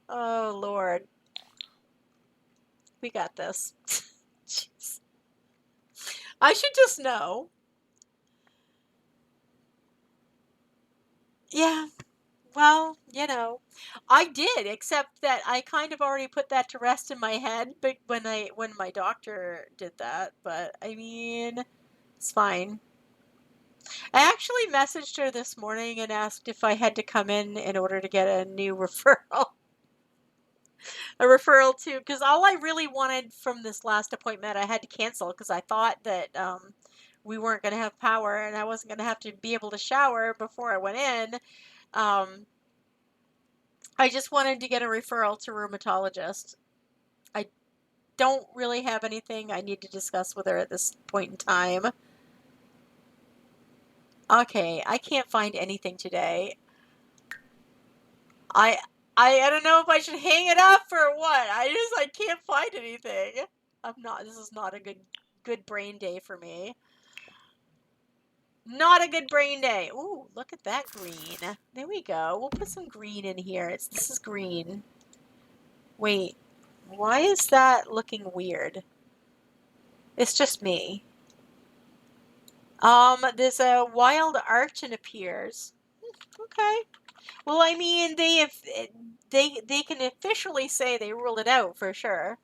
Oh, Lord. We got this. Jeez. I should just know. Yeah. Well, you know, I did, except that I kind of already put that to rest in my head but when my doctor did that, but I mean, it's fine. I actually messaged her this morning and asked if I had to come in order to get a new referral. A referral to, because all I really wanted from this last appointment, I had to cancel because I thought that we weren't going to have power and I wasn't going to have to be able to shower before I went in. I just wanted to get a referral to a rheumatologist. I don't really have anything I need to discuss with her at this point in time. Okay, I can't find anything today. I don't know if I should hang it up or what. I can't find anything. This is not a good brain day for me. Not a good brain day. Ooh, look at that green. There we go. We'll put some green in here. This is green. Wait, why is that looking weird? It's just me. There's a wild archon appears. Okay. Well, I mean, they can officially say they ruled it out for sure.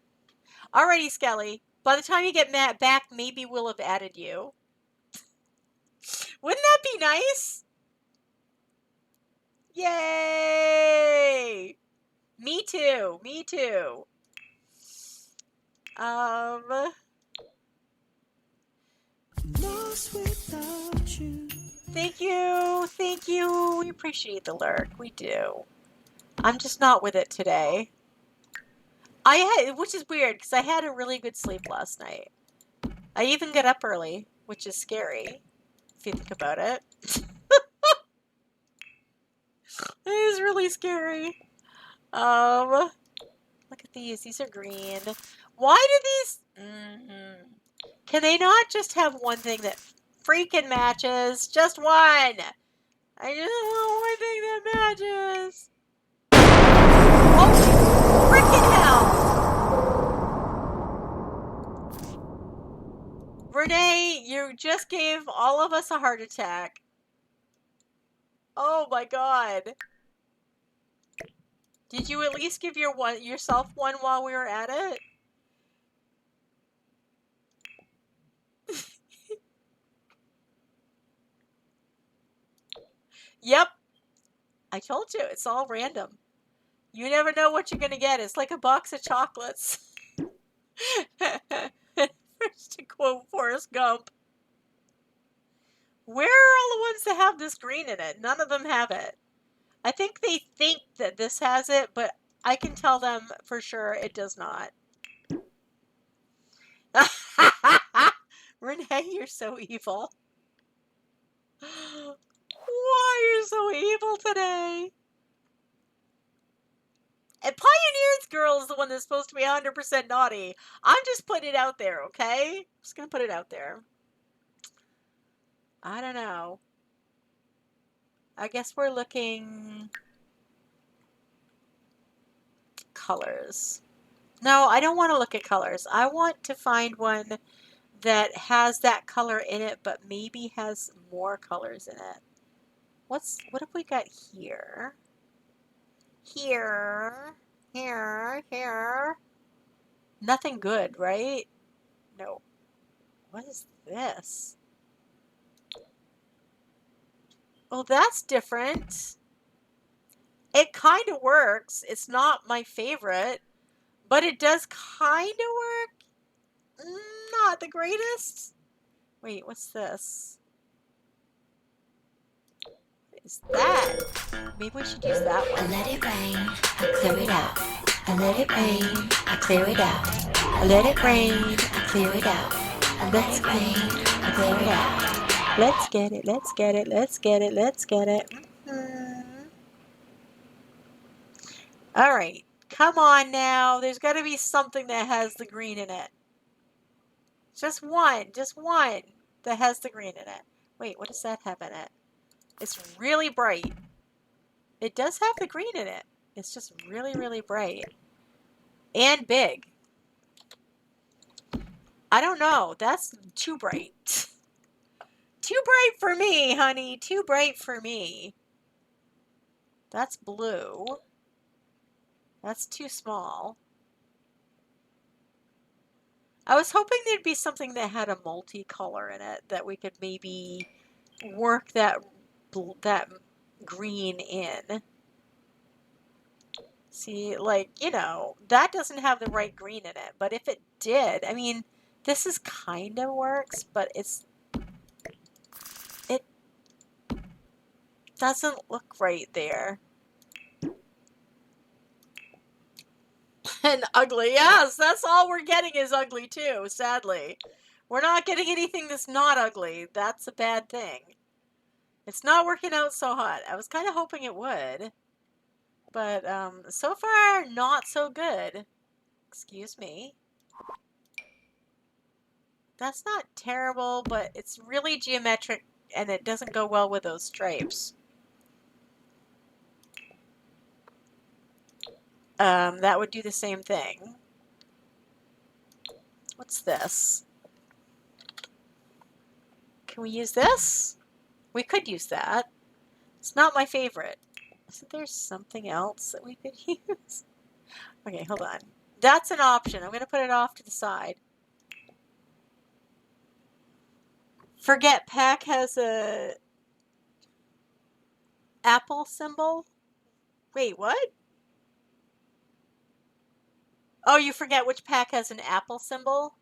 Alrighty, Skelly. By the time you get back, maybe we'll have added you. Wouldn't that be nice? Yay! Me too. Me too. Lost without you. Thank you. Thank you. We appreciate the lurk. We do. I'm just not with it today. Which is weird because I had a really good sleep last night. I even got up early, which is scary if you think about it. It is really scary. Look at these. These are green. Why do these... Can they not just have one thing that freaking matches? Just one! I just want one thing that matches. Oh, freaking hell! Renee, you just gave all of us a heart attack. Oh my god. Did you at least give yourself one while we were at it? Yep. I told you, it's all random. You never know what you're going to get. It's like a box of chocolates. To quote Forrest Gump. Where are all the ones that have this green in it? None of them have it. I think they think that this has it, but I can tell them for sure it does not. Renee, you're so evil. Why you're so evil today? And Pioneer's Girl is the one that's supposed to be 100% naughty. I'm just putting it out there, okay? Just gonna put it out there. I don't know. I guess we're looking... colors. No, I don't want to look at colors. I want to find one that has that color in it, but maybe has more colors in it. What have we got here? Here. Nothing good, right? No. What is this? Oh, that's different. It kind of works. It's not my favorite, but it does kind of work. Not the greatest. Wait, what's this? What is that? Maybe we should use that I one. let it rain, I clear it out. I let it rain, I clear it out. I let it rain, I clear it out. I let it rain, I clear it out. Let's get it, let's get it, let's get it, let's get it. Alright, come on now. There's got to be something that has the green in it. Just one that has the green in it. Wait, what does that have in it? It's really bright. It does have the green in it. It's just really, really bright. And big. I don't know. That's too bright. Too bright for me, honey. Too bright for me. That's blue. That's too small. I was hoping there'd be something that had a multicolor in it that we could maybe work that green in. See, like, you know, that doesn't have the right green in it, but if it did, I mean, this is kind of works, but it doesn't look right there. And ugly, yes, that's all we're getting is ugly too, sadly. We're not getting anything that's not ugly. That's a bad thing. It's not working out so hot. I was kind of hoping it would. But so far, not so good. Excuse me. That's not terrible, but it's really geometric. it doesn't go well with those stripes. That would do the same thing. What's this? Can we use this? We could use that. It's not my favorite. Isn't there something else that we could use? Okay, hold on. That's an option. I'm going to put it off to the side. Forget Pack has a apple symbol. Wait, what? Oh, you forget which pack has an apple symbol?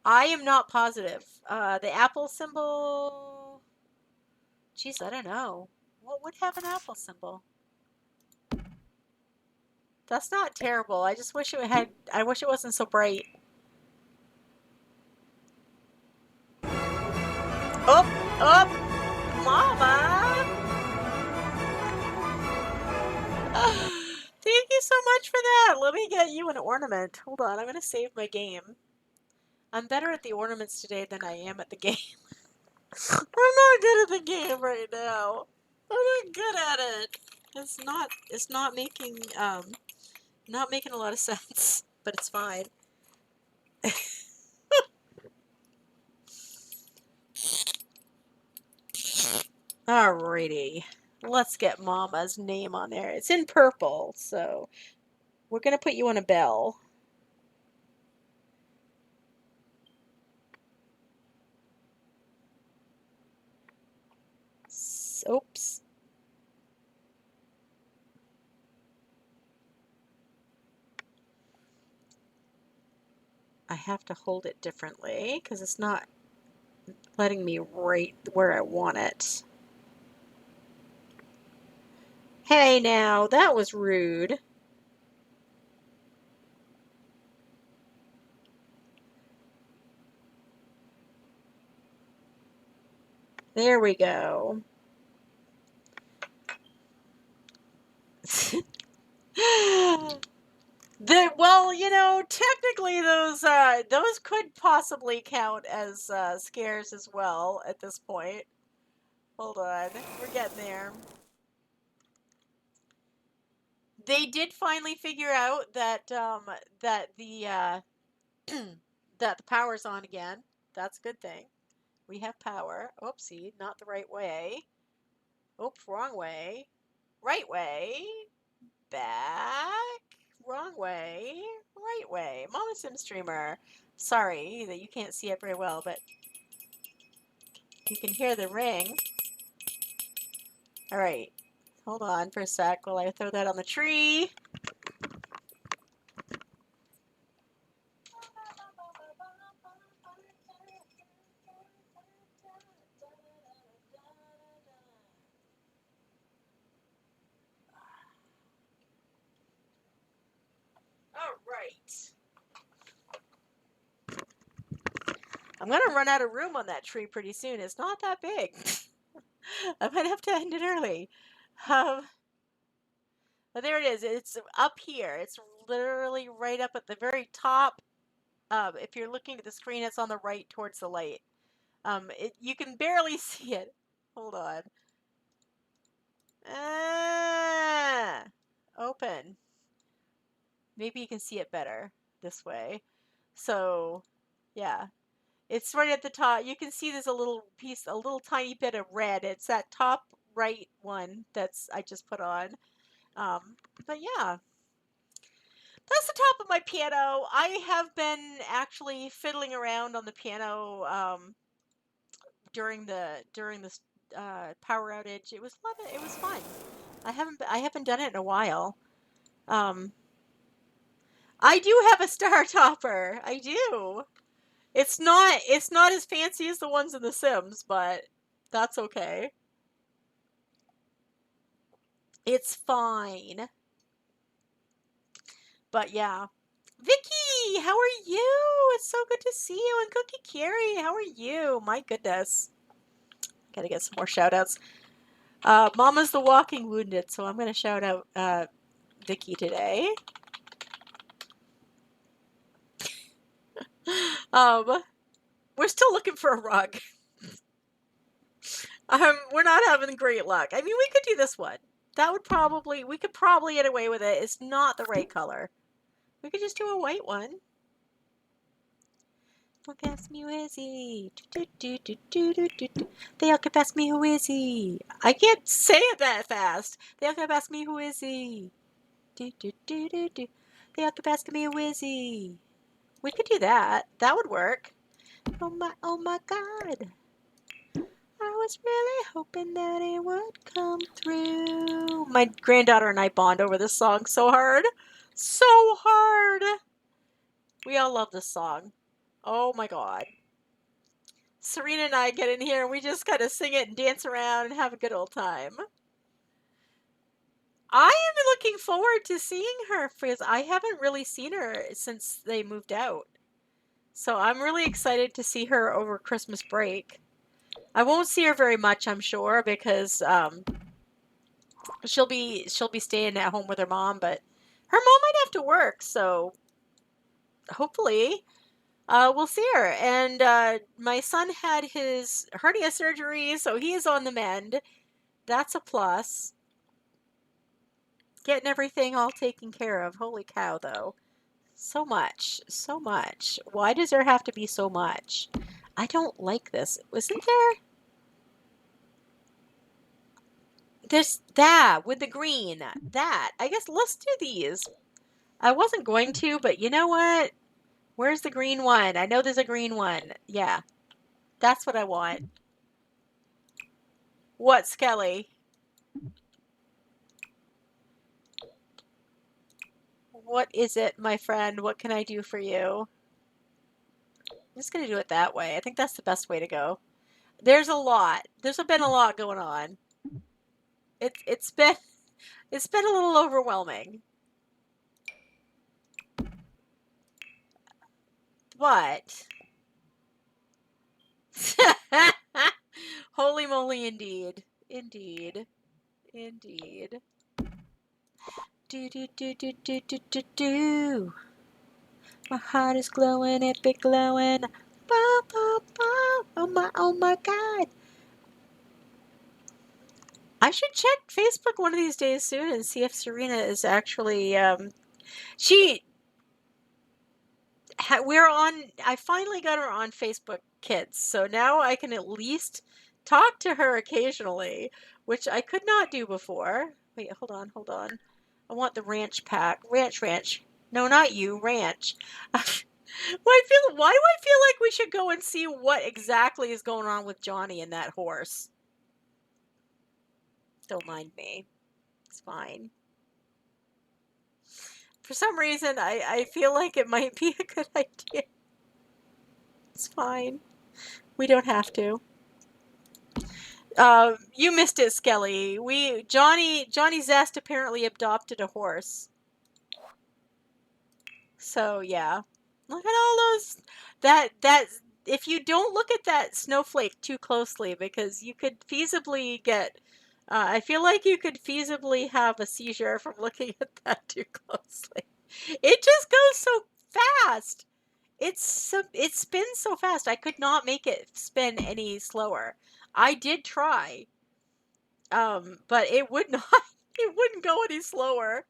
I am not positive. The apple symbol... Geez, I don't know. What would have an apple symbol? That's not terrible. I just wish it had... I wish it wasn't so bright. Oh! Oh! Mama! Thank you so much for that. Let me get you an ornament. Hold on, I'm going to save my game. I'm better at the ornaments today than I am at the game. I'm not good at the game right now. I'm not good at it. It's not making a lot of sense, but it's fine. Alrighty. Let's get Mama's name on there. It's in purple, so we're going to put you on a bell. Oops. I have to hold it differently because it's not letting me right where I want it. Hey now, that was rude. There we go. Well, you know, technically those could possibly count as scares as well at this point. Hold on, we're getting there. They did finally figure out that that the power's on again. That's a good thing. We have power. Oopsie, not the right way. Oops, wrong way. Right way. Back. Wrong way. Right way. Mama Sim Streamer. Sorry that you can't see it very well, but you can hear the ring. Alright. Hold on for a sec while I throw that on the tree. I'm going to run out of room on that tree pretty soon. It's not that big. I might have to end it early. But there it is. It's up here. It's literally right up at the very top. If you're looking at the screen, it's on the right towards the light. You can barely see it. Hold on. Open. Maybe you can see it better this way. So, yeah. It's right at the top. You can see there's a little piece, a little tiny bit of red. It's that top right one that's I just put on. But yeah, that's the top of my piano. I have been actually fiddling around on the piano during this power outage. It was fun. I haven't done it in a while. I do have a star topper. I do. It's not as fancy as the ones in The Sims, but that's okay. It's fine. But yeah. Vicky, how are you? It's so good to see you. And Cookie Carrie, how are you? My goodness. Gotta get some more shout outs. Mama's the Walking Wounded, so I'm gonna shout out Vicky today. We're still looking for a rug. We're not having great luck. I mean, we could do this one. That would probably, we could probably get away with it. It's not the right color. We could just do a white one. Look, ask me who is he? They all keep asking me who is he? I can't say it that fast. They all keep asking me who is he? They all keep asking me who is he? We could do that. That would work. Oh my God. I was really hoping that it would come through. My granddaughter and I bond over this song so hard. So hard. We all love this song. Oh my God. Serena and I get in here and we just kind of sing it and dance around and have a good old time. I am looking forward to seeing her because I haven't really seen her since they moved out. So I'm really excited to see her over Christmas break. I won't see her very much, I'm sure, because she'll be staying at home with her mom, but her mom might have to work, so hopefully we'll see her. And my son had his hernia surgery, so he is on the mend. That's a plus. Getting everything all taken care of. Holy cow, though. So much. So much. Why does there have to be so much? I don't like this. Wasn't there? There's that with the green. That. I guess let's do these. I wasn't going to, but you know what? Where's the green one? I know there's a green one. Yeah. That's what I want. What, Skelly? What is it, my friend? What can I do for you? I'm just going to do it that way. I think that's the best way to go. There's a lot. There's been a lot going on. It's been a little overwhelming. But holy moly, indeed. Indeed. Indeed. Do do do do do do do do. My heart is glowing, it be glowing. Ba, ba, ba. Oh my God. I should check Facebook one of these days soon and see if Serena is actually I finally got her on Facebook Kids, so now I can at least talk to her occasionally, which I could not do before. Wait, hold on. I want the ranch pack. Ranch. No, not you, ranch. Why do I feel like we should go and see what exactly is going on with Johnny and that horse? Don't mind me. It's fine. For some reason, I feel like it might be a good idea. It's fine. We don't have to. You missed it, Skelly. Johnny Zest apparently adopted a horse. So yeah. Look at all those that if you don't look at that snowflake too closely, because you could feasibly get I feel like you could feasibly have a seizure from looking at that too closely. It just goes so fast. It spins so fast. I could not make it spin any slower. I did try. But it would not. It wouldn't go any slower.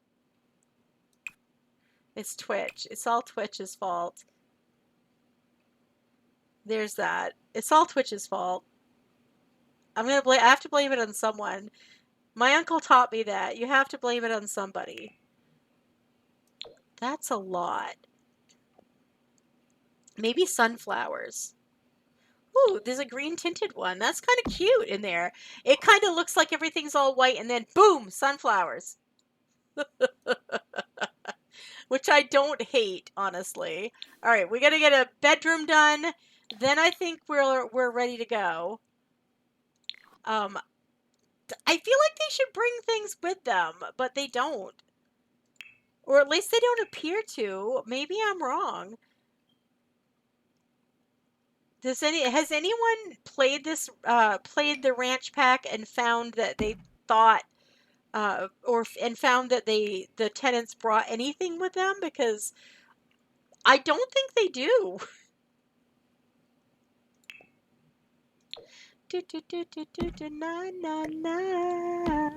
It's Twitch. It's all Twitch's fault. There's that. It's all Twitch's fault. I have to blame it on someone. My uncle taught me that. You have to blame it on somebody. That's a lot. Maybe sunflowers. Ooh, there's a green tinted one. That's kind of cute in there. It kind of looks like everything's all white and then boom, sunflowers. Which I don't hate, honestly. All right, we got to get a bedroom done. Then I think we're ready to go. I feel like they should bring things with them, but they don't. Or at least they don't appear to. Maybe I'm wrong. Has anyone played the ranch pack and found that they thought and found that the tenants brought anything with them? Because I don't think they do. do do do do do do na na na.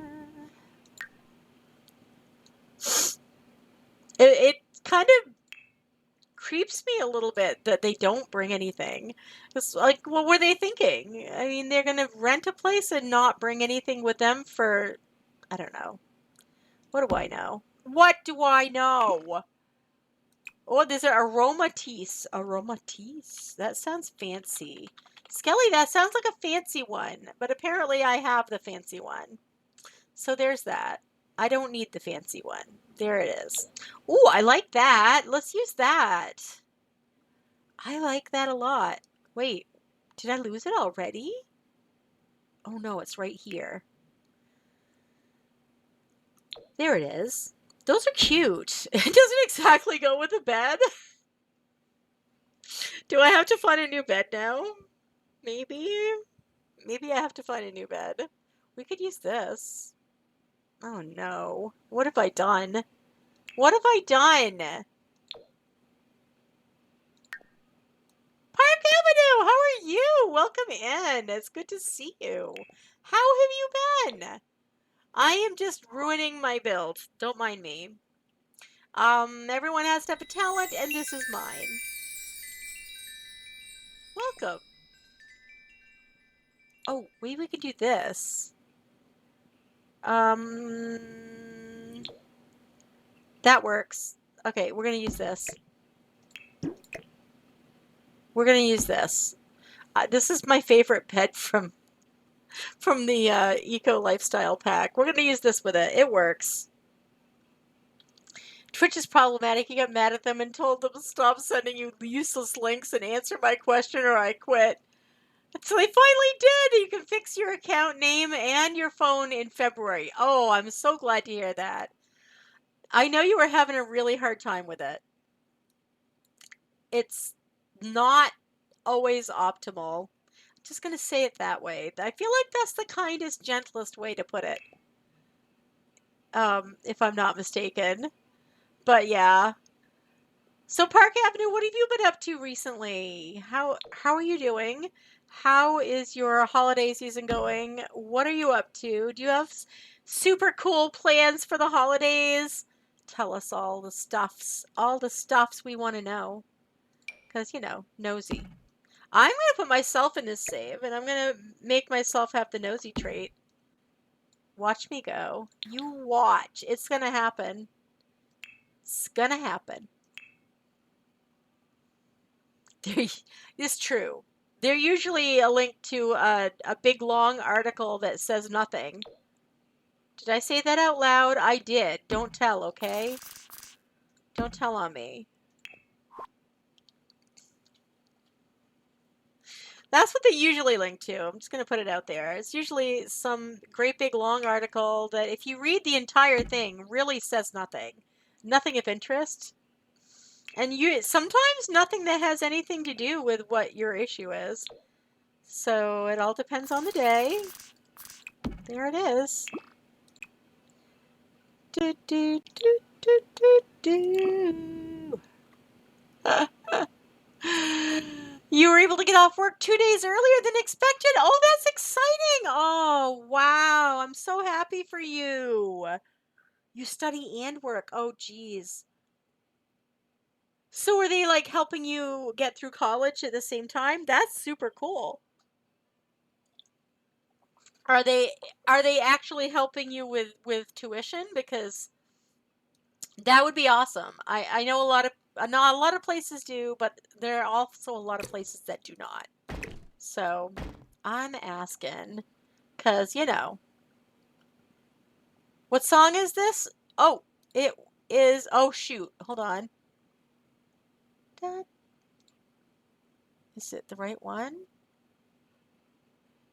It kind of creeps me a little bit that they don't bring anything. It's like, what were they thinking? I mean, they're gonna rent a place and not bring anything with them for, I don't know. What do I know? What do I know? Oh, there's an aromatisse. Aromatisse? That sounds fancy. Skelly, that sounds like a fancy one, but apparently I have the fancy one. So there's that. I don't need the fancy one. There it is. Ooh, I like that. Let's use that. I like that a lot. Wait, did I lose it already? Oh no, it's right here. There it is. Those are cute. It doesn't exactly go with the bed. Do I have to find a new bed now? Maybe. Maybe I have to find a new bed. We could use this. Oh no. What have I done? What have I done? Park Avenue, how are you? Welcome in. It's good to see you. How have you been? I am just ruining my build. Don't mind me. Everyone has to have a talent, and this is mine. Welcome. Oh, maybe we can do this. That works. Okay, we're gonna use this. We're gonna use this. This is my favorite pet from the Eco Lifestyle Pack. We're gonna use this with it. It works. Twitch is problematic. You got mad at them and told them to stop sending you useless links and answer my question or I quit. So they finally did. You can fix your account name and your phone in February. Oh, I'm so glad to hear that. I know you were having a really hard time with it. It's not always optimal. I'm just going to say it that way. I feel like that's the kindest, gentlest way to put it. If I'm not mistaken. But yeah. So Park Avenue, what have you been up to recently? How are you doing? How is your holiday season going? What are you up to? Do you have super cool plans for the holidays? Tell us all the stuffs we want to know. Because, you know, nosy. I'm going to put myself in this save, and I'm going to make myself have the nosy trait. Watch me go. You watch. It's going to happen. It's going to happen. It's true. They're usually a link to a big long article that says nothing. Did I say that out loud? I did. Don't tell, okay? Don't tell on me. That's what they usually link to. I'm just going to put it out there. It's usually some great big long article that if you read the entire thing really says nothing. Nothing of interest. And sometimes nothing that has anything to do with what your issue is. So it all depends on the day. There it is. Do, do, do, do, do, do. You were able to get off work 2 days earlier than expected. Oh, that's exciting. Oh, wow. I'm so happy for you. You study and work. Oh, geez. So are they like helping you get through college at the same time? That's super cool. Are they actually helping you with tuition? Because that would be awesome. I know not a lot of places do, but there are also a lot of places that do not. So I'm asking, because, you know. What song is this? Oh, it is, oh shoot, hold on. Is it the right one?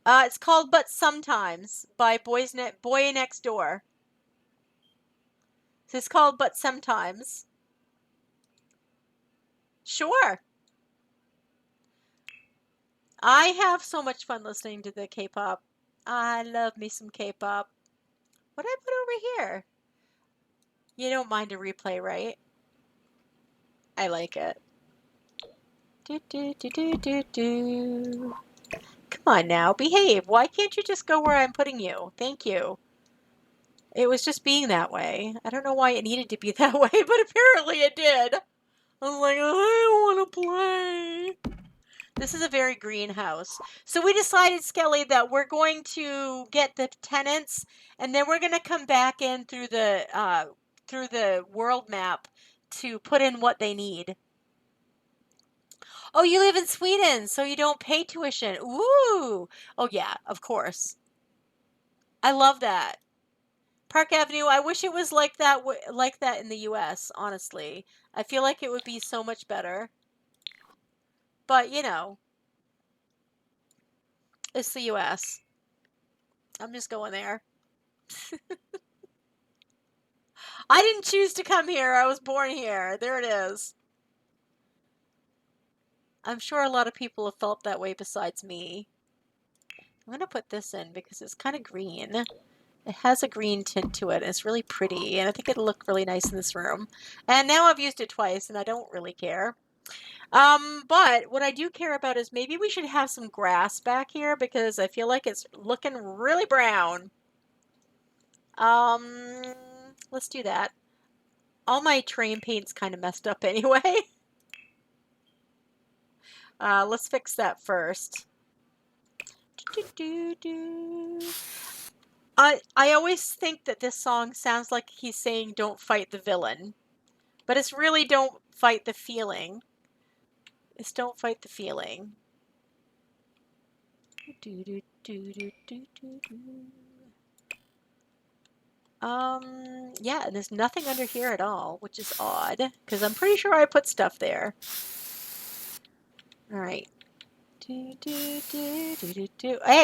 It's called But Sometimes by Boy Next Door. It's called But Sometimes. Sure. I have so much fun listening to the K-pop. I love me some K-pop. What did I put over here? You don't mind a replay, right? I like it. Do, do, do, do, do, do. Come on now, behave. Why can't you just go where I'm putting you? Thank you. It was just being that way. I don't know why it needed to be that way, but apparently it did. I was like, I don't want to play. This is a very green house. So we decided, Skelly, that we're going to get the tenants, and then we're going to come back in through the world map to put in what they need. Oh, you live in Sweden, so you don't pay tuition. Ooh. Oh yeah, of course. I love that. Park Avenue, I wish it was like that in the US, honestly. I feel like it would be so much better. But, you know, it's the US. I'm just going there. I didn't choose to come here. I was born here. There it is. I'm sure a lot of people have felt that way besides me. I'm going to put this in because it's kind of green. It has a green tint to it. It's really pretty, and I think it'll look really nice in this room. And now I've used it twice, and I don't really care. But what I do care about is maybe we should have some grass back here because I feel like it's looking really brown. Let's do that. All my terrain paint's kind of messed up anyway. Let's fix that first. I always think that this song sounds like he's saying don't fight the villain. But it's really don't fight the feeling. It's don't fight the feeling. Yeah, and there's nothing under here at all, which is odd, because I'm pretty sure I put stuff there. Alright. Hey,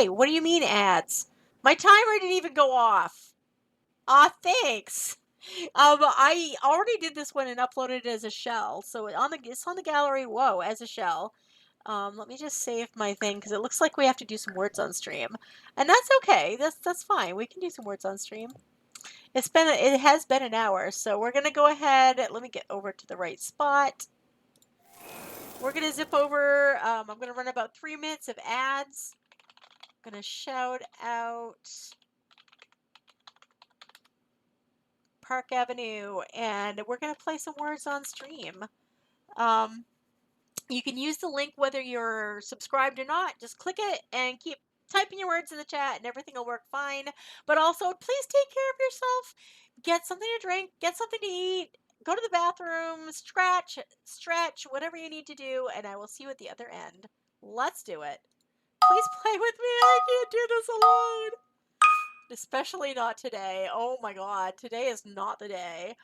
what do you mean ads? My timer didn't even go off. Aw, thanks. I already did this one and uploaded it as a shell, so it's on the gallery. Whoa, as a shell. Let me just save my thing because it looks like we have to do some words on stream, and that's okay. That's fine. We can do some words on stream. It has been an hour, so we're gonna go ahead. Let me get over to the right spot. We're gonna zip over. I'm gonna run about 3 minutes of ads. I'm gonna shout out Park Avenue, and we're gonna play some words on stream. You can use the link whether you're subscribed or not. Just click it and keep typing your words in the chat and everything will work fine. But also, please take care of yourself. Get something to drink, get something to eat, go to the bathroom, stretch, whatever you need to do, and I will see you at the other end. Let's do it. Please play with me. I can't do this alone. Especially not today. Oh my god, today is not the day.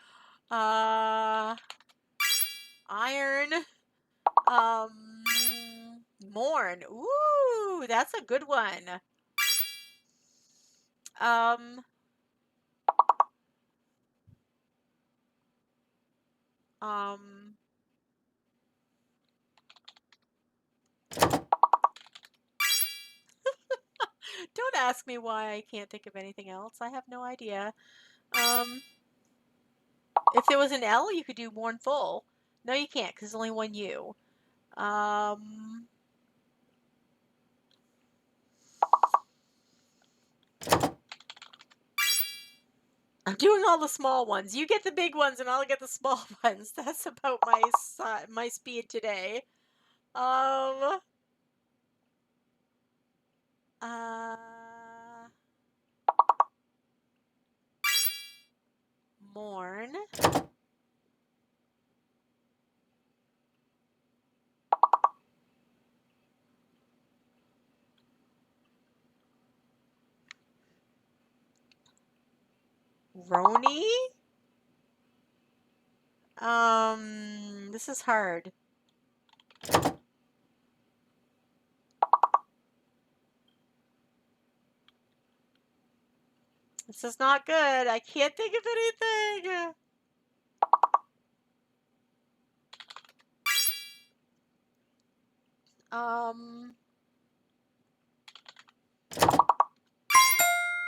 Iron. Mourn. Ooh, that's a good one. Don't ask me why I can't think of anything else. I have no idea. If there was an L, you could do mournful. No, you can't, because there's only one U. I'm doing all the small ones. You get the big ones, and I'll get the small ones. That's about my speed today. Mourn. Roni? This is hard. This is not good. I can't think of anything.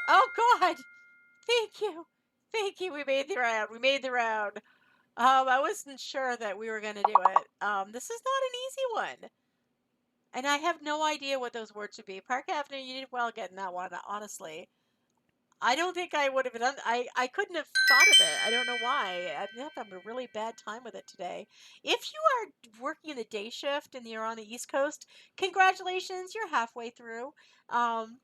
Oh God! Thank you. Thank you. We made the round. We made the round. I wasn't sure that we were gonna do it. This is not an easy one. And I have no idea what those words would be. Park Avenue, you did well getting that one, honestly. I don't think I would have done. I couldn't have thought of it. I don't know why. I'm having a really bad time with it today. If you are working the day shift and you're on the East Coast, congratulations, you're halfway through. Um,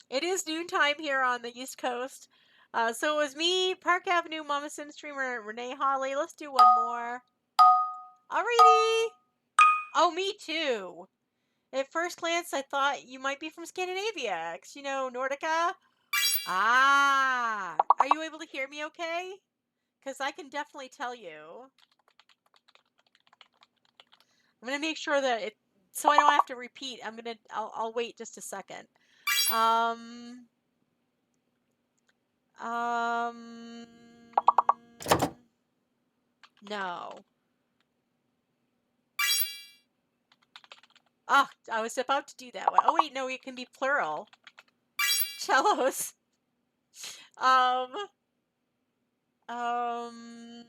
it is noontime here on the East Coast. So it was me, Park Avenue, Mama Sim streamer Renee Holly. Let's do one more. Alrighty. Oh, me too. At first glance, I thought you might be from Scandinavia, 'cause you know Nordica. Ah, are you able to hear me okay? Because I can definitely tell you. I'm gonna make sure that it, so I don't have to repeat. I'll wait just a second. Um, um, no. Ah, I was about to do that one. Oh wait, no, it can be plural. Cellos. Um, um,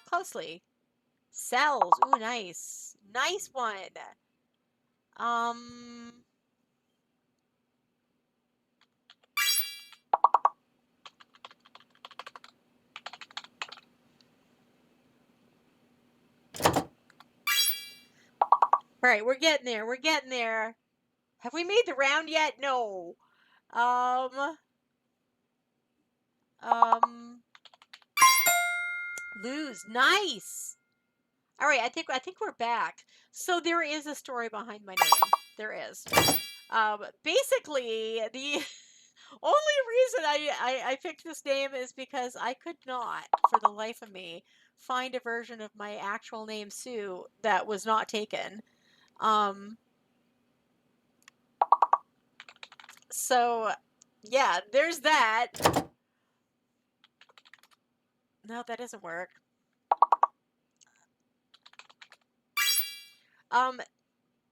closely. Cells. Ooh, nice. Nice one. Um, all right, we're getting there. We're getting there. Have we made the round yet? No. Um, lose. Nice. All right, I think we're back. So there is a story behind my name. There is. Basically, the only reason I picked this name is because I could not, for the life of me, find a version of my actual name, Sue, that was not taken. So, yeah, there's that. No, that doesn't work.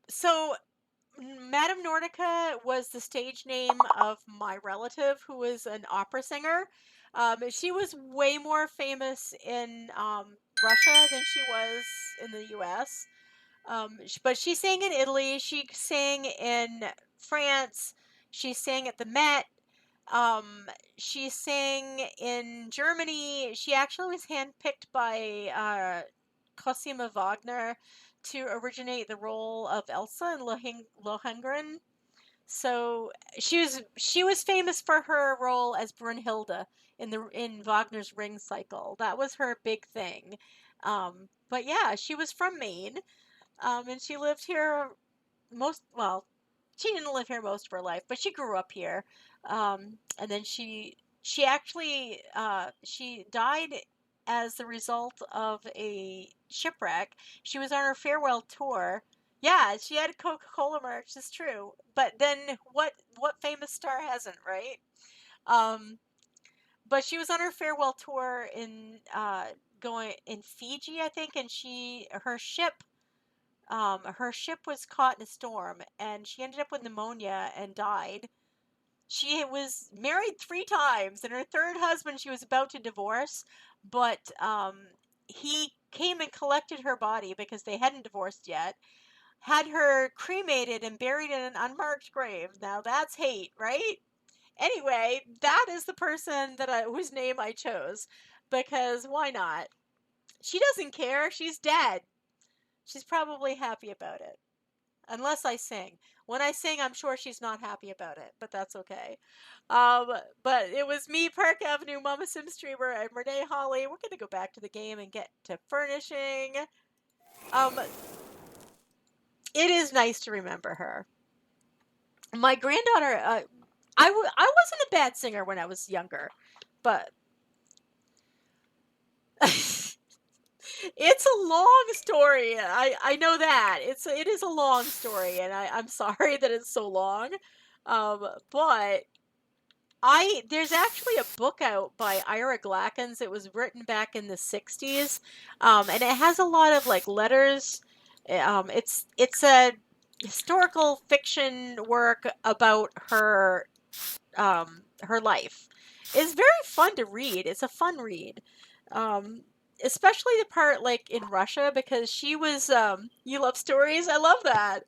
So Madame Nordica was the stage name of my relative who was an opera singer. She was way more famous in Russia than she was in the US. But she sang in Italy, she sang in France, she sang at the Met, she sang in Germany. She actually was handpicked by Cosima Wagner to originate the role of Elsa in Lohengrin. So she was famous for her role as Brunhilde in Wagner's Ring Cycle. That was her big thing. But yeah, she was from Maine, and she lived here she didn't live here most of her life, but she grew up here. And then she actually she died as the result of a shipwreck. She was on her farewell tour. Yeah, she had a Coca-Cola merch. It's true. But then what famous star hasn't, right? Um, but she was on her farewell tour in going in Fiji, I think, and her ship was caught in a storm, and she ended up with pneumonia and died. She was married 3 times, and her third husband she was about to divorce, but he came and collected her body because they hadn't divorced yet, had her cremated and buried in an unmarked grave. Now that's hate, right? Anyway, that is the person whose name I chose, because why not? She doesn't care. She's dead. She's probably happy about it. Unless I sing. When I sing, I'm sure she's not happy about it, but that's okay. But it was me, Park Avenue, Mama Sim streamer, and Renee Holly. We're gonna go back to the game and get to furnishing. It is nice to remember her. My granddaughter, I wasn't a bad singer when I was younger, but it's a long story. I know that. It is a long story, and I'm sorry that it's so long. But there's actually a book out by Ira Glackens. It was written back in the 60s. And it has a lot of like letters. It's a historical fiction work about her life. It's very fun to read. It's a fun read. especially the part like in Russia, because she was you love stories. I love that.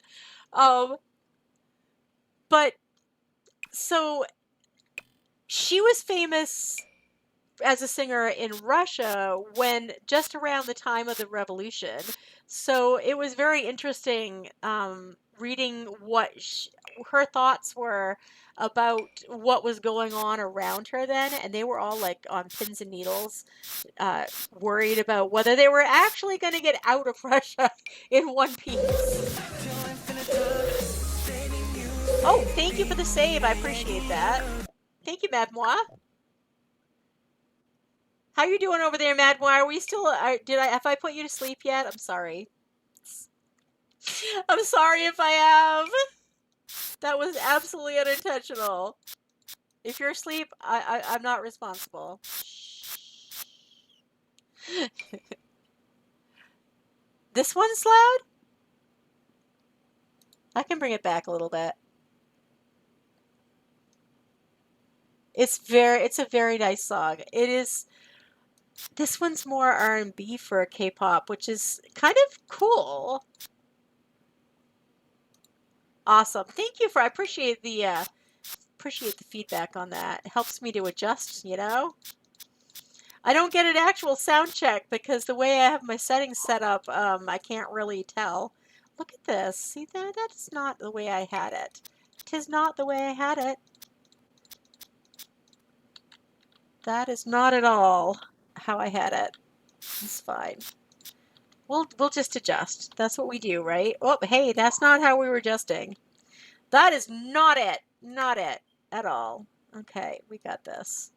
But so she was famous as a singer in Russia when just around the time of the revolution. So it was very interesting reading what her thoughts were about what was going on around her then, and they were all like on pins and needles, worried about whether they were actually going to get out of Russia in one piece. Oh, thank you for the save. I appreciate that. Thank you, Madmois. How you doing over there, Madmois? Are we still? Have I put you to sleep yet? I'm sorry. I'm sorry if I have. That was absolutely unintentional. If you're asleep, I'm not responsible. This one's loud? I can bring it back a little bit. It's a very nice song. It is. This one's more R&B for K-pop, which is kind of cool. Awesome. Thank you I appreciate the feedback on that. It helps me to adjust, you know? I don't get an actual sound check because the way I have my settings set up, I can't really tell. Look at this. See that? That's not the way I had it. 'Tis not the way I had it. That is not at all how I had it. It's fine. We'll just adjust. That's what we do, right? Oh, hey, that's not how we were adjusting. That is not it. Not it at all. Okay, we got this.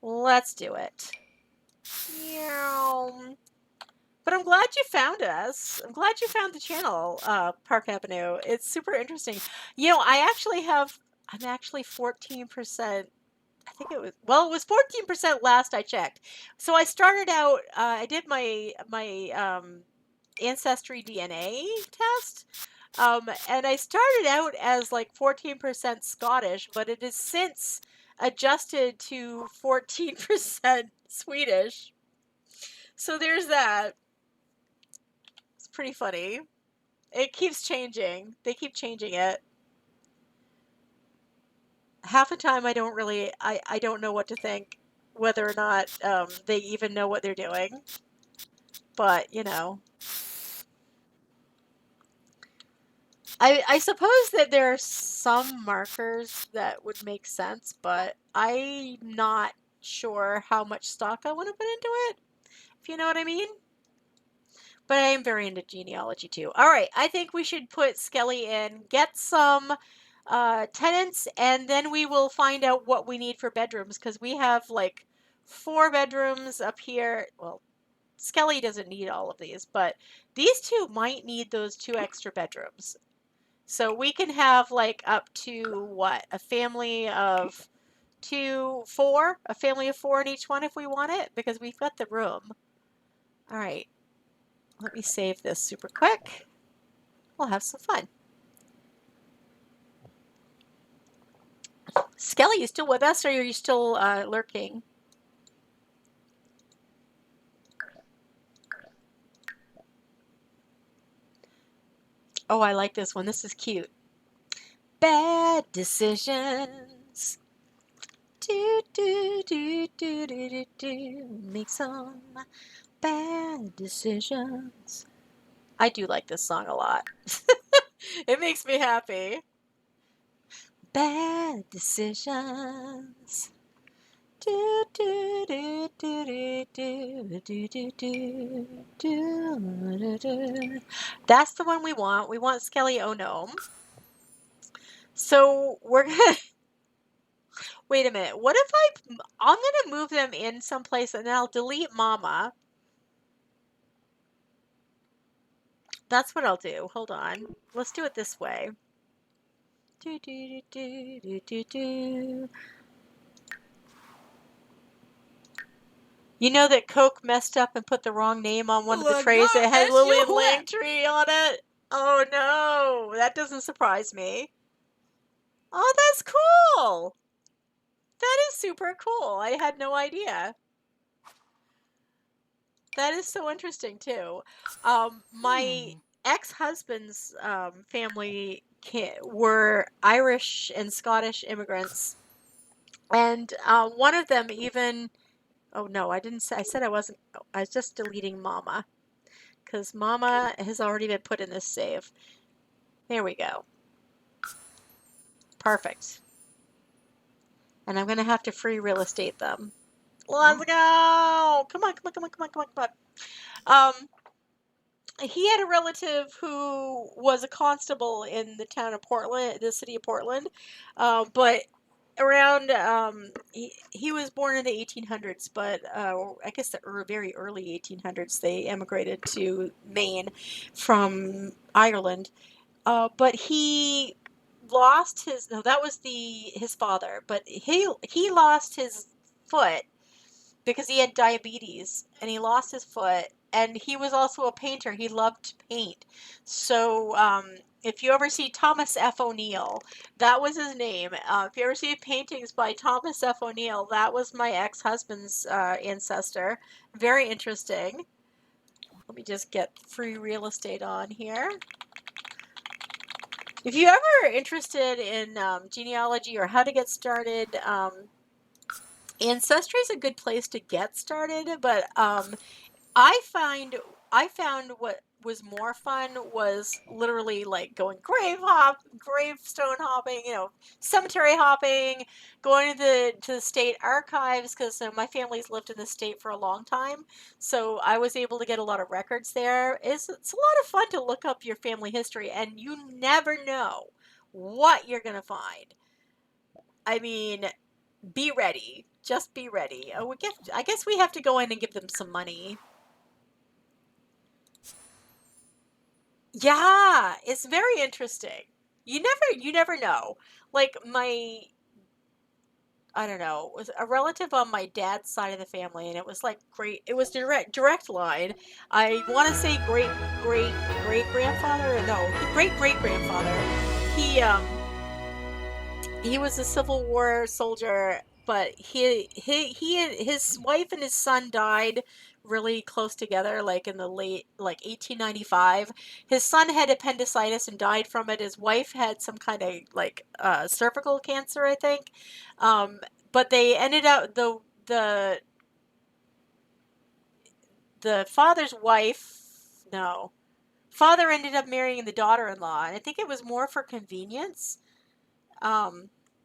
Let's do it. But I'm glad you found us. I'm glad you found the channel, Park Avenue. It's super interesting. You know, I'm actually 14%. I think it was 14% last I checked. So I started out, I did my Ancestry DNA test. And I started out as like 14% Scottish, but it has since adjusted to 14% Swedish. So there's that. It's pretty funny. It keeps changing. They keep changing it. Half the time I don't know what to think, whether or not they even know what they're doing. But, you know. I suppose that there are some markers that would make sense, but I'm not sure how much stock I want to put into it, if you know what I mean. But I am very into genealogy too. All right, I think we should put Skelly in, get some tenants, and then we will find out what we need for bedrooms, because we have like 4 bedrooms up here. Well, Skelly doesn't need all of these, but these two might need those 2 extra bedrooms. So we can have like up to what? A family of 4? A family of 4 in each one if we want it, because we've got the room. All right. Let me save this super quick. We'll have some fun. Skelly, you still with us, or are you still lurking? Oh, I like this one. This is cute. Bad decisions. Make some bad decisions. I do like this song a lot. It makes me happy. Bad decisions. That's the one we want. We want Skelly Onome. So we're gonna wait a minute. What if I'm gonna move them in someplace and then I'll delete Mama. That's what I'll do. Hold on. Let's do it this way. You know that Coke messed up and put the wrong name on one of the trays that had Lillian Langtry on it? Oh no, that doesn't surprise me. Oh, that's cool. That is super cool. I had no idea. That is so interesting too. My ex-husband's family were Irish and Scottish immigrants, and one of them even. Oh no, I didn't say. I said I wasn't. I was just deleting Mama because Mama has already been put in this save. There we go. Perfect. And I'm gonna have to free real estate them. Let's go! Come on, come on, come on, come on, come on, come on. He had a relative who was a constable in the town of Portland, the city of Portland, but around he was born in the 1800s, but I guess the very early 1800s they emigrated to Maine from Ireland. But he lost his no, that was his father, but he lost his foot because he had diabetes and he lost his foot, and he was also a painter. He loved to paint. So if you ever see Thomas F. O'Neill, that was his name. If you ever see paintings by Thomas F. O'Neill, that was my ex-husband's ancestor. Very interesting. Let me just get free real estate on here. If you're ever interested in genealogy or how to get started, Ancestry is a good place to get started, but I found what was more fun was literally like going gravestone hopping, cemetery hopping, going to the state archives because my family's lived in the state for a long time, so I was able to get a lot of records there. It's a lot of fun to look up your family history, and you never know what you're gonna find. I mean, be ready. Just be ready. Oh, I guess we have to go in and give them some money. Yeah, it's very interesting. You never know. Like I don't know, it was a relative on my dad's side of the family, and it was like it was direct line. I want to say great grandfather, no, great grandfather. He was a Civil War soldier, but his wife and his son died really close together, like in the late, like 1895. His son had appendicitis and died from it. His wife had some kind of like cervical cancer, I think. Um, but they ended up the father's wife, no, father ended up marrying the daughter-in-law, and I think it was more for convenience.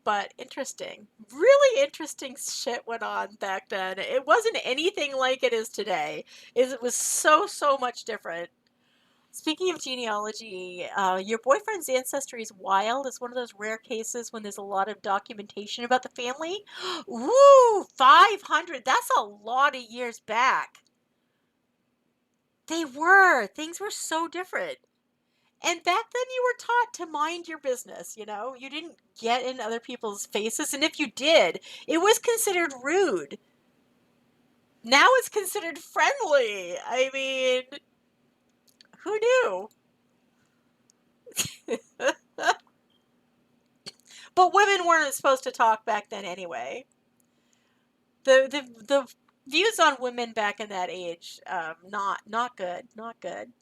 But interesting. Really interesting shit went on back then. It wasn't anything like it is today. It was so much different. Speaking of genealogy, your boyfriend's ancestry is wild. It's one of those rare cases when there's a lot of documentation about the family. Ooh, 500. That's a lot of years back. They were. Things were so different. And back then you were taught to mind your business, You didn't get in other people's faces, and if you did, it was considered rude. Now it's considered friendly. I mean, who knew? But women weren't supposed to talk back then anyway. The views on women back in that age, not good, not good.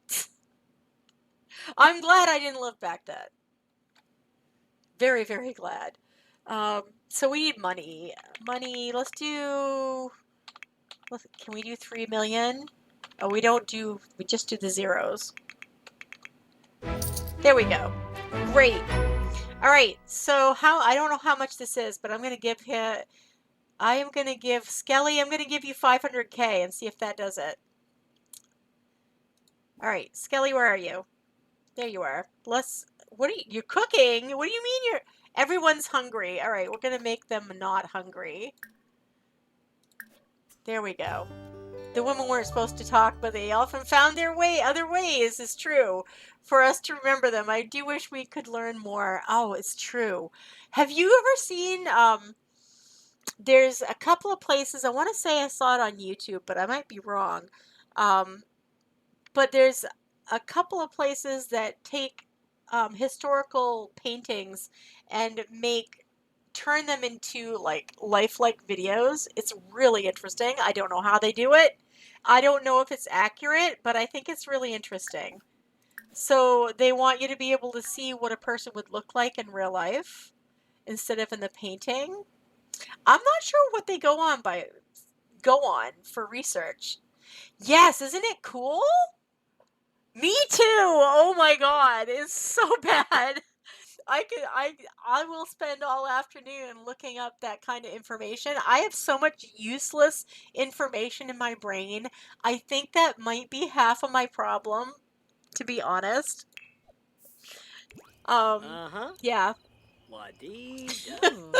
I'm glad I didn't live back then. Very, very glad. So we need money. Money, can we do 3 million? Oh, we just do the zeros. There we go. Great. All right, so I don't know how much this is, but I'm going to give Skelly, I'm going to give you 500K and see if that does it. All right, Skelly, where are you? There you are. You're cooking? What do you mean everyone's hungry? All right, we're going to make them not hungry. There we go. The women weren't supposed to talk, but they often found their other ways, is true, for us to remember them. I do wish we could learn more. Oh, it's true. Have you ever seen, there's a couple of places, I want to say I saw it on YouTube, but I might be wrong. But there's a couple of places that take historical paintings and make turn them into like lifelike videos. It's really interesting. I don't know how they do it. I don't know if it's accurate, but I think it's really interesting. So they want you to be able to see what a person would look like in real life instead of in the painting. I'm not sure what they go on for research. Yes, isn't it cool? Me too. Oh my god, it's so bad. I will spend all afternoon looking up that kind of information. I have so much useless information in my brain. I think that might be half of my problem, to be honest. Yeah. Wadee-do.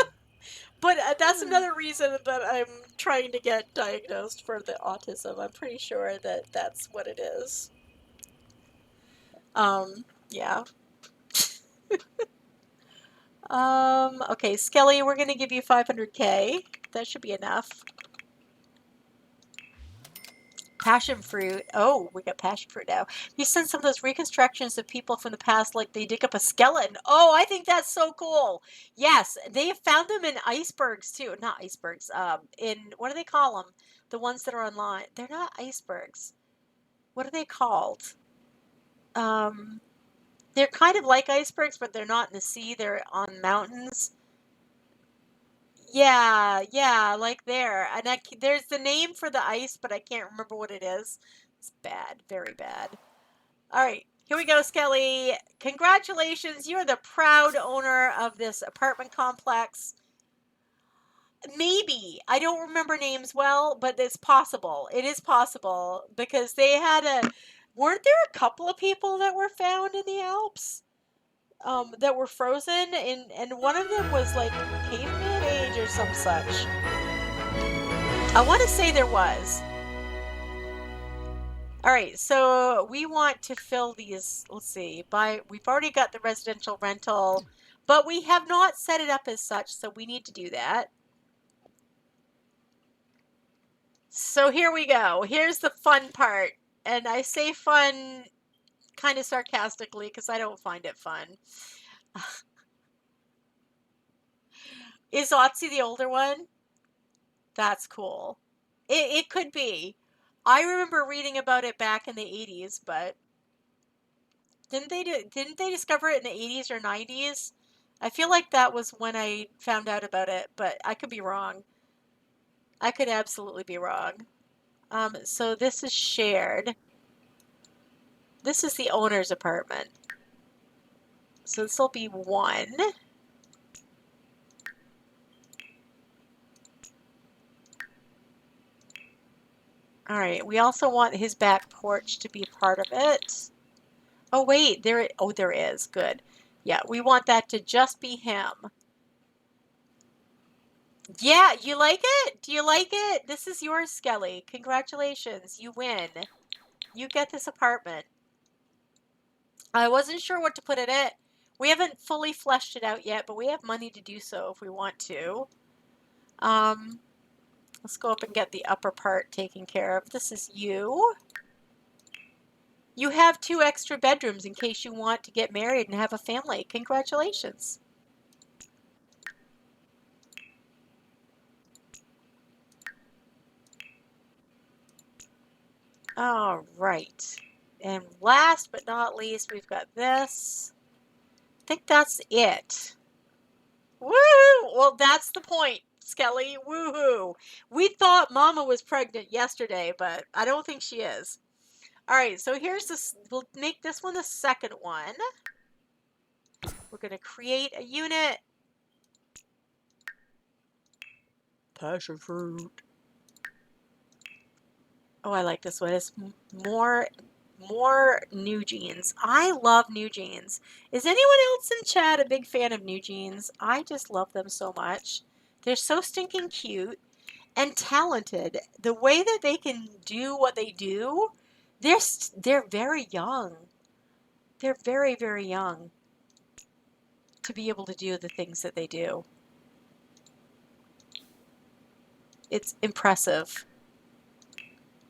But that's another reason that I'm trying to get diagnosed for the autism. I'm pretty sure that that's what it is. Yeah. Okay, Skelly, we're gonna give you 500k. That should be enough. Passion fruit. Oh, we got passion fruit now. You sent some of those reconstructions of people from the past, like they dig up a skeleton. Oh, I think that's so cool. Yes, they have found them in icebergs too. Not icebergs. In what do they call them? The ones that are online. They're not icebergs. What are they called? They're kind of like icebergs, but they're not in the sea. They're on mountains. Yeah, like there. And there's the name for the ice, but I can't remember what it is. It's bad, very bad. All right, here we go, Skelly. Congratulations, you're the proud owner of this apartment complex. Maybe. I don't remember names well, but it's possible. It is possible because they had weren't there a couple of people that were found in the Alps? That were frozen, and one of them was like caveman age or some such. I want to say there was. All right, so we want to fill these. Let's see. We've already got the residential rental, but we have not set it up as such, so we need to do that. So here we go. Here's the fun part, and I say fun kind of sarcastically because I don't find it fun. Is Otzi the older one? That's cool. It could be. I remember reading about it back in the 80s, but didn't they discover it in the 80s or 90s? I feel like that was when I found out about it, but I could be wrong. I could absolutely be wrong. So this is shared. This is the owner's apartment. So this will be 1. All right, we also want his back porch to be part of it. Oh, wait, there is. Good. Yeah, we want that to just be him. Yeah, you like it? Do you like it? This is yours, Skelly. Congratulations, you win. You get this apartment. I wasn't sure what to put in it. We haven't fully fleshed it out yet, but we have money to do so if we want to. Let's go up and get the upper part taken care of. This is you. You have 2 extra bedrooms in case you want to get married and have a family. Congratulations. All right. And last but not least, we've got this. I think that's it. Woo! Well, that's the point, Skelly. Woohoo! We thought Mama was pregnant yesterday, but I don't think she is. All right, so here's this. We'll make this one the second one. We're going to create a unit. Passion fruit. Oh, I like this one. It's more New Jeans. I love New Jeans. Is anyone else in chat a big fan of New Jeans? I just love them so much. They're so stinking cute and talented. The way that they can do what they do, they're very young. They're very, very young to be able to do the things that they do. It's impressive.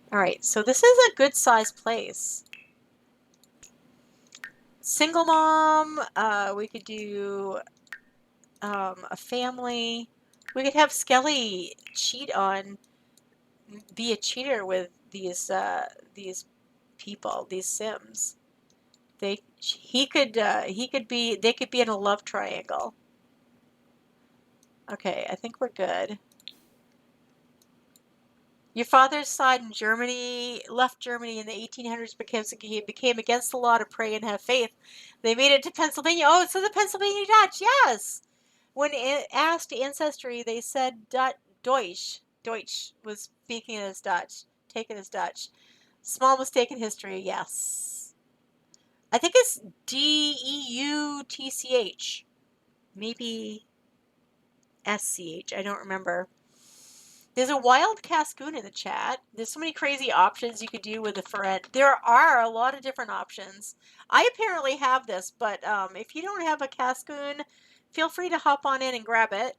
All right, so this is a good size place. Single mom, we could do a family. We could have Skelly be a cheater with these people, these Sims. They could be in a love triangle. Okay, I think we're good. Your father's side in Germany left Germany in the 1800s because he became against the law to pray and have faith. They made it to Pennsylvania. Oh, so the Pennsylvania Dutch, yes. When asked ancestry, they said Deutsch. Deutsch was speaking as Dutch, taken as Dutch. Small mistake in history, yes. I think it's Deutsch. Maybe SCH. I don't remember. There's a wild Cascoon in the chat. There's so many crazy options you could do with the Ferret. There are a lot of different options. I apparently have this, but if you don't have a Cascoon, feel free to hop on in and grab it.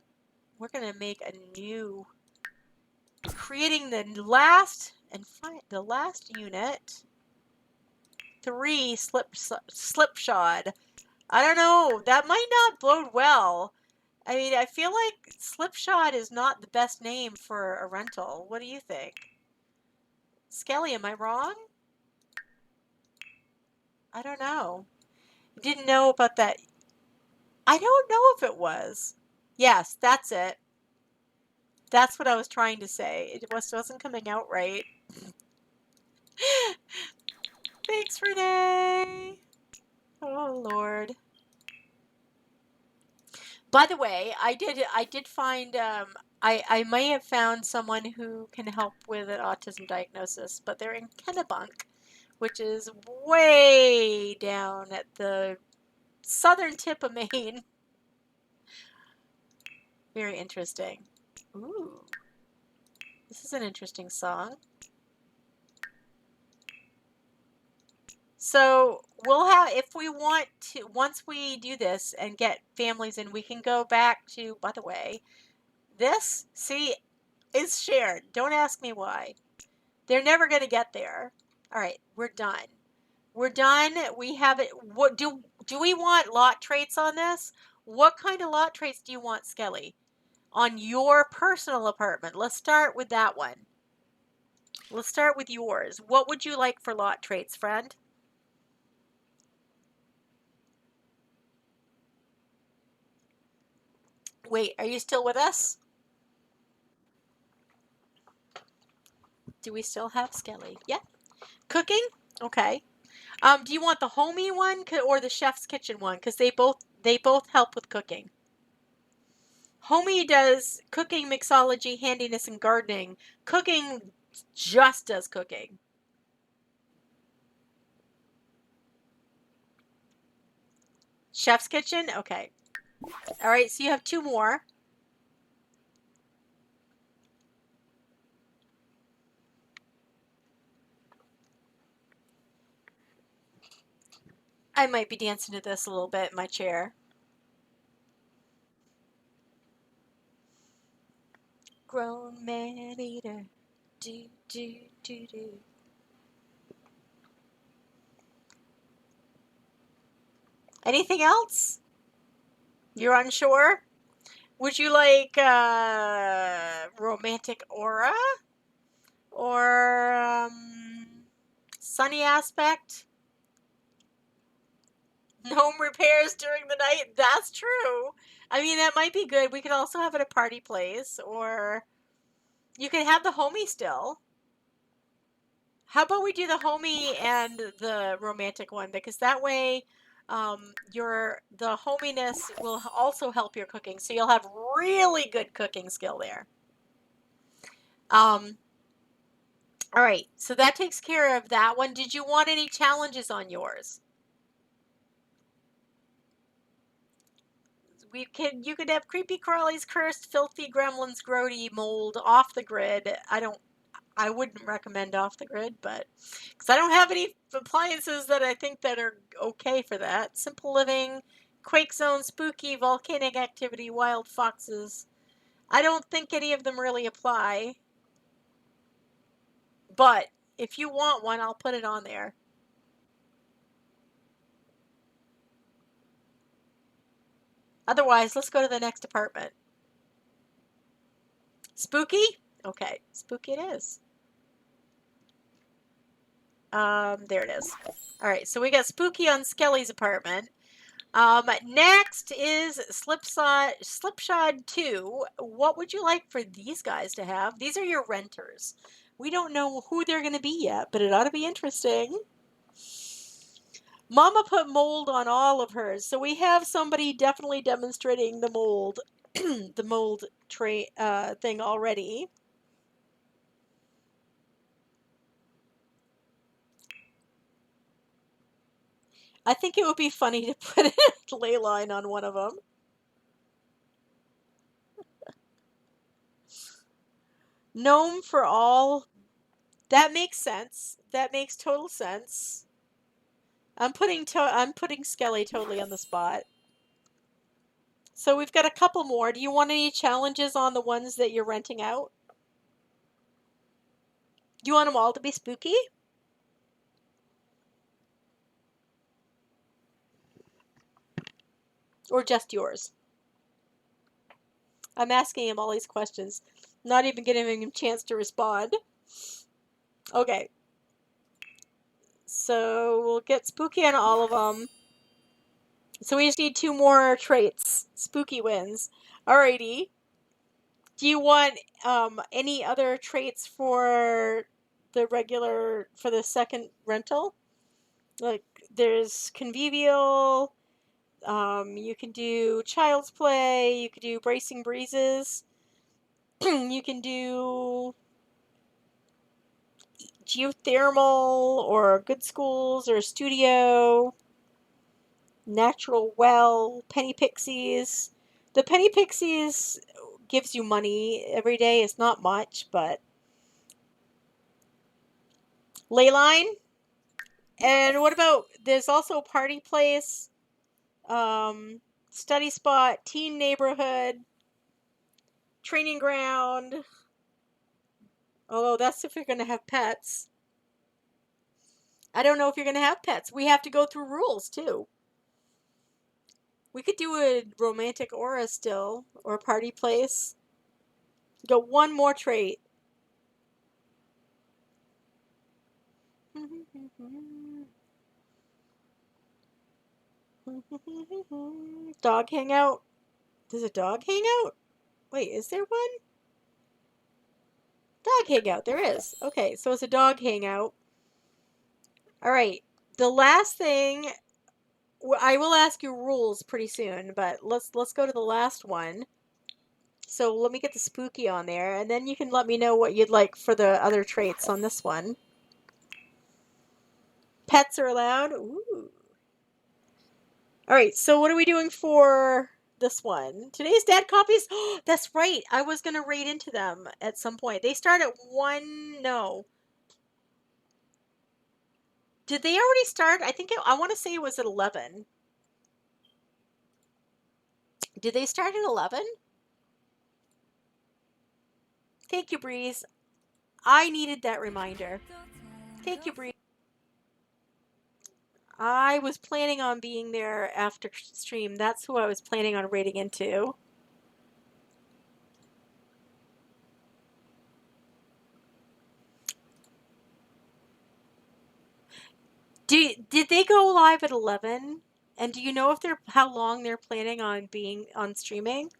We're going to make a new... Creating the last unit. 3 slipshod. I don't know. That might not bode well. I mean, I feel like slipshod is not the best name for a rental. What do you think? Skelly, am I wrong? I don't know. Didn't know about that. I don't know if it was. Yes, that's it. That's what I was trying to say. It wasn't coming out right. Thanks, Renee. Oh, Lord. By the way, I did find I may have found someone who can help with an autism diagnosis, but they're in Kennebunk, which is way down at the southern tip of Maine. Very interesting. Ooh. This is an interesting song. So we'll have, if we want to, once we do this and get families in, we can go back to, by the way, this, see, is shared. Don't ask me why. They're never going to get there. All right, we're done. We're done. We have it. What do we want lot traits on this? What kind of lot traits do you want, Skelly? On your personal apartment. Let's start with that one. Let's start with yours. What would you like for lot traits, friend? Wait, are you still with us? Do we still have Skelly? Yeah. Cooking? Okay. Do you want the homey one or the chef's kitchen one? Because they both help with cooking. Homey does cooking, mixology, handiness, and gardening. Cooking just does cooking. Chef's kitchen? Okay. All right, so you have 2 more. I might be dancing to this a little bit in my chair. Grown man eater. Do, do, do, do. Anything else? You're unsure? Would you like romantic aura? Or sunny aspect? Home repairs during the night? That's true. I mean, that might be good. We could also have it at a party place, or you could have the homie still. How about we do the homie and the romantic one? Because that way, the hominess will also help your cooking. So you'll have really good cooking skill there. All right. So that takes care of that one. Did you want any challenges on yours? You could have creepy crawlies, cursed, filthy gremlins, grody, mold, off the grid. I wouldn't recommend off the grid, but because I don't have any appliances that I think that are okay for that. Simple living, quake zone, spooky, volcanic activity, wild foxes. I don't think any of them really apply. But if you want one, I'll put it on there. Otherwise, let's go to the next apartment. Spooky? Okay, spooky it is. There it is. All right, so we got spooky on Skelly's apartment. Next is Slipshod 2. What would you like for these guys to have? These are your renters. We don't know who they're going to be yet, but it ought to be interesting. Mama put mold on all of hers, so we have somebody definitely demonstrating the mold, the mold thing already. I think it would be funny to put a ley line on one of them. Gnome for all. That makes sense. That makes total sense. I'm putting Skelly totally on the spot. So we've got a couple more. Do you want any challenges on the ones that you're renting out? Do you want them all to be spooky? Or just yours? I'm asking him all these questions. Not even giving him a chance to respond. Okay. So we'll get spooky on all of them. So we just need 2 more traits. Spooky wins. Alrighty. Do you want any other traits for the second rental? Like there's convivial. You can do child's play. You could do bracing breezes. You can do geothermal or good schools or studio. Natural well, penny pixies. The penny pixies gives you money every day. It's not much, but leyline. And what about, there's also party place, study spot, teen neighborhood, training ground. Although that's if you're going to have pets. I don't know if you're going to have pets. We have to go through rules too. We could do a romantic aura still, or a party place. Go 1 more trait. Dog hangout. Does a dog hang out? Wait, is there one? Dog hangout. There is. Okay, so it's a dog hangout. All right. The last thing, I will ask you rules pretty soon, but let's go to the last one. So let me get the spooky on there, and then you can let me know what you'd like for the other traits on this one. Pets are allowed. Ooh. All right, so what are we doing for this one? Today's dad copies? Oh, that's right. I was going to raid into them at some point. They start at 1, no. Did they already start? I want to say it was at 11. Did they start at 11? Thank you, Breeze. I needed that reminder. Thank you, Breeze. I was planning on being there after stream. That's who I was planning on raiding into. Did they go live at 11? And do you know if how long they're planning on being on streaming?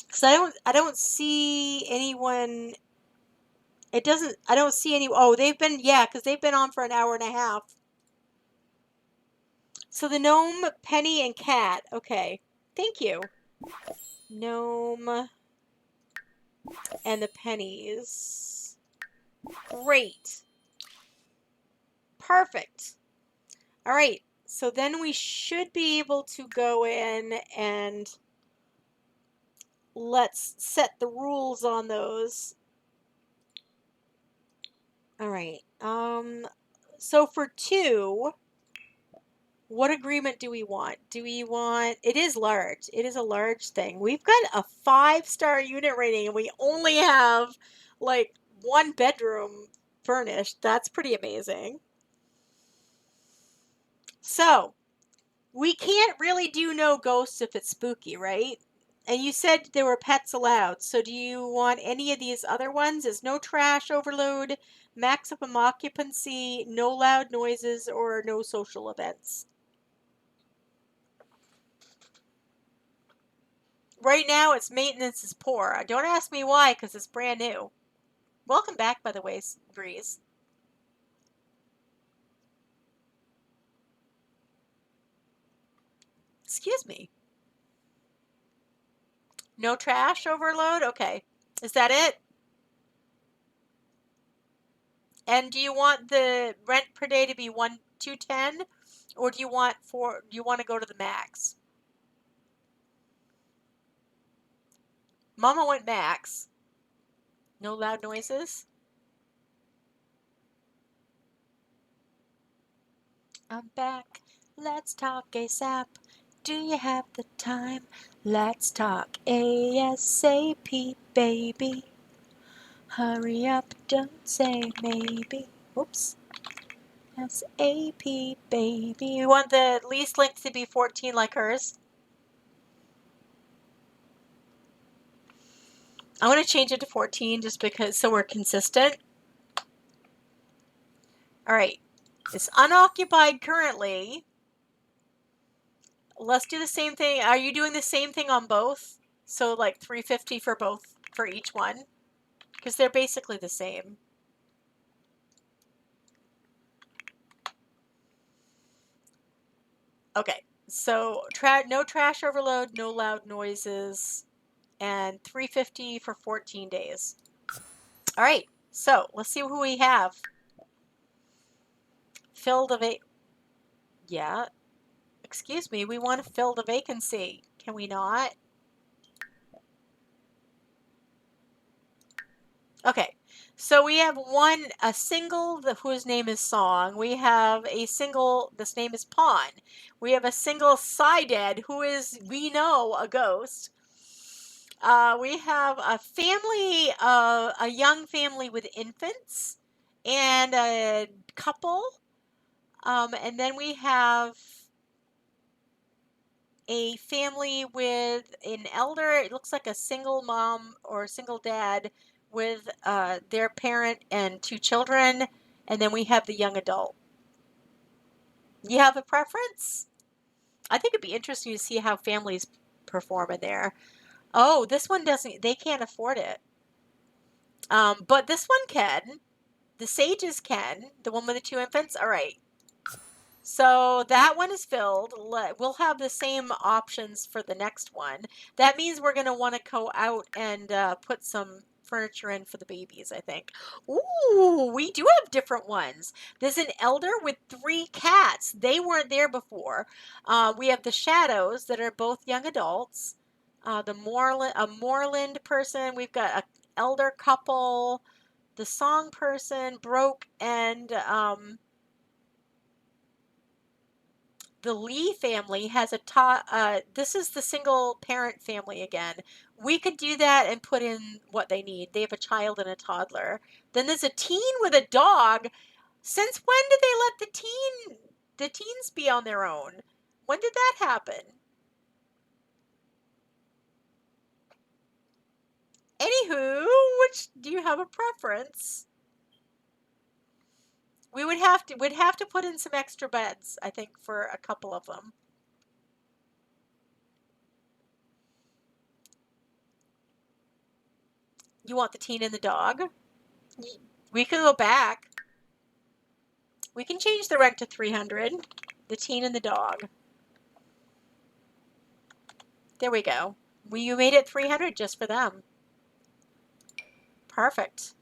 Because I don't see anyone. I don't see any. Oh, because they've been on for an hour and a half. So the gnome, Penny, and cat. Okay, thank you. Gnome and the pennies. Great. Perfect. All right, so then we should be able to go in and let's set the rules on those. All right. So for 2, what agreement do we want? It is large. It is a large thing. We've got a 5-star unit rating and we only have like 1 bedroom. furnished. That's pretty amazing. So, we can't really do no ghosts if it's spooky, right? And you said there were pets allowed. So do you want any of these other ones? Is no trash overload, maximum occupancy, no loud noises, or no social events? Right now, its maintenance is poor. Don't ask me why, because it's brand new. Welcome back, by the way, Breeze. Excuse me. No trash overload? Okay. Is that it? And do you want the rent per day to be $210, or do you want to go to the max? Mama went max. No loud noises. I'm back. Let's talk ASAP. Do you have the time? Let's talk ASAP, baby. Hurry up, don't say maybe. Oops. SAP, baby. You want the least length to be 14 like hers? I want to change it to 14 just because, so we're consistent. All right. It's unoccupied currently. Let's do the same thing. Are you doing the same thing on both? So like $350 for both, for each one? Because they're basically the same. Okay. So no trash overload, no loud noises, and $350 for 14 days. All right. So let's see who we have. Fill the yeah. Excuse me, we want to fill the vacancy. Can we not? Okay, so we have a single whose name is Song. We have a single, this name is Pawn. We have a single Sided, who is, we know, a ghost. We have a family, a young family with infants, and a couple. And then we have a family with an elder. It looks like a single mom or single dad with their parent and 2 children. And then we have the young adult. You have a preference? I think it'd be interesting to see how families perform in there. Oh, this one doesn't, they can't afford it. But this one can. The Sages can. The one with the 2 infants? All right. So that one is filled. We'll have the same options for the next one. That means we're going to want to go out and put some furniture in for the babies, I think. Ooh, we do have different ones. There's an elder with 3 cats. They weren't there before. We have the Shadows that are both young adults. A Moreland person. We've got an elder couple. The Song person, Broke, and the Lee family has this is the single parent family again. We could do that and put in what they need. They have a child and a toddler. Then there's a teen with a dog. Since when did they let the teens be on their own? When did that happen? Anywho, do you have a preference? We'd have to put in some extra beds, I think, for a couple of them. You want the teen and the dog? We could go back. We can change the rent to $300. The teen and the dog. There we go. You made it $300 just for them. Perfect.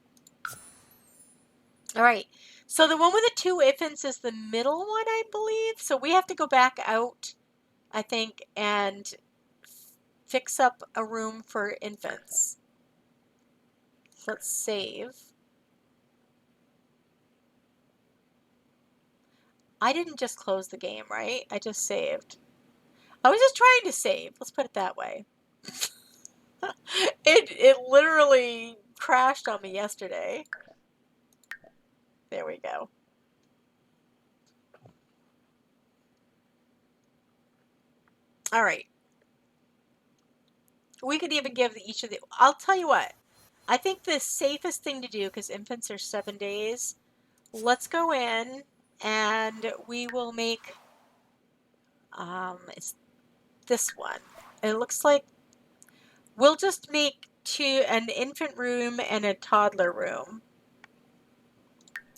All right. So the one with the 2 infants is the middle one, I believe. So we have to go back out, I think, and fix up a room for infants. So let's save. I didn't just close the game, right? I just saved. I was just trying to save. Let's put it that way. It literally crashed on me yesterday. There we go. All right. We could even give each of the... I'll tell you what. I think the safest thing to do, because infants are 7 days, let's go in and we will make... it's this one. It looks like we'll just make an infant room and a toddler room.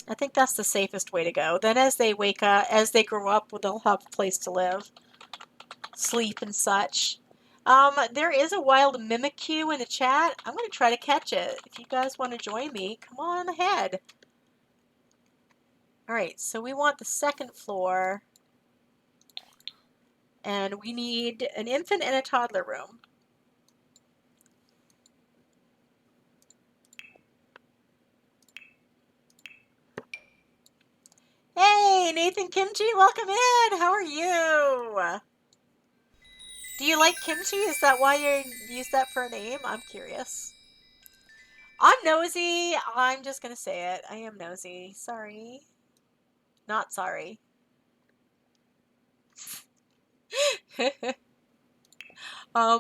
I think that's the safest way to go. Then as they wake up, as they grow up, they'll have a place to live, sleep and such. There is a wild Mimikyu in the chat. I'm going to try to catch it. If you guys want to join me, come on ahead. All right, so we want the second floor. And we need an infant and a toddler room. Hey, Nathan Kimchi, welcome in. How are you? Do you like kimchi? Is that why you use that for a name? I'm curious. I'm nosy. I'm just going to say it. I am nosy. Sorry. Not sorry.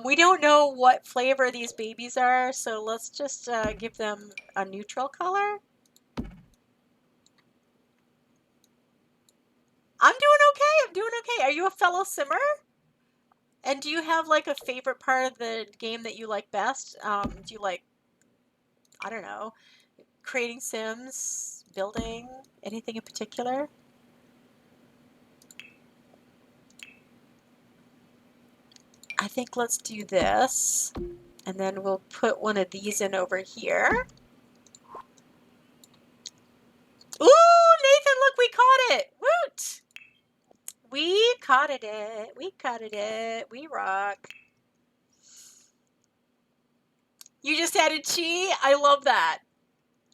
We don't know what flavor these babies are, so let's just give them a neutral color. I'm doing okay. I'm doing okay. Are you a fellow simmer? And do you have like a favorite part of the game that you like best? Do you like, I don't know, creating Sims, building, anything in particular? I think let's do this, and then we'll put one of these in over here. Ooh, Nathan, look, we caught it! Woot! We caught it. We caught it. We rock. You just added chi? I love that.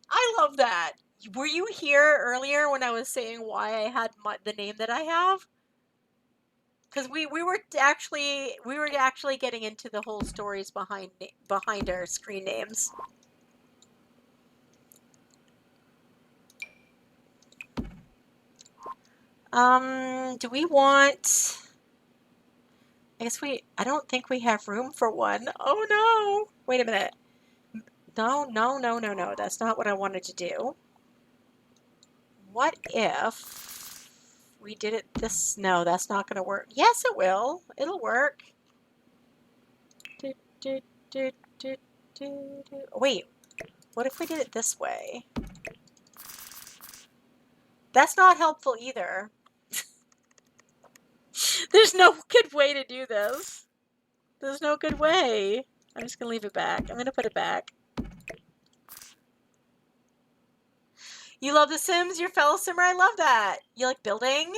I love that. Were you here earlier when I was saying why I had the name that I have? Because we were actually getting into the whole stories behind our screen names. Do we want... I don't think we have room for one. Oh no! Wait a minute. No. That's not what I wanted to do. What if we did it this... No, that's not going to work. Yes, it will. It'll work. Wait, what if we did it this way? That's not helpful either. There's no good way to do this. There's no good way. I'm just going to leave it back. I'm going to put it back. You love The Sims? Your fellow simmer? I love that. You like building?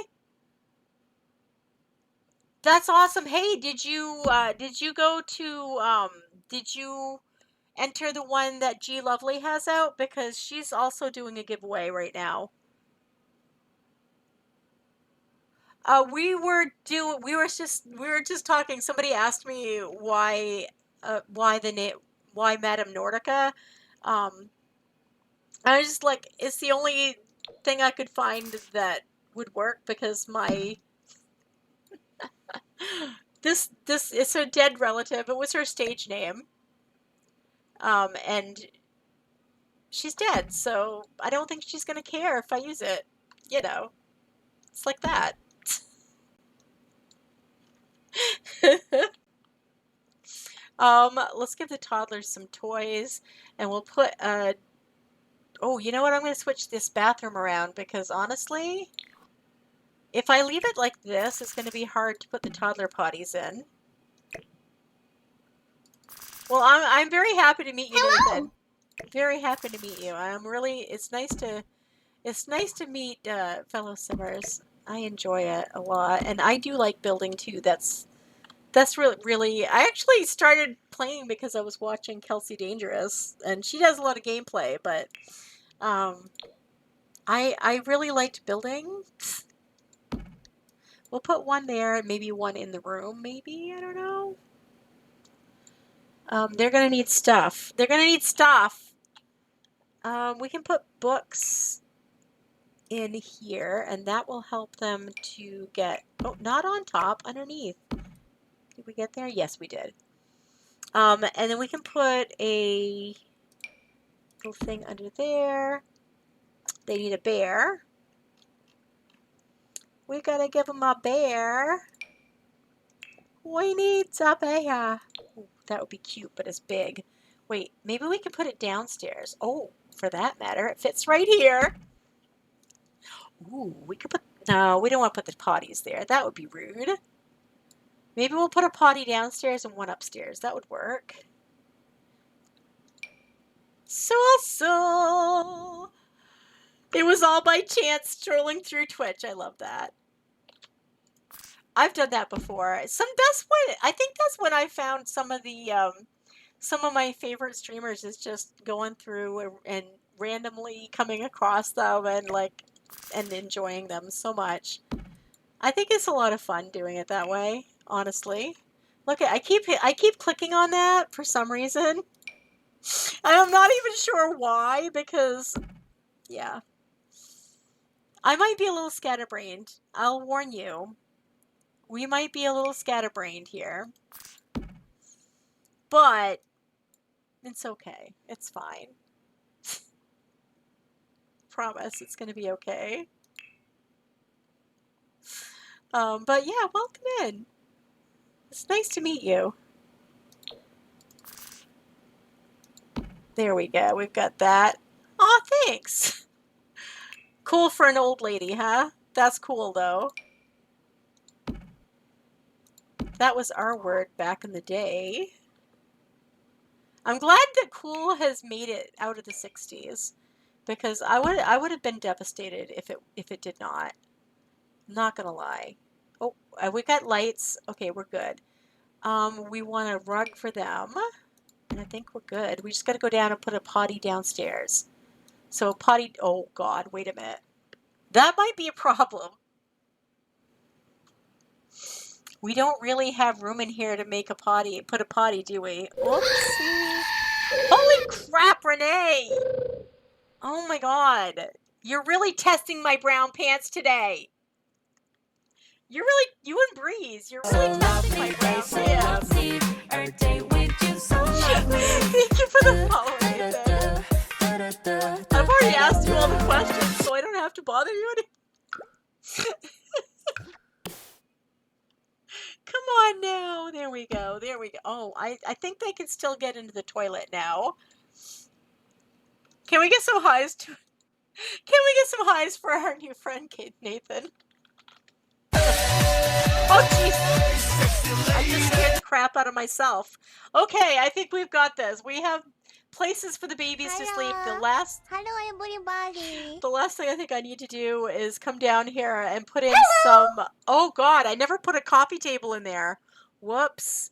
That's awesome. Hey, did you go to, did you enter the one that G Lovely has out? Because she's also doing a giveaway right now. We were just talking. Somebody asked me why Madame Nordica. I was just like, it's the only thing I could find that would work because my this is a dead relative. It was her stage name. And she's dead, so I don't think she's gonna care if I use it. You know, it's like that. Let's give the toddlers some toys, and we'll put a... Oh, you know what? I'm going to switch this bathroom around because honestly, if I leave it like this, it's going to be hard to put the toddler potties in. Well, I'm very happy to meet you, Hello. Nathan. Very happy to meet you. It's nice to meet fellow simmers. I enjoy it a lot, and I do like building too. That's really. I actually started playing because I was watching Kelsey Dangerous, and she does a lot of gameplay. But I really liked building. We'll put one there, and maybe one in the room. Maybe, I don't know. They're gonna need stuff. They're gonna need stuff. We can put books in here, and that will help them to get, oh, not on top, underneath. Did we get there? Yes, we did. And then we can put a little thing under there. They need a bear. We gotta give them a bear. We need a bear. Ooh, that would be cute, but it's big. Wait, maybe we can put it downstairs. Oh, for that matter, it fits right here. Ooh, we could put, no, we don't want to put the potties there. That would be rude. Maybe we'll put a potty downstairs and one upstairs. That would work. So. It was all by chance strolling through Twitch. I love that. I've done that before. I think that's when I found some of my favorite streamers is just going through and randomly coming across them and enjoying them so much. I think it's a lot of fun doing it that way, honestly. Look, I keep clicking on that for some reason. And I'm not even sure why, because yeah. I might be a little scatterbrained. I'll warn you. We might be a little scatterbrained here. But it's okay. It's fine. Promise it's going to be okay. But yeah, welcome in. It's nice to meet you. There we go. We've got that. Aw, thanks. Cool for an old lady, huh? That's cool, though. That was our word back in the day. I'm glad that cool has made it out of the 60s, because I would have been devastated if it did not. I'm not gonna lie. Oh, we got lights. Okay, we're good. We want a rug for them, and I think we're good. We just got to go down and put a potty downstairs. So potty. Oh God, wait a minute. That might be a problem. We don't really have room in here to make a potty. Put a potty, do we? Oopsie. Holy crap, Renee! Oh my God. You're really testing my brown pants today. You and Breeze, you're really testing my brown pants. Thank you for the follow, Nathan. I've already asked you all the questions, so I don't have to bother you anymore. Come on now. There we go. There we go. Oh, I think they can still get into the toilet now. Can we get some highs for our new friend, Kate Nathan? Oh, jeez. I just scared the crap out of myself. Okay, I think we've got this. We have places for the babies to sleep. Hello, everybody. The last thing I think I need to do is come down here and put in some... Oh, God, I never put a coffee table in there. Whoops.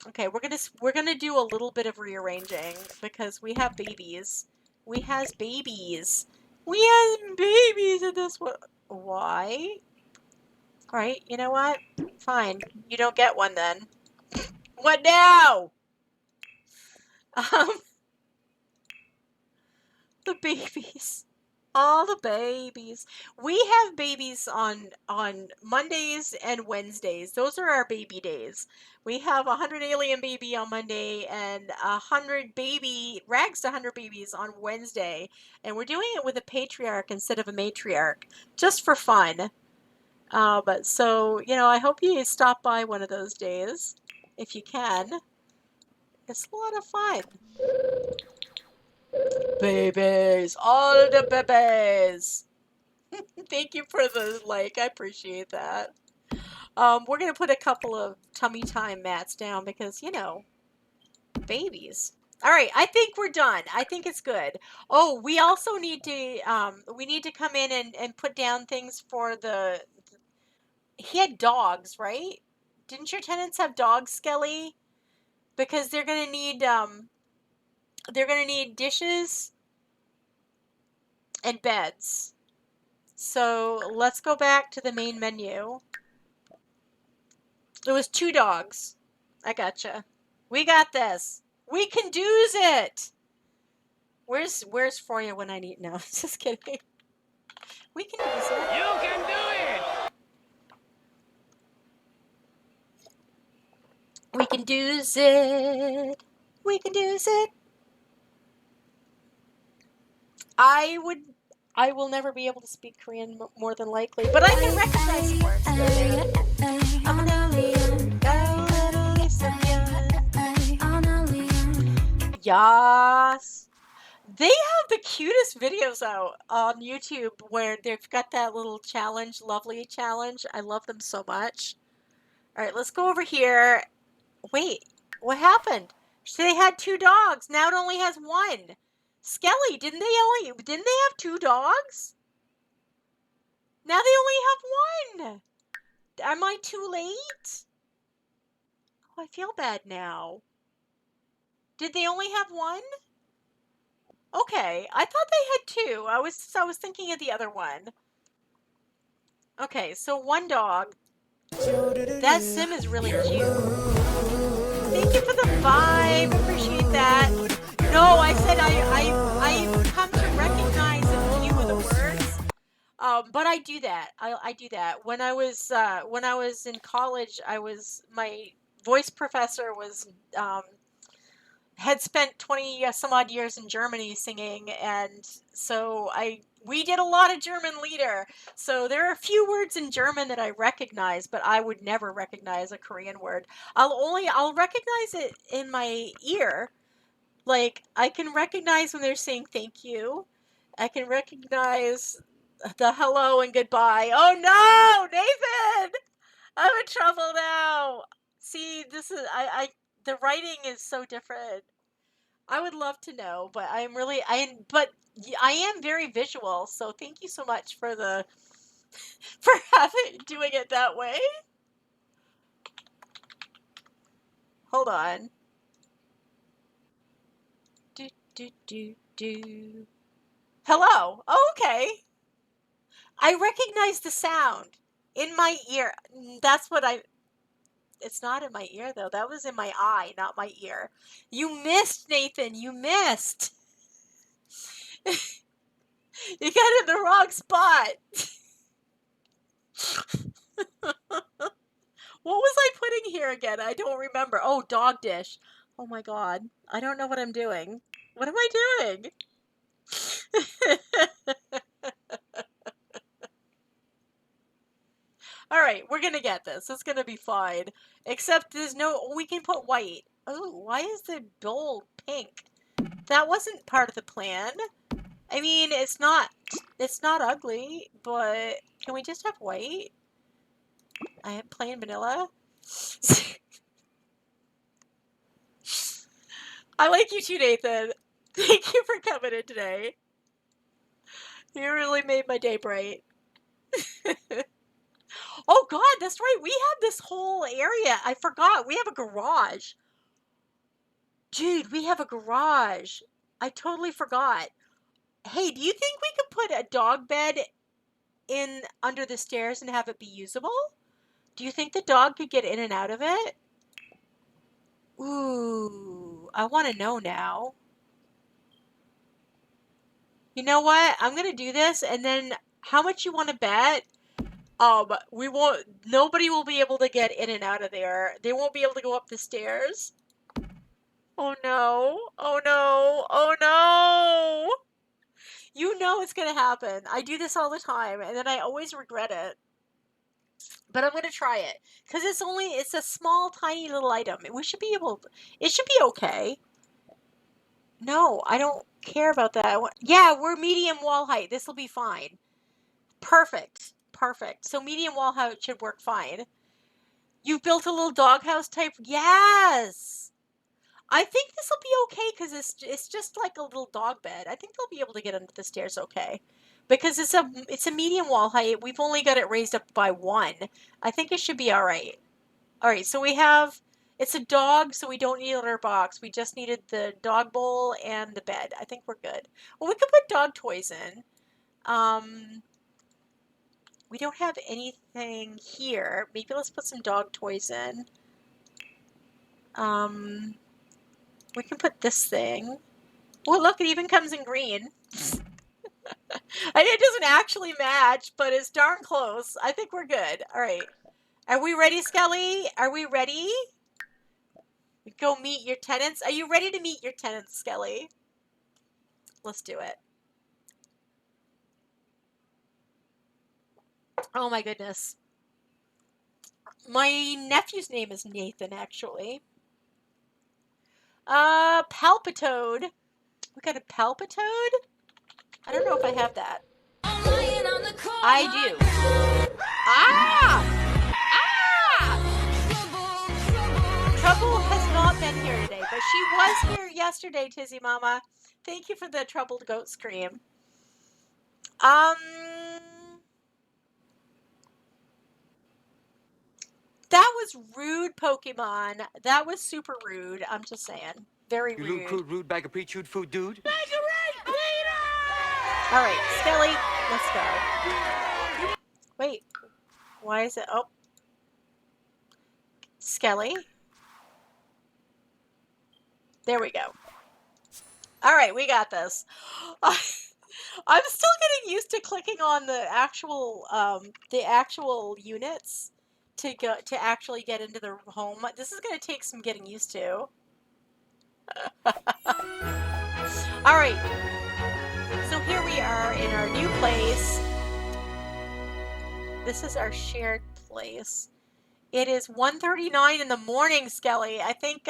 Okay, we're gonna do a little bit of rearranging because we have babies. We has babies. We have babies in this one. Why? All right, you know what? Fine. You don't get one then. What now? The babies. All the babies. We have babies on Mondays and Wednesdays. Those are our baby days. We have 100 alien baby on Monday and 100 baby rags to 100 babies on Wednesday. And we're doing it with a patriarch instead of a matriarch, just for fun. But so, you know, I hope you stop by one of those days if you can. It's a lot of fun. Babies, all the babies. Thank you for the like. I appreciate that. We're gonna put a couple of tummy time mats down because, you know, babies. All right, I think we're done. I think it's good. Oh, we also need to come in and put down things for the. He had dogs, right? Didn't your tenants have dogs, Skelly? Because they're gonna need dishes and beds. So let's go back to the main menu. It was 2 dogs. I gotcha. We got this. We can do it. Where's for you when I need? No, just kidding. We can do it. You can do it! We can do it. We can do it. I will never be able to speak Korean more than likely, but I can recognize the words. I'm an alien. Yas. They have the cutest videos out on YouTube where they've got that little challenge, lovely challenge. I love them so much. All right, let's go over here. Wait, what happened? They had 2 dogs. Now it only has 1. Skelly, didn't they have 2 dogs? Now they only have 1. Am I too late? Oh, I feel bad now. Did they only have 1? Okay, I thought they had 2. I was thinking of the other one. Okay, so 1 dog. That sim is really cute. Thank you for the vibe. Appreciate that. No, I said I've come to recognize a few of the words. But I do that. I do that. When I was in college, my voice professor was had spent 20 some odd years in Germany singing, and so we did a lot of German lieder. So there are a few words in German that I recognize, but I would never recognize a Korean word. I'll recognize it in my ear. Like, I can recognize when they're saying thank you. I can recognize the hello and goodbye. Oh no, Nathan! I'm in trouble now. See, this is the writing is so different. I would love to know, but I am very visual, so thank you so much for doing it that way. Hold on. Do. Hello. Oh, okay. I recognize the sound in my ear. It's not in my ear, though. That was in my eye, not my ear. You missed, Nathan. You missed. You got in the wrong spot. What was I putting here again? I don't remember. Oh, dog dish. Oh, my God. I don't know what I'm doing. What am I doing? All right, we're going to get this. It's going to be fine. Except we can put white. Oh, why is the bowl pink? That wasn't part of the plan. I mean, it's not ugly, but can we just have white? I have plain vanilla. I like you too, Nathan. Thank you for coming in today. You really made my day bright. Oh God, that's right. We have this whole area. I forgot. We have a garage. Dude, we have a garage. I totally forgot. Hey, do you think we could put a dog bed in under the stairs and have it be usable? Do you think the dog could get in and out of it? Ooh, I want to know now. You know what? I'm going to do this, and then how much you want to bet? Nobody will be able to get in and out of there. They won't be able to go up the stairs. Oh no. Oh no. Oh no. You know it's going to happen. I do this all the time, and then I always regret it. But I'm going to try it. Because it's a small, tiny little item. It should be okay. No, I don't care about that. Yeah, we're medium wall height. This will be fine. Perfect. So medium wall height should work fine. You've built a little doghouse type? Yes! I think this will be okay because it's just like a little dog bed. I think they'll be able to get under the stairs okay. Because it's a medium wall height. We've only got it raised up by 1. I think it should be alright. Alright, so it's a dog, so we don't need a litter box. We just needed the dog bowl and the bed. I think we're good. Well, we could put dog toys in. We don't have anything here. Maybe let's put some dog toys in. We can put this thing. Well, look, it even comes in green. It doesn't actually match, but it's darn close. I think we're good. All right. Are we ready, Skelly? Are we ready? Go meet your tenants. Are you ready to meet your tenants, Skelly? Let's do it. Oh my goodness. My nephew's name is Nathan, actually. Palpitoad. We got a Palpitoad? I don't know if I have that. I do. Ah! Trouble has not been here today, but she was here yesterday, Tizzy Mama. Thank you for the troubled goat scream. That was rude, Pokemon. That was super rude. I'm just saying. Very You rude. little crude, rude bag of pre-chewed food, dude. All right, Skelly, let's go. Wait, why is it? Oh, Skelly. There we go. All right, we got this. I'm still getting used to clicking on the actual units to actually get into the home. This is going to take some getting used to. All right. So here we are in our new place. This is our shared place. It is 1:39 in the morning, Skelly. I think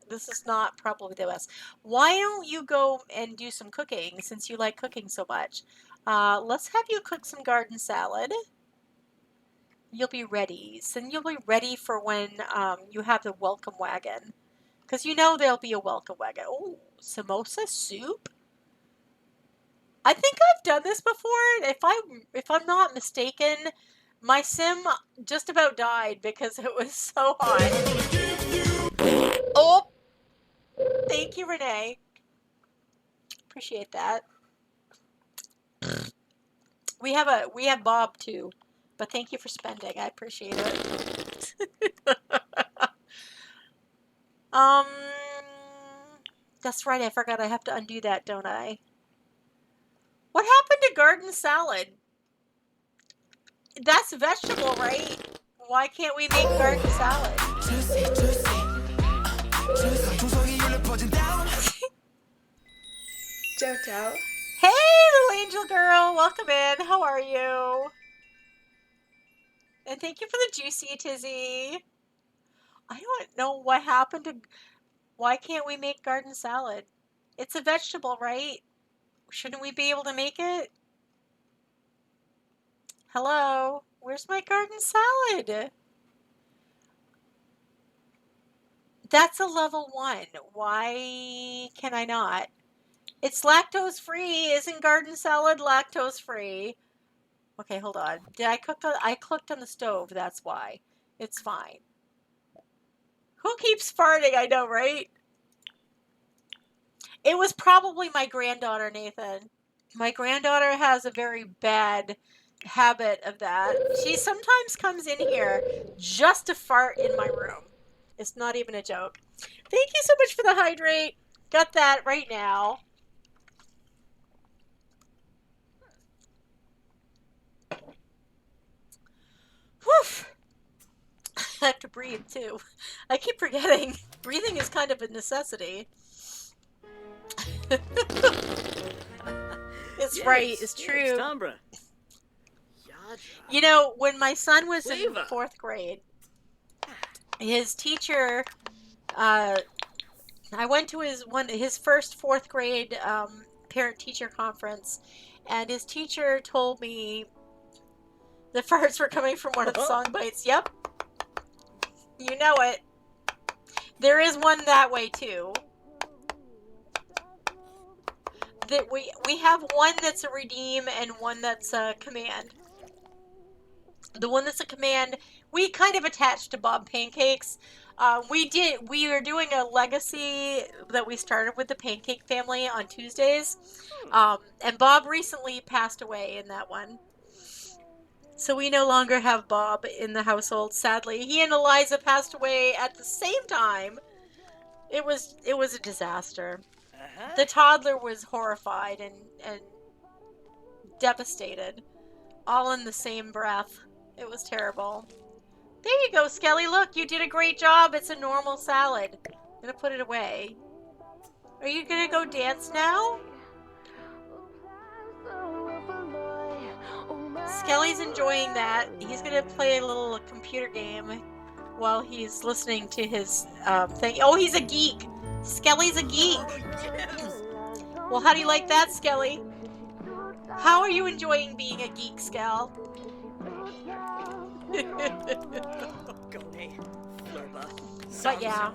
this is not probably the best. Why don't you go and do some cooking since you like cooking so much? Let's have you cook some garden salad. You'll be ready. So you'll be ready for when you have the welcome wagon. Because you know there'll be a welcome wagon. Oh, samosa soup? I think I've done this before. If I'm not mistaken, my sim just about died because it was so hot. Oh, thank you, Renee. Appreciate that. We have Bob too, but thank you for spending. I appreciate it. That's right. I forgot. I have to undo that, don't I? What happened to garden salad? That's vegetable, right? Why can't we make garden salad? Jojo. Hey, little angel girl. Welcome in. How are you? And thank you for the juicy, Tizzy. I don't know what happened to... Why can't we make garden salad? It's a vegetable, right? Shouldn't we be able to make it? Hello? Where's my garden salad? That's a level 1. Why can I not? It's lactose free. Isn't garden salad lactose free? Okay, hold on. Did I cook on... I cooked on the stove, that's why. It's fine. Who keeps farting? I know, right? It was probably my granddaughter, Nathan. My granddaughter has a very bad habit of that. She sometimes comes in here just to fart in my room. It's not even a joke. Thank you so much for the hydrate. Got that right now. Whew. I have to breathe too. I keep forgetting. Breathing is kind of a necessity. It's Yes, right. It's yes, true. Tombra. You know, when my son was in Leva. 4th grade, his teacher, I went to his first 4th grade parent-teacher conference, and his teacher told me the farts were coming from one of the song bites. Yep. You know it. There is one that way, too. That we have one that's a redeem and one that's a command. The one that's a command, we kind of attached to Bob Pancakes. We are doing a legacy that we started with the Pancake family on Tuesdays. And Bob recently passed away in that one. So we no longer have Bob in the household, sadly. He and Eliza passed away at the same time. It was a disaster. The toddler was horrified and devastated. All in the same breath. It was terrible. There you go, Skelly. Look, you did a great job. It's a normal salad. I'm gonna put it away. Are you gonna go dance now? Skelly's enjoying that. He's gonna play a little computer game while he's listening to his thing. Oh, he's a geek. Skelly's a geek. Well, how do you like that, Skelly? How are you enjoying being a geek, Skell? Go me, Flurba. But yeah.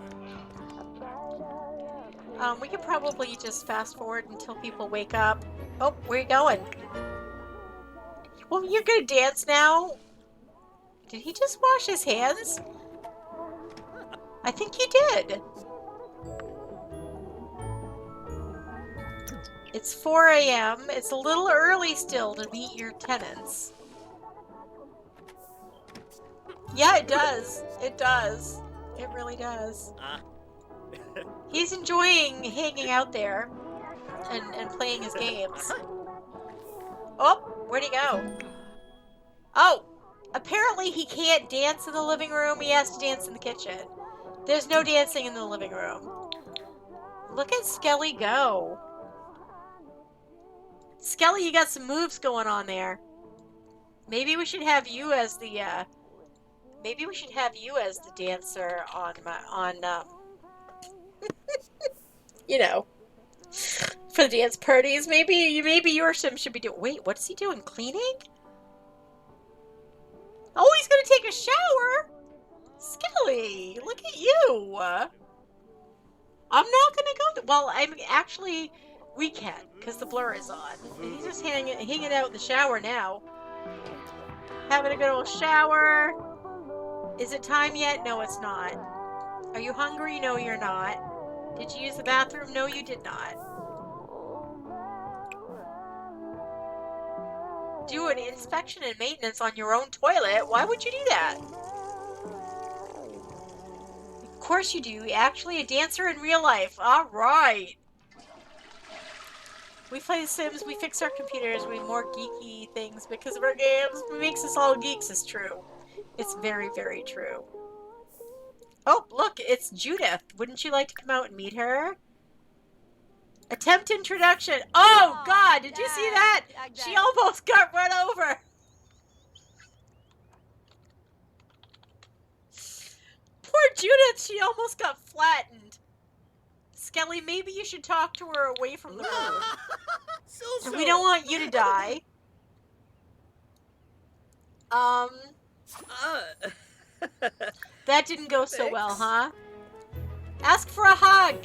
We could probably just fast forward until people wake up. Oh, where are you going? Well, you're gonna dance now? Did he just wash his hands? I think he did. It's 4 a.m. It's a little early still to meet your tenants. Yeah, it does. It does. It really does. He's enjoying hanging out there and playing his games. Oh, where'd he go? Oh, apparently he can't dance in the living room. He has to dance in the kitchen. There's no dancing in the living room. Look at Skelly go. Skelly, you got some moves going on there. Maybe we should have you as the dancer on you know, for the dance parties. Maybe your sim should be doing. Wait, what's he doing? Cleaning? Oh, he's gonna take a shower. Skelly, look at you. I'm not gonna go. Well, I'm actually. We can, because the blur is on. He's just hanging out in the shower now. Having a good old shower. Is it time yet? No, it's not. Are you hungry? No, you're not. Did you use the bathroom? No, you did not. Do an inspection and maintenance on your own toilet? Why would you do that? Of course you do. Actually, a dancer in real life. All right. We play The Sims, we fix our computers, we more geeky things because of our games. What makes us all geeks is true. It's very, very true. Oh, look, it's Judith. Wouldn't you like to come out and meet her? Attempt introduction. Oh, God, did you see that? She almost got run over. Poor Judith, she almost got flattened. Skelly, maybe you should talk to her away from the room. We don't want you to die. That didn't go so well, huh? Ask for a hug.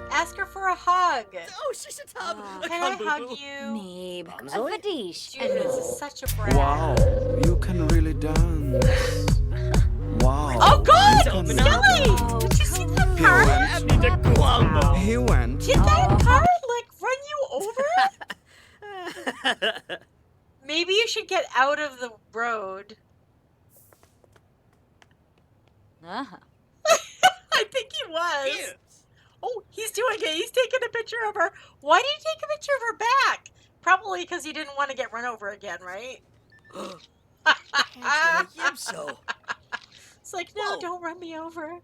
Ask her for a hug. Oh, she's a tub. Can I hug you? Maybe. Zoe? Judith is such a brat. Wow, you can really dance. Wow. Oh, God! You can- Skelly! Did you see that car? I need a glove. He went. Did that car, like, run you over? Maybe you should get out of the road. Uh-huh. I think he was. Oh, he's doing it. He's taking a picture of her. Why did he take a picture of her back? Probably because he didn't want to get run over again, right? So. It's like, no, Whoa. don't run me over. All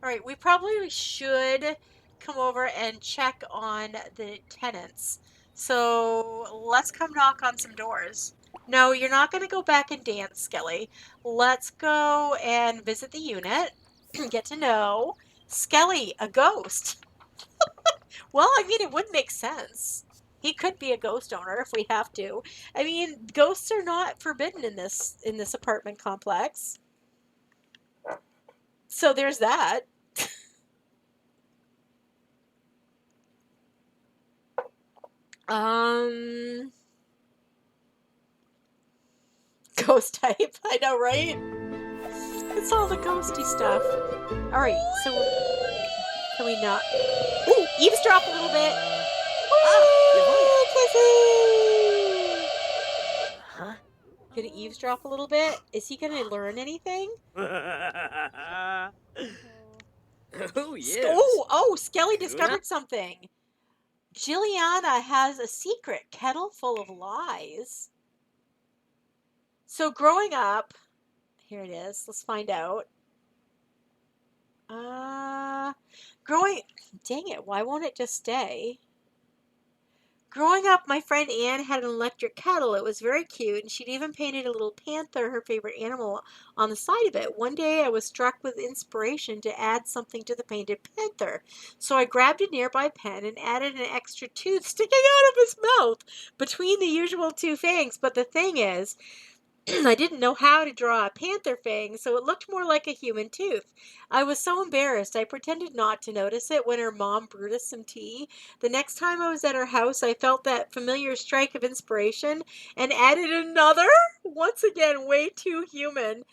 right, we probably should come over and check on the tenants. So let's come knock on some doors. No, you're not going to go back and dance, Skelly. Let's go and visit the unit, get to know. Skelly, a ghost. Well, I mean, it would make sense. He could be a ghost owner if we have to. I mean, ghosts are not forbidden in this apartment complex. So there's that. Ghost type. I know, right? It's all the ghosty stuff. All right, so can we not? Ooh, eavesdrop a little bit. Ooh, kissy. Huh? Gonna eavesdrop a little bit. Is he gonna learn anything? Oh, yes. Oh, Skelly discovered something. Jilliana has a secret kettle full of lies. So growing up, here it is. Let's find out. Dang it, why won't it just stay? Growing up, my friend Anne had an electric kettle. It was very cute, and she'd even painted a little panther, her favorite animal, on the side of it. One day, I was struck with inspiration to add something to the painted panther. So I grabbed a nearby pen and added an extra tooth sticking out of his mouth between the usual two fangs. But the thing is, I didn't know how to draw a panther fang, so it looked more like a human tooth. I was so embarrassed, I pretended not to notice it when her mom brewed us some tea. The next time I was at her house, I felt that familiar strike of inspiration and added another, once again, way too human,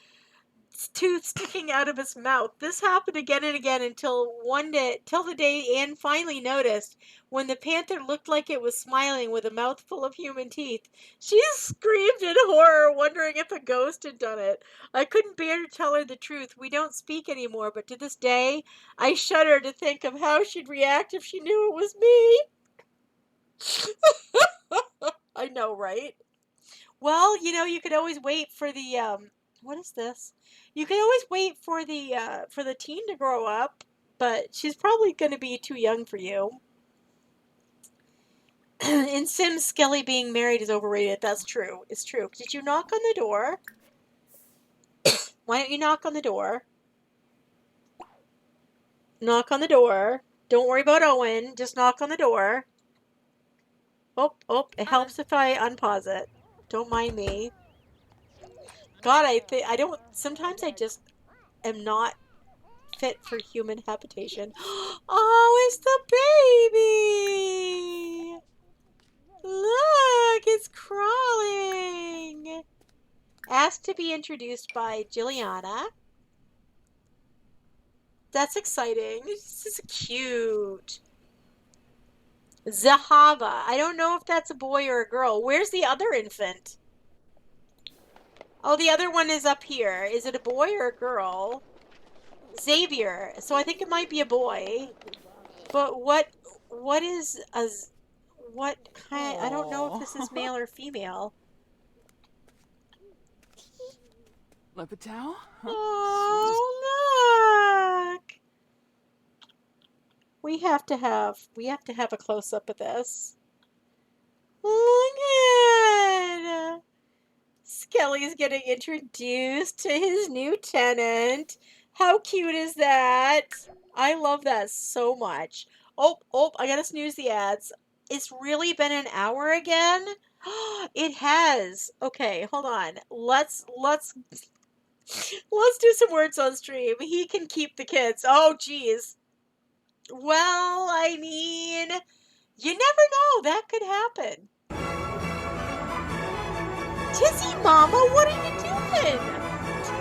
tooth sticking out of his mouth. This happened again and again until the day Anne finally noticed when the panther looked like it was smiling with a mouthful of human teeth. She screamed in horror, wondering if a ghost had done it. I couldn't bear to tell her the truth. We don't speak anymore, but to this day, I shudder to think of how she'd react if she knew it was me. I know, right? Well, you could always wait for the what is this? You can always wait for the teen to grow up, but she's probably going to be too young for you. In Sims, Skelly being married is overrated. That's true. It's true. Did you knock on the door? Why don't you knock on the door? Knock on the door. Don't worry about Owen. Just knock on the door. Oh, it helps if I unpause it. Don't mind me. God, sometimes I just am not fit for human habitation. Oh, it's the baby! Look, it's crawling. Asked to be introduced by Jilliana. That's exciting. This is cute. Zahava. I don't know if that's a boy or a girl. Where's the other infant? Oh, the other one is up here. Is it a boy or a girl? Xavier. So I think it might be a boy. But what is what kind? I don't know if this is male or female. Lepetau? Oh, look! We have to have a close up of this. Look at Skelly's getting introduced to his new tenant. How cute is that? I love that so much. Oh, I gotta snooze the ads. It's really been an hour again? It has. Okay, hold on. Let's do some words on stream. He can keep the kids. Oh, geez. Well, I mean, you never know. That could happen. Tizzy Mama, what are you doing? 2,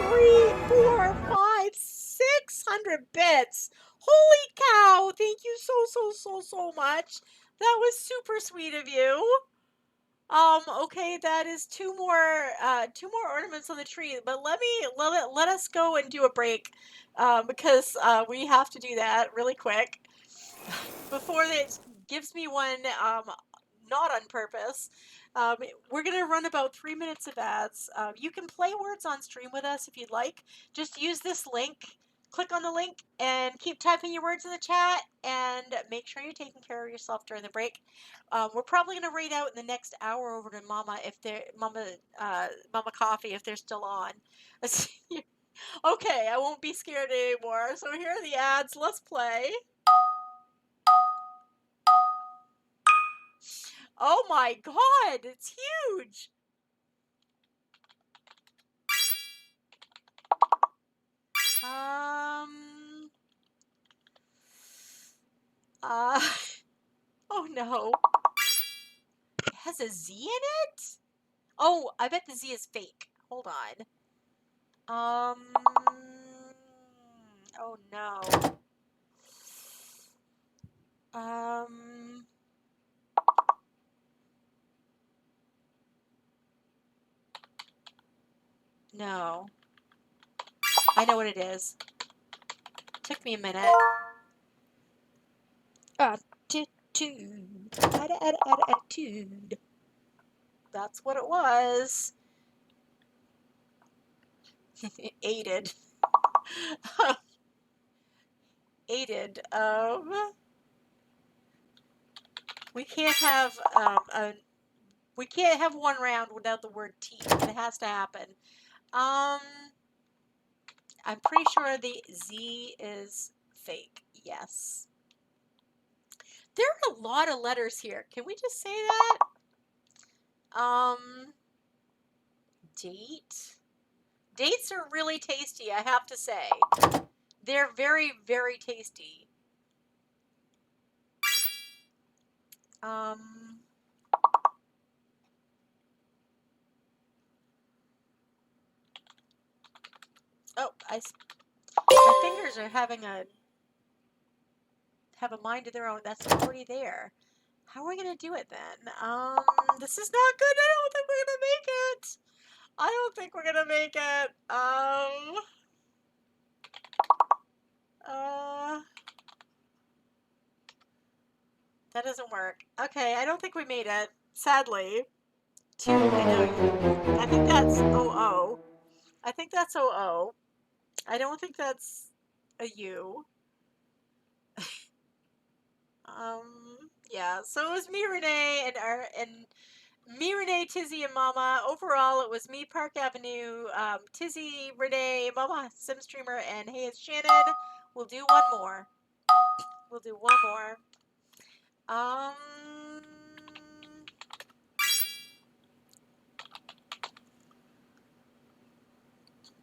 3, 4, 5, 600 bits. Holy cow. Thank you so much. That was super sweet of you. Okay, that is two more ornaments on the tree, but let us go and do a break, because we have to do that really quick before it gives me one, not on purpose. We're gonna run about 3 minutes of ads. You can play words on stream with us if you'd like. Just use this link. Click on the link and keep typing your words in the chat, and make sure you're taking care of yourself during the break. We're probably gonna raid out in the next hour over to Mama Mama Coffee if they're still on. Okay, I won't be scared anymore. So here are the ads. Let's play. Oh my God, it's huge. Oh no. It has a Z in it? Oh, I bet the Z is fake. Hold on. Oh no. No. I know what it is. Took me a minute. attitude. Attitude. That's what it was. Aided. Aided. We can't have we can't have one round without the word tea. It has to happen. I'm pretty sure the Z is fake. Yes. There are a lot of letters here. Can we just say that? Date. Dates are really tasty, I have to say. They're very, very tasty. Oh, my fingers are having have a mind of their own. That's already there. How are we gonna do it then? This is not good. I don't think we're gonna make it. I don't think we're gonna make it. That doesn't work. Okay, I don't think we made it. Sadly. Two, I know. I think that's OO. I think that's OO. I don't think that's a U. Yeah, so it was me, Renee, and me, Renee, Tizzy, and Mama. Overall, it was me, Park Avenue, Tizzy, Renee, Mama, Simstreamer, and Hey, it's Shannon. We'll do one more. We'll do one more.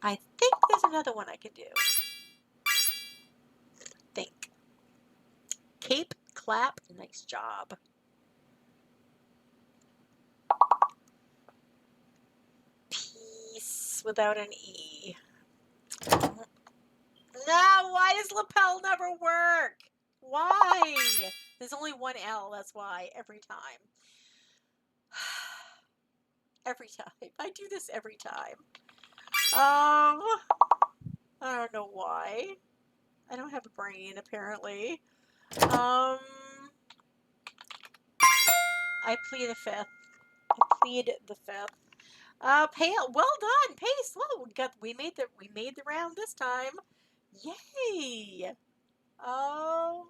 I think there's another one I can do. Think. Cape, clap, nice job. Peace without an E. No, why does lapel never work? Why? There's only one L, that's why, every time. Every time. I do this every time. I don't know why. I don't have a brain, apparently. I plead the fifth. I plead the fifth. Pale, well done, Pace. Well, we made the round this time. Yay! I'm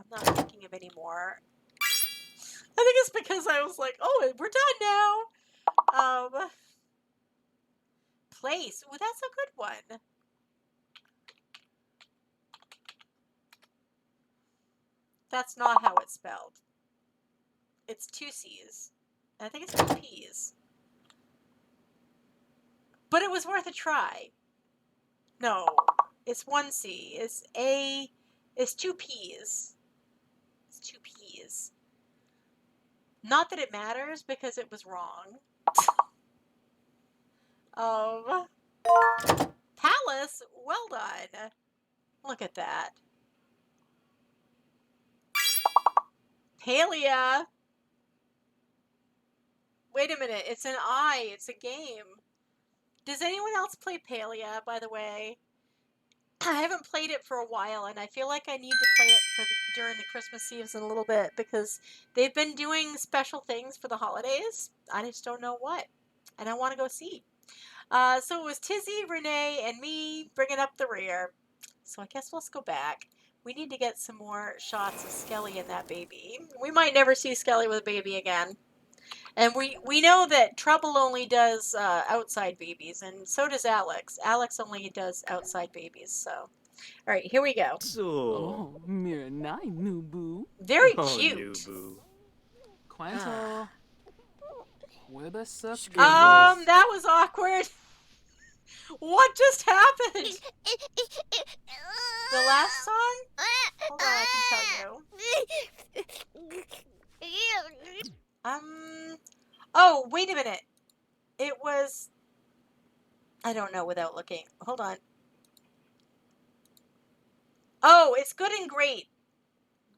not thinking of any more. I think it's because I was like, oh, we're done now. Place. Well, that's a good one. That's not how it's spelled. It's two C's. I think it's two P's. But it was worth a try. No, it's one C. It's two P's. It's two P's. Not that it matters because it was wrong. Palace, well done. Look at that. Palia. Wait a minute, it's an I, it's a game. Does anyone else play Palia, by the way? I haven't played it for a while, and I feel like I need to play it during the Christmas Eves in a little bit, because they've been doing special things for the holidays. I just don't know what, and I want to go see. So it was Tizzy, Renee, and me bringing up the rear. So I guess let's go back. We need to get some more shots of Skelly and that baby. We might never see Skelly with a baby again. And we know that Trouble only does outside babies, and so does Alex. Alex only does outside babies, so. All right, here we go. Oh, Miranai, Nubu. Very cute. Quanto. Where the suck? That was awkward. What just happened? The last song? Hold on, I can tell you. Oh, wait a minute. It was... I don't know without looking. Hold on. Oh, it's Good and Great.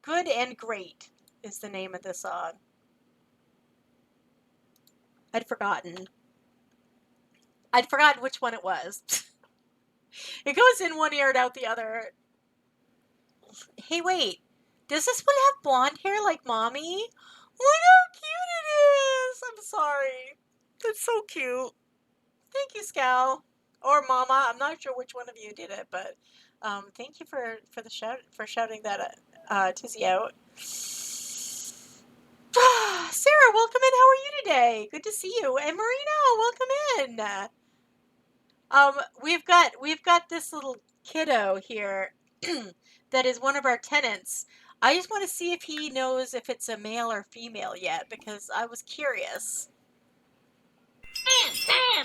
Good and Great is the name of the song. I'd forgotten. I'd forgotten which one it was. It goes in one ear and out the other. Hey, wait. Does this one have blonde hair like Mommy? Look how cute it is! I'm sorry. That's so cute. Thank you, Scow. Or Mama. I'm not sure which one of you did it, but thank you for shouting that Tizzy out. Sarah, welcome in. How are you today? Good to see you. And Marina, welcome in. We've got this little kiddo here that is one of our tenants. I just want to see if he knows if it's a male or female yet, because I was curious. Oh, it's Bam!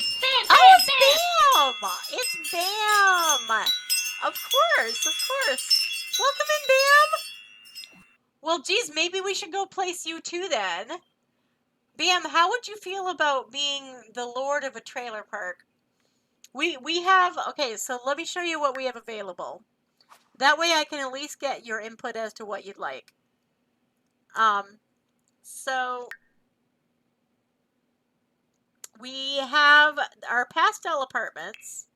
It's Bam! Of course. Welcome in, Bam! Well, geez, maybe we should go place you too then. Bam, how would you feel about being the lord of a trailer park? We have, okay, so let me show you what we have available. That way I can at least get your input as to what you'd like. So we have our pastel apartments.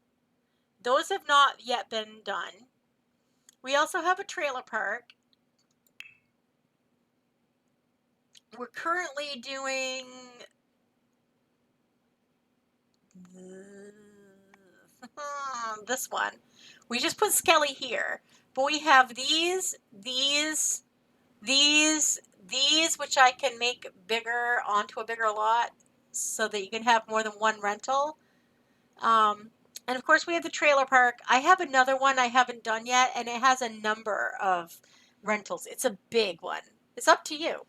Those have not yet been done. We also have a trailer park. We're currently doing this one. We just put Skelly here. But we have these, which I can make bigger onto a bigger lot so that you can have more than one rental. And of course we have the trailer park. I have another one I haven't done yet, and it has a number of rentals. It's a big one. It's up to you.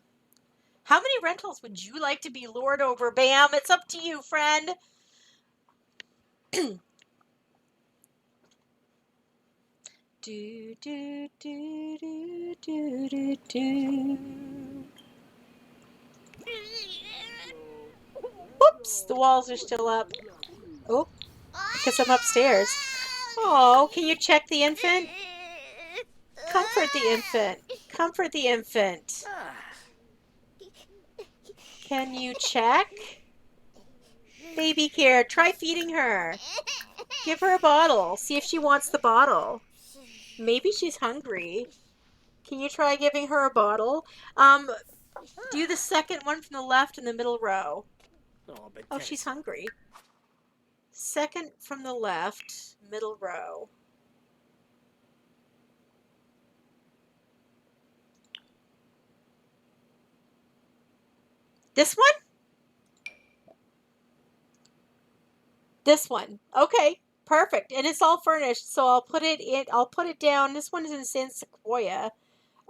How many rentals would you like to be lord over, Bam? It's up to you, friend. Do, do, do, do, do, do, do. Whoops, the walls are still up. Oh, because I'm upstairs. Oh, can you check the infant? Comfort the infant. Comfort the infant. Can you check? Baby care, try feeding her. Give her a bottle. See if she wants the bottle. Maybe she's hungry. Can you try giving her a bottle? Do the second one from the left in the middle row. Oh, she's hungry. Second from the left, middle row. This one? This one. Okay, perfect. And it's all furnished, so I'll put it down. This one is in San Sequoia.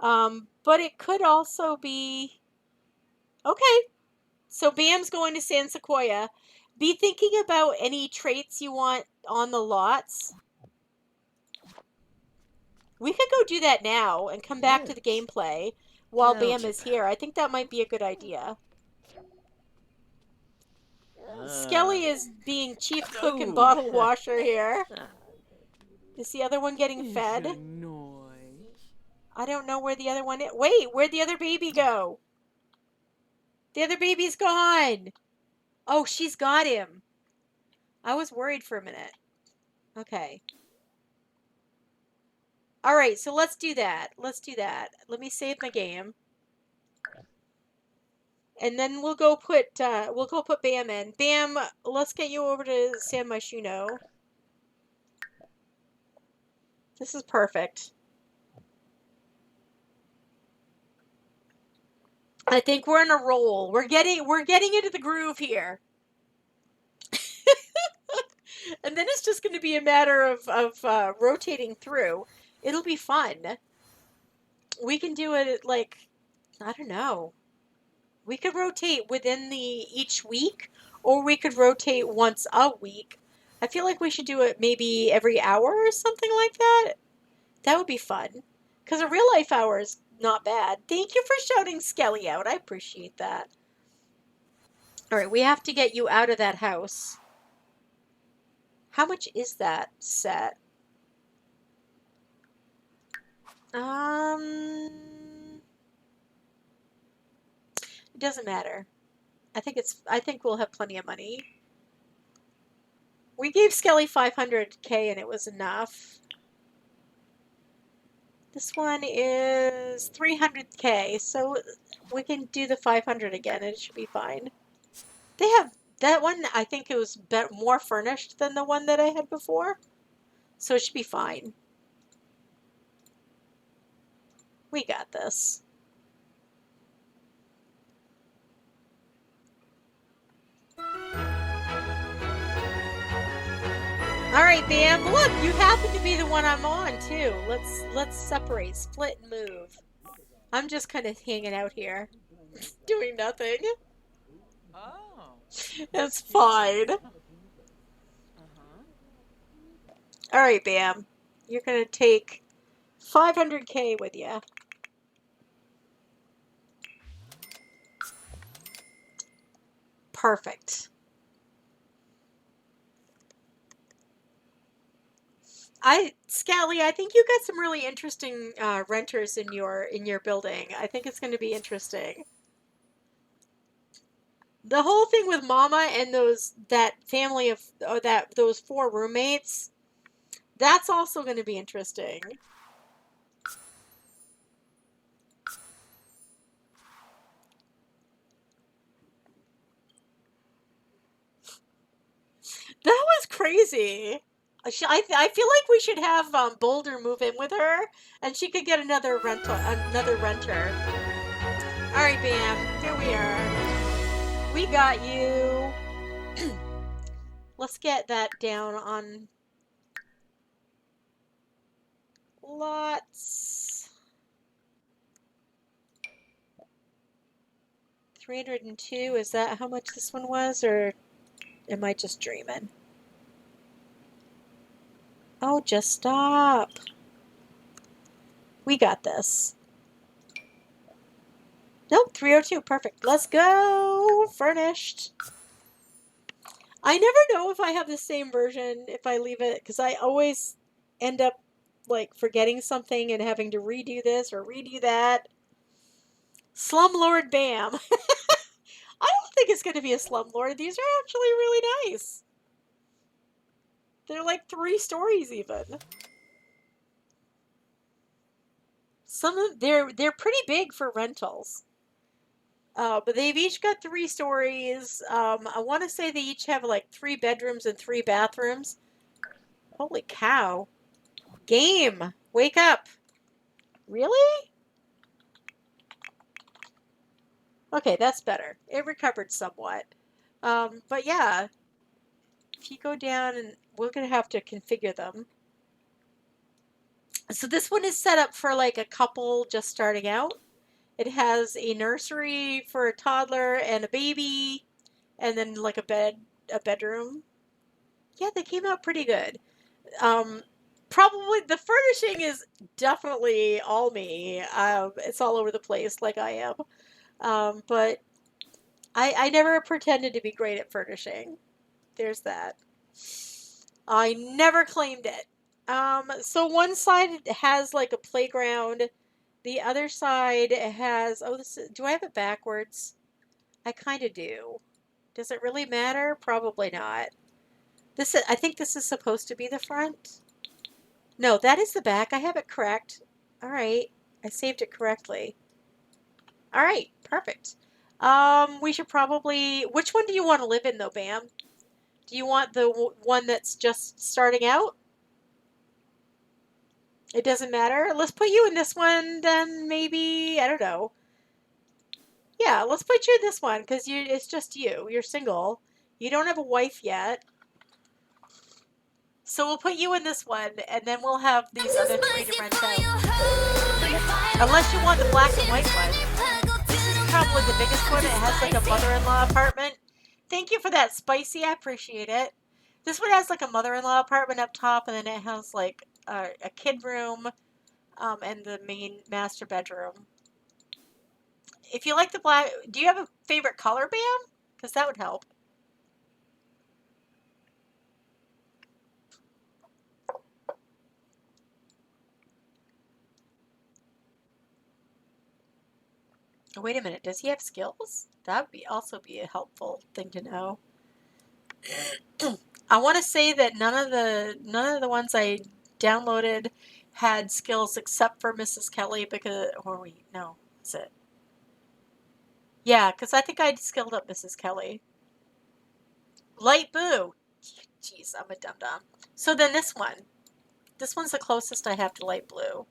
But it could also be okay. So Bam's going to San Sequoia. Be thinking about any traits you want on the lots. We could go do that now and come back to the gameplay while Bam is here. I think that might be a good idea. Skelly is being chief cook and bottle washer here. Is the other one getting fed? I don't know where the other one is. Wait, where'd the other baby go? The other baby's gone. Oh, she's got him. I was worried for a minute. Okay. All right, so let's do that. Let's do that. Let me save my game. And then we'll go put Bam in. Bam, let's get you over to San Myshuno. This is perfect. I think we're in a roll. We're getting into the groove here. And then it's just going to be a matter of rotating through. It'll be fun. We can do it like, I don't know. We could rotate within each week, or we could rotate once a week. I feel like we should do it maybe every hour or something like that. That would be fun. Because a real life hour is not bad. Thank you for shouting Skelly out. I appreciate that. All right, we have to get you out of that house. How much is that set? It doesn't matter. I think we'll have plenty of money. We gave Skelly 500k and it was enough. This one is 300K, so we can do the 500 again, and it should be fine. They have that one, I think it was more furnished than the one that I had before, so it should be fine. We got this. All right, Bam. Look, you happen to be the one I'm on too. Let's separate, split, and move. I'm just kind of hanging out here, doing nothing. Oh. It's fine. All right, Bam. You're gonna take 500K with you. Perfect. Scally, I think you got some really interesting renters in your building. I think it's going to be interesting. The whole thing with Mama and that family of those 4 roommates, that's also going to be interesting. That was crazy. I feel like we should have Boulder move in with her, and she could get another renter. All right, Bam. Here we are. We got you. Let's get that down on lots. 302. Is that how much this one was, or am I just dreaming? Oh, just stop. We got this. Nope, 302. Perfect. Let's go. Furnished. I never know if I have the same version if I leave it, because I always end up like forgetting something and having to redo this or redo that. Slumlord Bam. I don't think it's going to be a slumlord. These are actually really nice. They're like 3 stories even. Some of they're pretty big for rentals. But they've each got 3 stories. I want to say they each have like 3 bedrooms and 3 bathrooms. Holy cow. Game, wake up. Really? Okay, that's better. It recovered somewhat. But yeah, if you go down, and we're going to have to configure them. So this one is set up for like a couple just starting out. It has a nursery for a toddler and a baby, and then like a bedroom. Yeah, they came out pretty good. Probably the furnishing is definitely all me. It's all over the place like I am. But I never pretended to be great at furnishing. There's that. I never claimed it. So one side has like a playground. The other side has, do I have it backwards? I kind of do. Does it really matter? Probably not. I think this is supposed to be the front. No, that is the back. I have it correct. All right. I saved it correctly. All right. Perfect. We should probably, which one do you want to live in though, Bam? Do you want the one that's just starting out? It doesn't matter. Let's put you in this one then, maybe. I don't know. Yeah, let's put you in this one because it's just you. You're single. You don't have a wife yet. So we'll put you in this one, and then we'll have these other 3 to rent out. Unless you want the black and white one. This is probably the biggest one. It has like a mother-in-law apartment. Thank you for that, Spicy. I appreciate it. This one has like a mother-in-law apartment up top, and then it has like a kid room and the main master bedroom. If you like the black, do you have a favorite color, Bam? Because that would help. Wait a minute, does he have skills? That would also be a helpful thing to know. I want to say that none of the ones I downloaded had skills except for Mrs. Kelly because, or wait, no, is it? Yeah, because I think I'd skilled up Mrs. Kelly. Light blue. Jeez, I'm a dum-dum. So then this one. This one's the closest I have to light blue.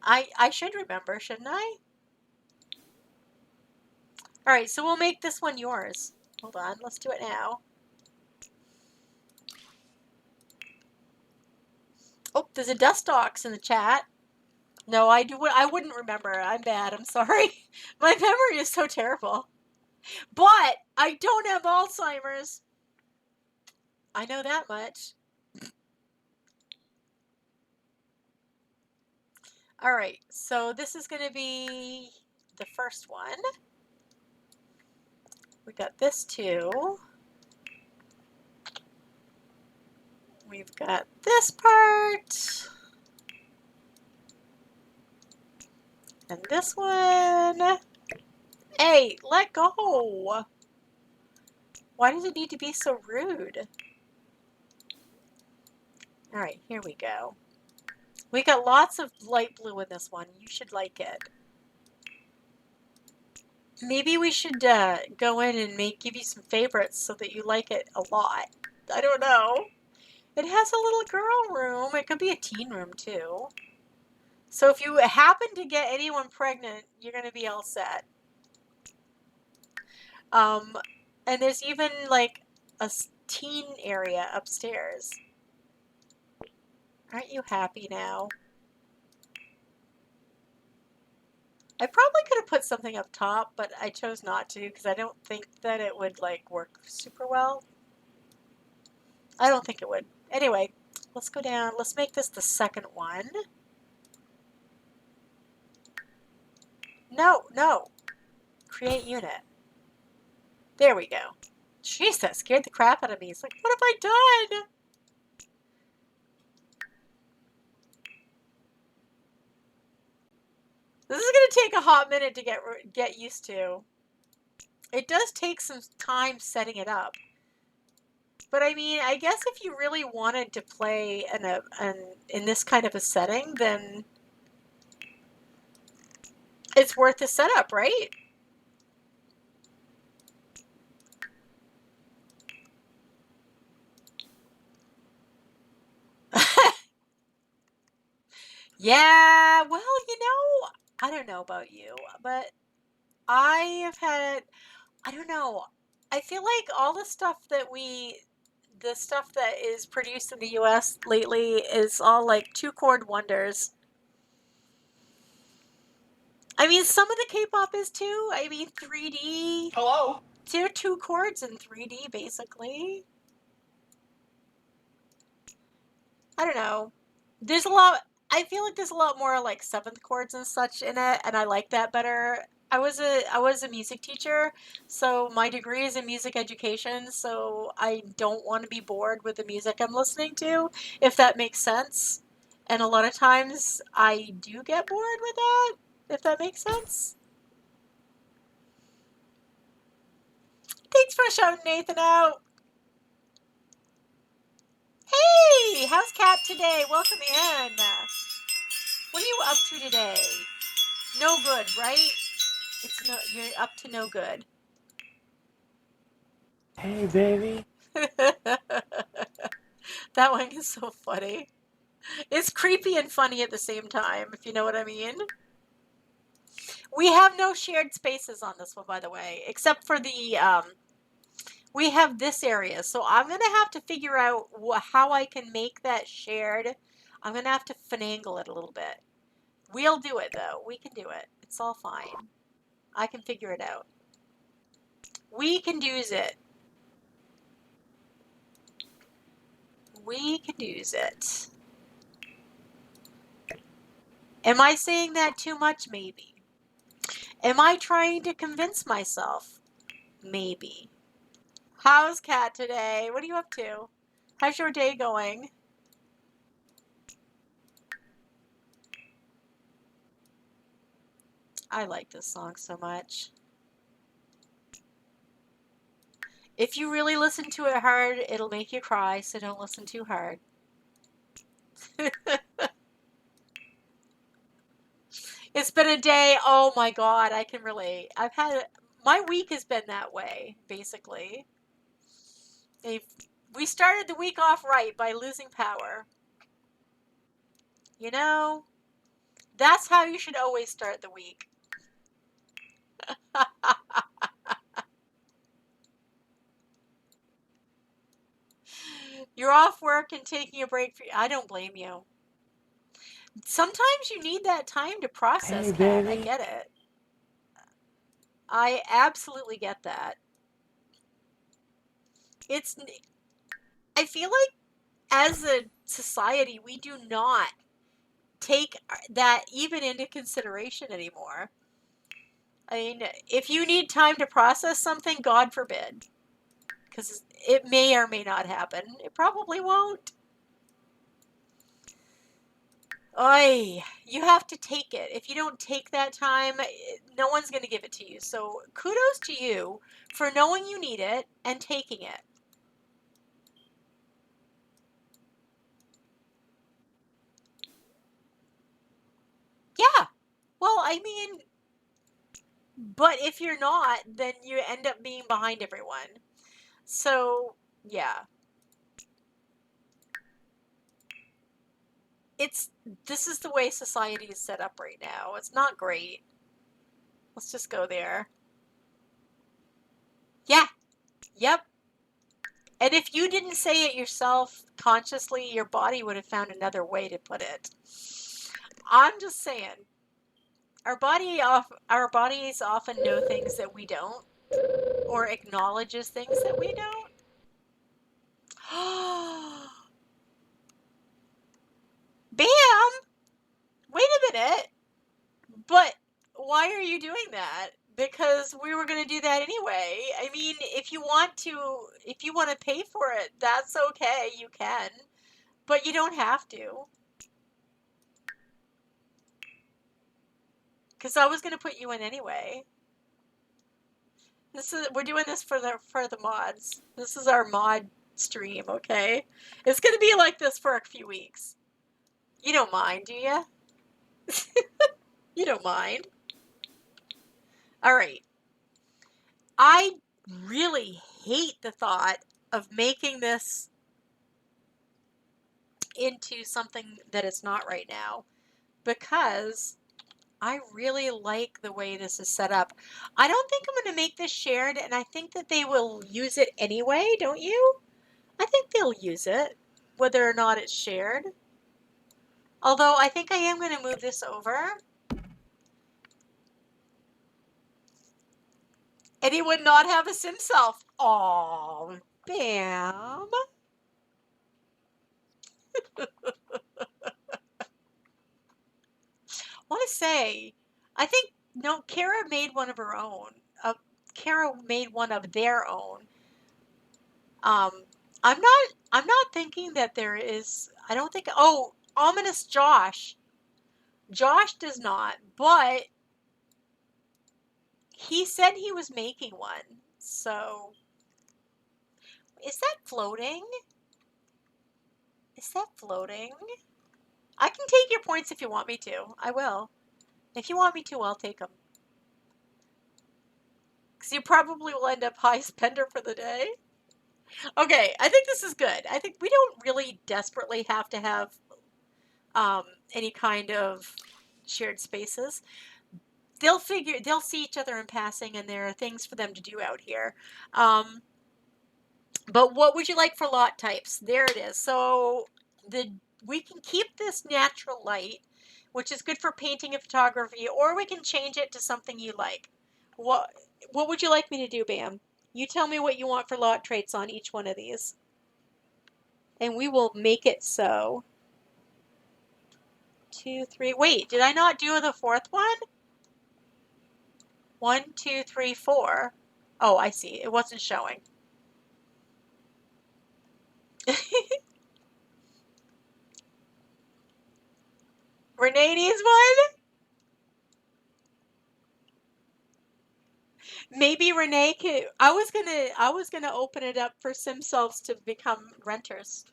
I should remember, shouldn't I? Alright, so we'll make this one yours. Hold on, let's do it now. Oh, there's a Dustox in the chat. No, I wouldn't remember. I'm bad. I'm sorry. My memory is so terrible. But I don't have Alzheimer's. I know that much. All right, so this is going to be the first one. We got this too. We've got this part. And this one. Hey, let go. Why does it need to be so rude? All right, here we go. We got lots of light blue in this one. You should like it. Maybe we should go in and give you some favorites so that you like it a lot. I don't know. It has a little girl room. It could be a teen room too. So if you happen to get anyone pregnant, you're going to be all set. And there's even like a teen area upstairs. Aren't you happy now? I probably could have put something up top, but I chose not to because I don't think that it would like work super well. I don't think it would. Anyway, let's go down. Let's make this the second one. No, no. Create unit. There we go. Jeez, that scared the crap out of me. It's like, what have I done? This is going to take a hot minute to get used to. It does take some time setting it up. But I mean, I guess if you really wanted to play in this kind of a setting, then it's worth the setup, right? Yeah, well, you know, I don't know about you, but I have had, I don't know, I feel like all the stuff that the stuff that is produced in the US lately is all like 2-chord wonders. I mean, some of the K-pop is too. I mean, 3D. Hello? They're 2 chords in 3D, basically. I don't know. There's a lot, I feel like there's a lot more like 7th chords and such in it, and I like that better. I was a music teacher, so my degree is in music education, so I don't want to be bored with the music I'm listening to, if that makes sense. And a lot of times I do get bored with that, if that makes sense. Thanks for shouting Nathan out. Hey, how's Kat today? Welcome in. What are you up to today? No good, right? You're up to no good. Hey, baby. That one is so funny. It's creepy and funny at the same time, if you know what I mean. We have no shared spaces on this one, by the way, except for the, we have this area. So I'm going to have to figure out how I can make that shared. I'm going to have to finagle it a little bit. We'll do it, though. We can do it. It's all fine. I can figure it out. We can do it. We can do it. Am I saying that too much? Maybe. Am I trying to convince myself? Maybe. How's Kat today? What are you up to? How's your day going? I like this song so much. If you really listen to it hard, it'll make you cry, so don't listen too hard. It's been a day. Oh my God, I can relate. My week has been that way, basically. We started the week off right by losing power. You know, that's how you should always start the week. You're off work and taking a break. I don't blame you. Sometimes you need that time to process that. I get it. I absolutely get that. I feel like as a society, we do not take that even into consideration anymore. I mean, if you need time to process something, God forbid, because it may or may not happen. It probably won't. Oy, you have to take it. If you don't take that time, no one's going to give it to you. So kudos to you for knowing you need it and taking it. Yeah. Well, I mean, but if you're not, then you end up being behind everyone. So, yeah. This is the way society is set up right now. It's not great. Let's just go there. Yeah. Yep. And if you didn't say it yourself consciously, your body would have found another way to put it. I'm just saying. Our bodies often know things that we don't, or acknowledges things that we don't. Bam! Wait a minute. But why are you doing that? Because we were going to do that anyway. I mean, if you want to pay for it, that's okay. You can. But you don't have to. Because I was going to put you in anyway. We're doing this for the mods. This is our mod stream, okay? It's going to be like this for a few weeks. You don't mind, do you? You don't mind. All right. I really hate the thought of making this into something that it's not right now, because I really like the way this is set up. I don't think I'm going to make this shared, and I think that they will use it anyway, don't you? I think they'll use it, whether or not it's shared. Although I think I am going to move this over. Anyone not have a sim self? Aw, Bam. I want to say, I think, no, Kara made one of her own. Kara made one of their own. I'm not thinking that there is, I don't think, oh, Ominous Josh. Josh does not, but he said he was making one. So, is that floating? Is that floating? I can take your points if you want me to. I will. If you want me to, I'll take them. Because you probably will end up high spender for the day. Okay, I think this is good. I think we don't really desperately have to have any kind of shared spaces. They'll see each other in passing, and there are things for them to do out here. But what would you like for lot types? There it is. So we can keep this natural light, which is good for painting and photography, or we can change it to something you like. What would you like me to do, Bam? You tell me what you want for lot traits on each one of these, and we will make it so. 2, 3. Wait, did I not do the fourth one? 1, 2, 3, 4. Oh, I see. It wasn't showing. Renee needs one? Maybe Renee could. I was gonna open it up for SimSelves to become renters.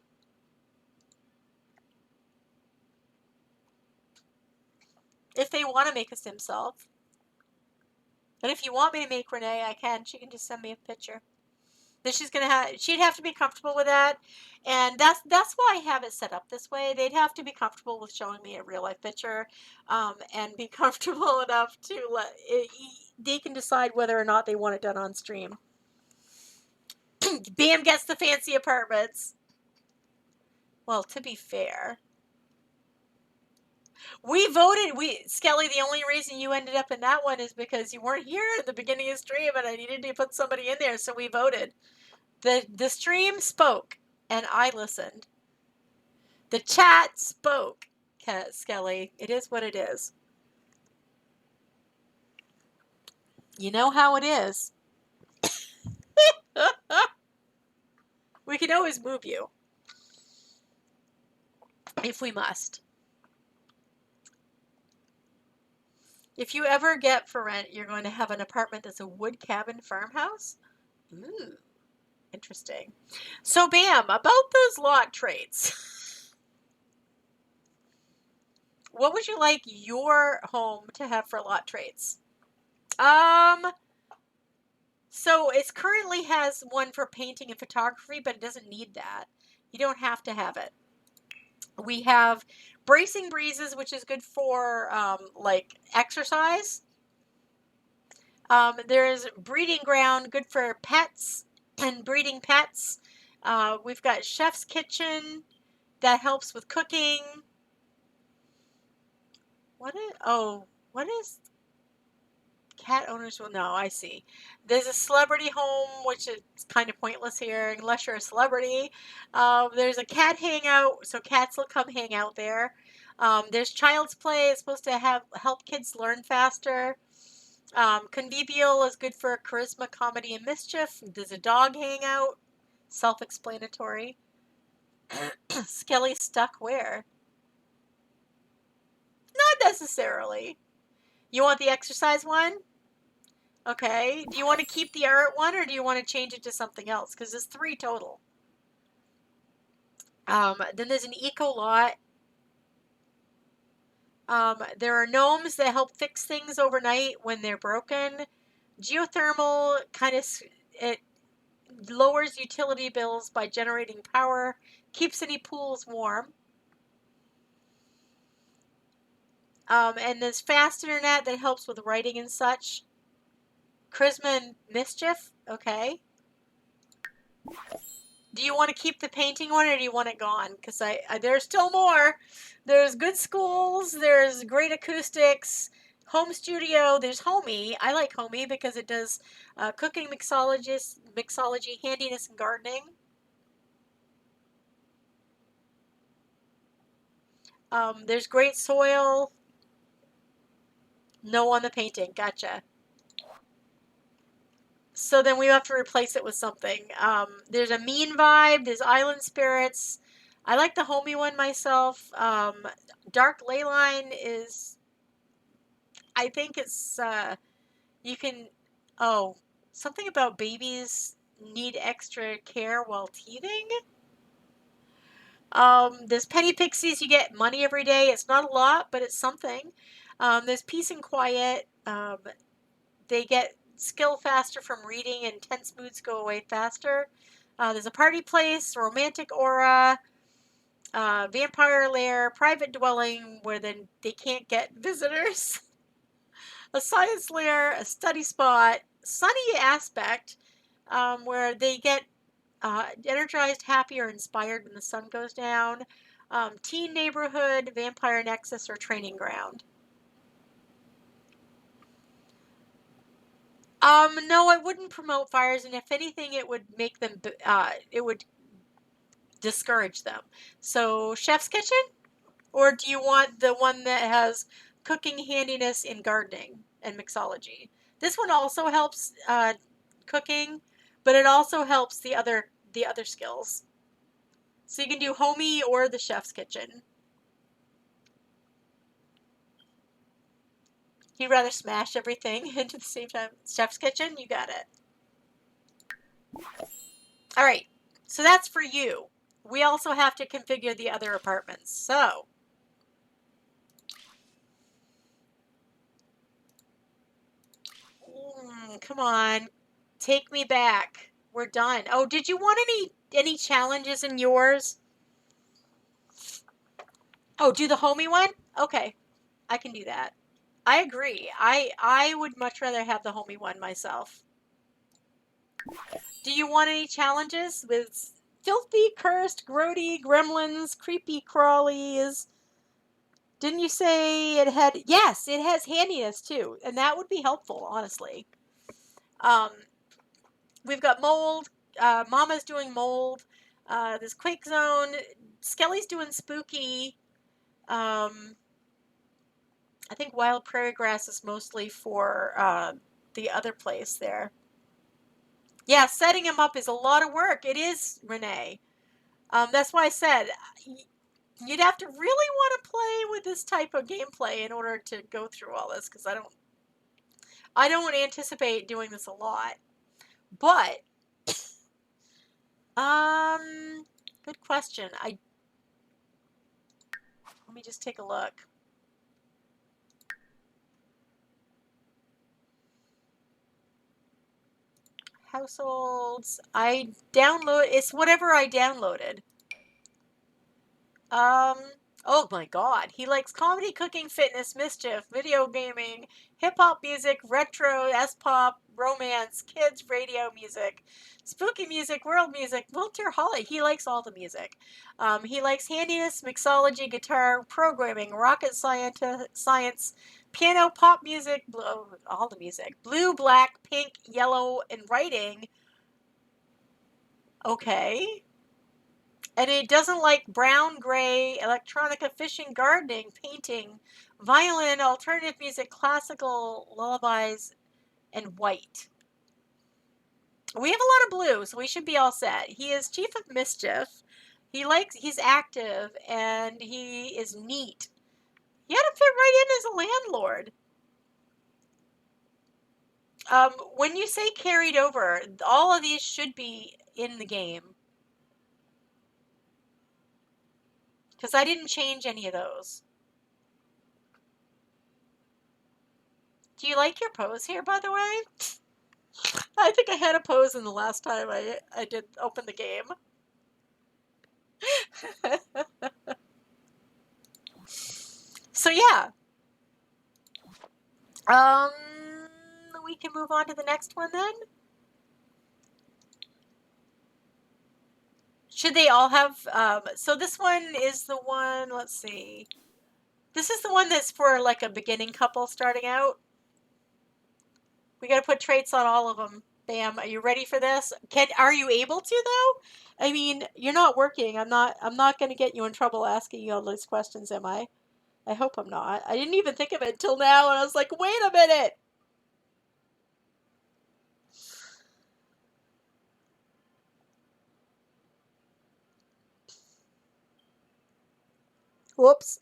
don't want to make a sim solve. But if you want me to make Renee, I can. She can just send me a picture. Then she'd have to be comfortable with that. And that's why I have it set up this way. They'd have to be comfortable with showing me a real life picture, and be comfortable enough to they can decide whether or not they want it done on stream. Bam gets the fancy apartments. Well, to be fair, we voted. Skelly, the only reason you ended up in that one is because you weren't here at the beginning of the stream, and I needed to put somebody in there, so we voted. The stream spoke, and I listened. The chat spoke, Skelly. It is what it is. You know how it is. We can always move you if we must. If you ever get for rent, you're going to have an apartment that's a wood cabin farmhouse. Ooh, interesting. So, Bam, about those lot traits. What would you like your home to have for lot traits? So it currently has one for painting and photography, but it doesn't need that. You don't have to have it. We have bracing breezes, which is good for like exercise. There's breeding ground, good for pets and breeding pets. We've got chef's kitchen that helps with cooking. What is cat owners will know? I see. There's a celebrity home, which is kind of pointless here unless you're a celebrity. There's a cat hangout, so cats will come hang out there. There's child's play. It's supposed to help kids learn faster. Convivial is good for charisma, comedy, and mischief. There's a dog hangout. Self-explanatory. Skelly stuck where? Not necessarily. You want the exercise one? Okay. Do you want to keep the art one, or do you want to change it to something else? Because there's 3 total. Then there's an eco lot. There are gnomes that help fix things overnight when they're broken. Geothermal it lowers utility bills by generating power, keeps any pools warm. And there's fast internet that helps with writing and such. Charisma and mischief, okay. Do you want to keep the painting one, or do you want it gone? Because there's still more. There's good schools. There's great acoustics. Home studio. There's Homey. I like Homey because it does cooking, mixology, handiness, and gardening. There's great soil. No on the painting. Gotcha. So then we have to replace it with something. There's a mean vibe. There's island spirits. I like the Homey one myself. Dark leyline is, I think it's, you can, something about babies need extra care while teething. There's penny pixies. You get money every day. It's not a lot, but it's something. There's peace and quiet. They get skill faster from reading, and tense moods go away faster. There's a party place, romantic aura, vampire lair, private dwelling where then they can't get visitors, a science lair, a study spot, sunny aspect, where they get energized, happy, or inspired when the sun goes down, teen neighborhood, vampire nexus, or training ground. No, I wouldn't promote fires, and if anything, it would make them, it would discourage them. So, chef's kitchen? Or do you want the one that has cooking, handiness, and gardening and mixology? This one also helps cooking, but it also helps the other skills. So you can do Homey or the chef's kitchen. You'd rather smash everything into the same time? Chef's kitchen? You got it. All right. So that's for you. We also have to configure the other apartments. So Come on. Take me back. We're done. Oh, did you want any challenges in yours? Oh, do the homie one? Okay. I can do that. I agree. I would much rather have the homie one myself. Do you want any challenges with filthy, cursed, grody, gremlins, creepy crawlies? Didn't you say it had... Yes, it has handiness too, and that would be helpful, honestly. We've got mold. Mama's doing mold. There's Quake Zone. Skelly's doing spooky. I think Wild Prairie Grass is mostly for the other place there. Yeah, setting him up is a lot of work. It is, Renee. That's why I said you'd have to really want to play with this type of gameplay in order to go through all this, because I don't anticipate doing this a lot. But good question. Let me just take a look. Households. It's whatever I downloaded. Oh my god. He likes comedy, cooking, fitness, mischief, video gaming, hip-hop music, retro, S-pop, romance, kids, radio music, spooky music, world music, Walter Holly. He likes all the music. He likes handiness, mixology, guitar, programming, rocket science, piano, pop music, all the music, blue, black, pink, yellow, and writing. Okay. And it doesn't like brown, gray, electronica, fishing, gardening, painting, violin, alternative music, classical, lullabies, and white. We have a lot of blue, so we should be all set. He is Chief of Mischief. He's active, and he is neat. He had to fit right in as a landlord. When you say carried over, all of these should be in the game. Because I didn't change any of those. Do you like your pose here, by the way? I think I had a pose in the last time I did open the game. So yeah. We can move on to the next one then. Should they all have, so this one is the one, let's see. This is the one that's for like a beginning couple starting out. We got to put traits on all of them. Bam. Are you ready for this? Are you able to though? I mean, you're not working. I'm not going to get you in trouble asking you all those questions, am I? I hope I'm not. I didn't even think of it until now, and I was like, wait a minute. Whoops.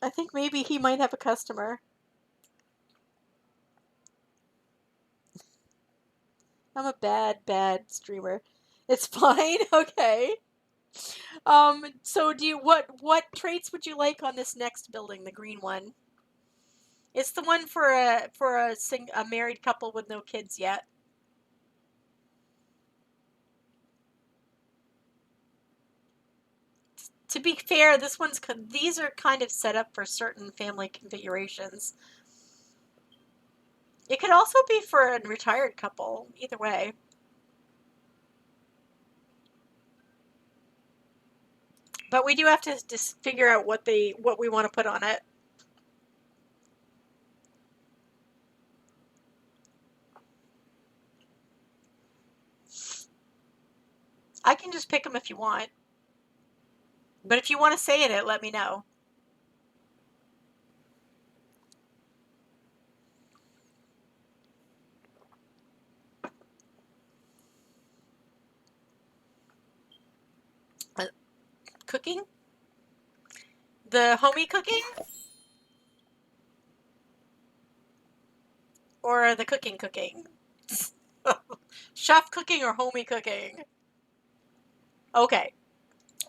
I think maybe he might have a customer. I'm a bad streamer. It's fine. Okay. So what traits would you like on this next building, the green one? It's the one for a married couple with no kids yet. To be fair, these are kind of set up for certain family configurations. It could also be for a retired couple, either way. But we do have to just figure out what we want to put on it. I can just pick them if you want. But if you want to say it, let me know. Cooking? The homie cooking? Or the cooking? Chef cooking or homie cooking? Okay.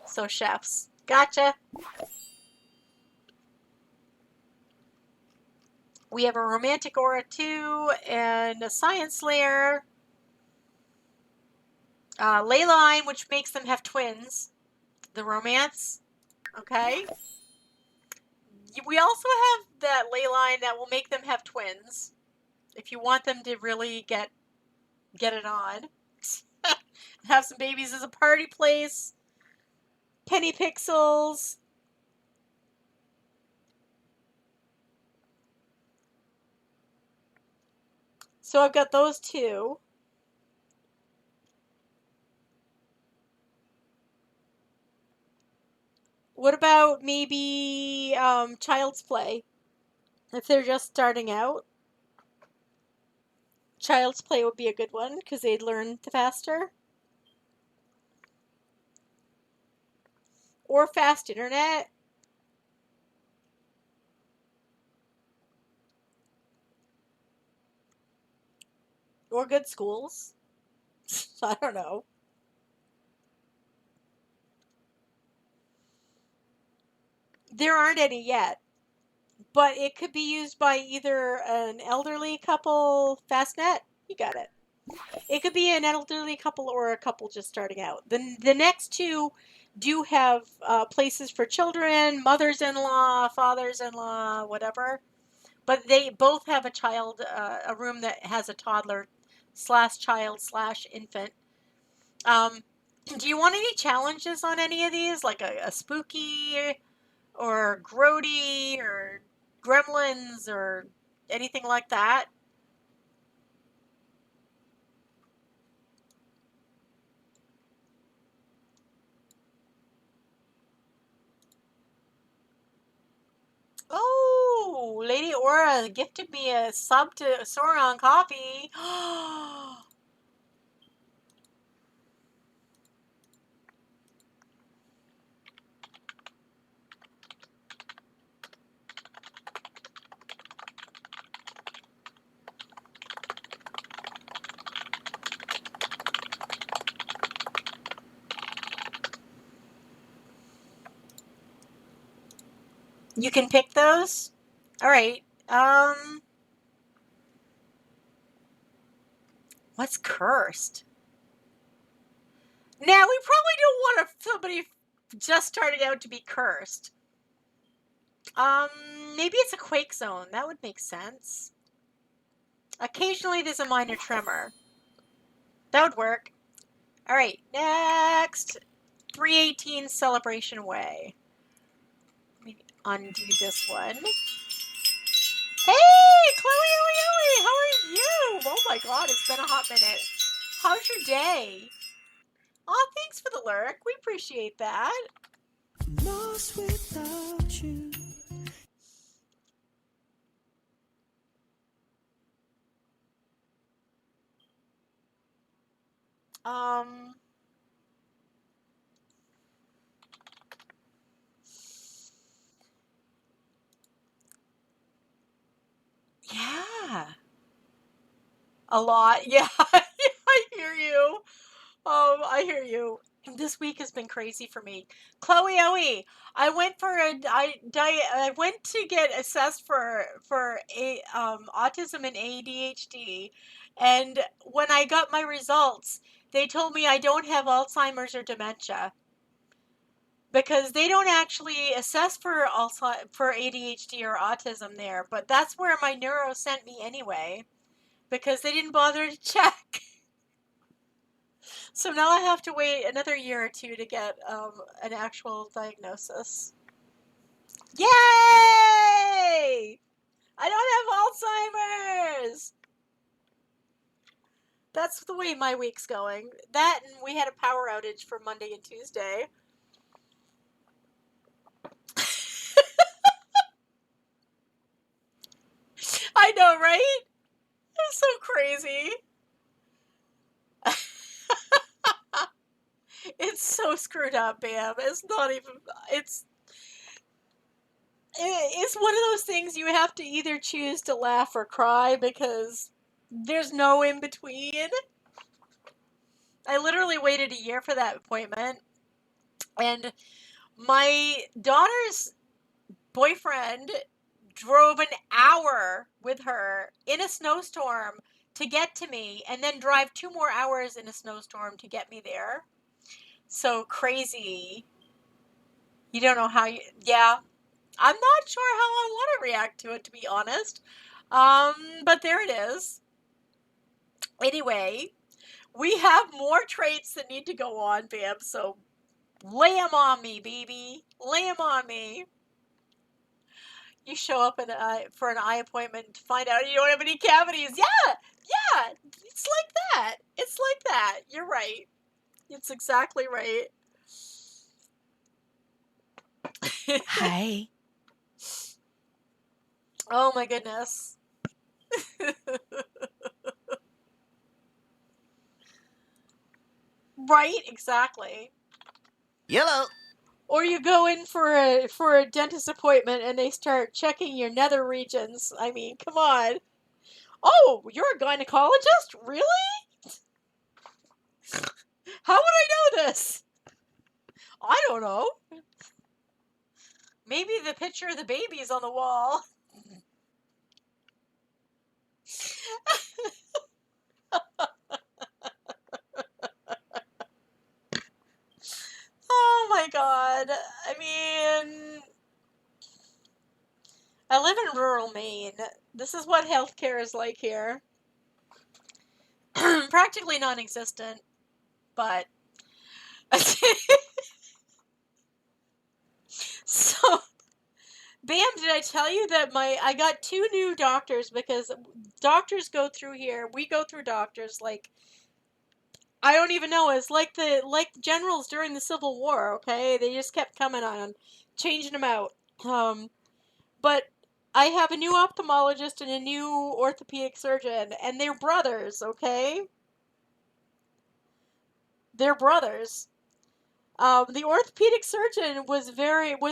So chefs. Gotcha. We have a romantic aura 2 and a science layer. Ley line, which makes them have twins. The romance. Okay. We also have that ley line that will make them have twins. If you want them to really get it on. Have some babies as a party place. Penny Pixels. So I've got those two. What about maybe Child's Play? If they're just starting out, Child's Play would be a good one because they'd learn faster. Or Fast Internet. Or Good Schools. I don't know. There aren't any yet. But it could be used by either an elderly couple, Fastnet, you got it. It could be an elderly couple or a couple just starting out. The next two do have places for children, mothers-in-law, fathers-in-law, whatever. But they both have a room that has a toddler / child / infant. Do you want any challenges on any of these? Like a spooky or grody or gremlins or anything like that? Oh, Lady Aura gifted me a sub to Sauron Coffee. You can pick those? All right. What's cursed? Now, we probably don't want somebody just starting out to be cursed. Maybe it's a quake zone. That would make sense. Occasionally there's a minor tremor. That would work. All right, next. 318 Celebration Way. Let me undo this one. Hey, Chloe Owie, how are you? Oh my god, it's been a hot minute. How's your day? Oh, thanks for the lurk. We appreciate that. Lost without you. Yeah. A lot. Yeah, I hear you. I hear you. This week has been crazy for me. Chloe Owie, I went to get assessed for autism and ADHD, and when I got my results, they told me I don't have Alzheimer's or dementia because they don't actually assess for ADHD or autism there, but that's where my neuro sent me anyway because they didn't bother to check. So now I have to wait another year or two to get an actual diagnosis. Yay! I don't have Alzheimer's! That's the way my week's going. That and we had a power outage for Monday and Tuesday. I know, right? It's so crazy. It's so screwed up, Bam. It's not even. It's one of those things you have to either choose to laugh or cry because there's no in between. I literally waited a year for that appointment, and my daughter's boyfriend drove an hour with her in a snowstorm to get to me, and then drive 2 more hours in a snowstorm to get me there. So crazy. You don't know how you, yeah. I'm not sure how I want to react to it, to be honest. But there it is. Anyway, we have more traits that need to go on, Bam, so lay 'em on me, baby. Lay 'em on me. You show up for an eye appointment to find out you don't have any cavities. Yeah, it's like that. It's like that. You're right. It's exactly right. Hi. Oh my goodness. Right, exactly. Yellow. Or you go in for a dentist appointment and they start checking your nether regions. I mean, come on. Oh, you're a gynecologist? Really? How would I know this? I don't know. Maybe the picture of the baby is on the wall. Oh my god. I mean, I live in rural Maine. This is what healthcare is like here. Practically non-existent, but so Bam, did I tell you that I got 2 new doctors because doctors go through here. We go through doctors like I don't even know. It's like generals during the Civil War. Okay, they just kept coming on, changing them out. But I have a new ophthalmologist and a new orthopedic surgeon, and they're brothers. Okay, they're brothers. The orthopedic surgeon was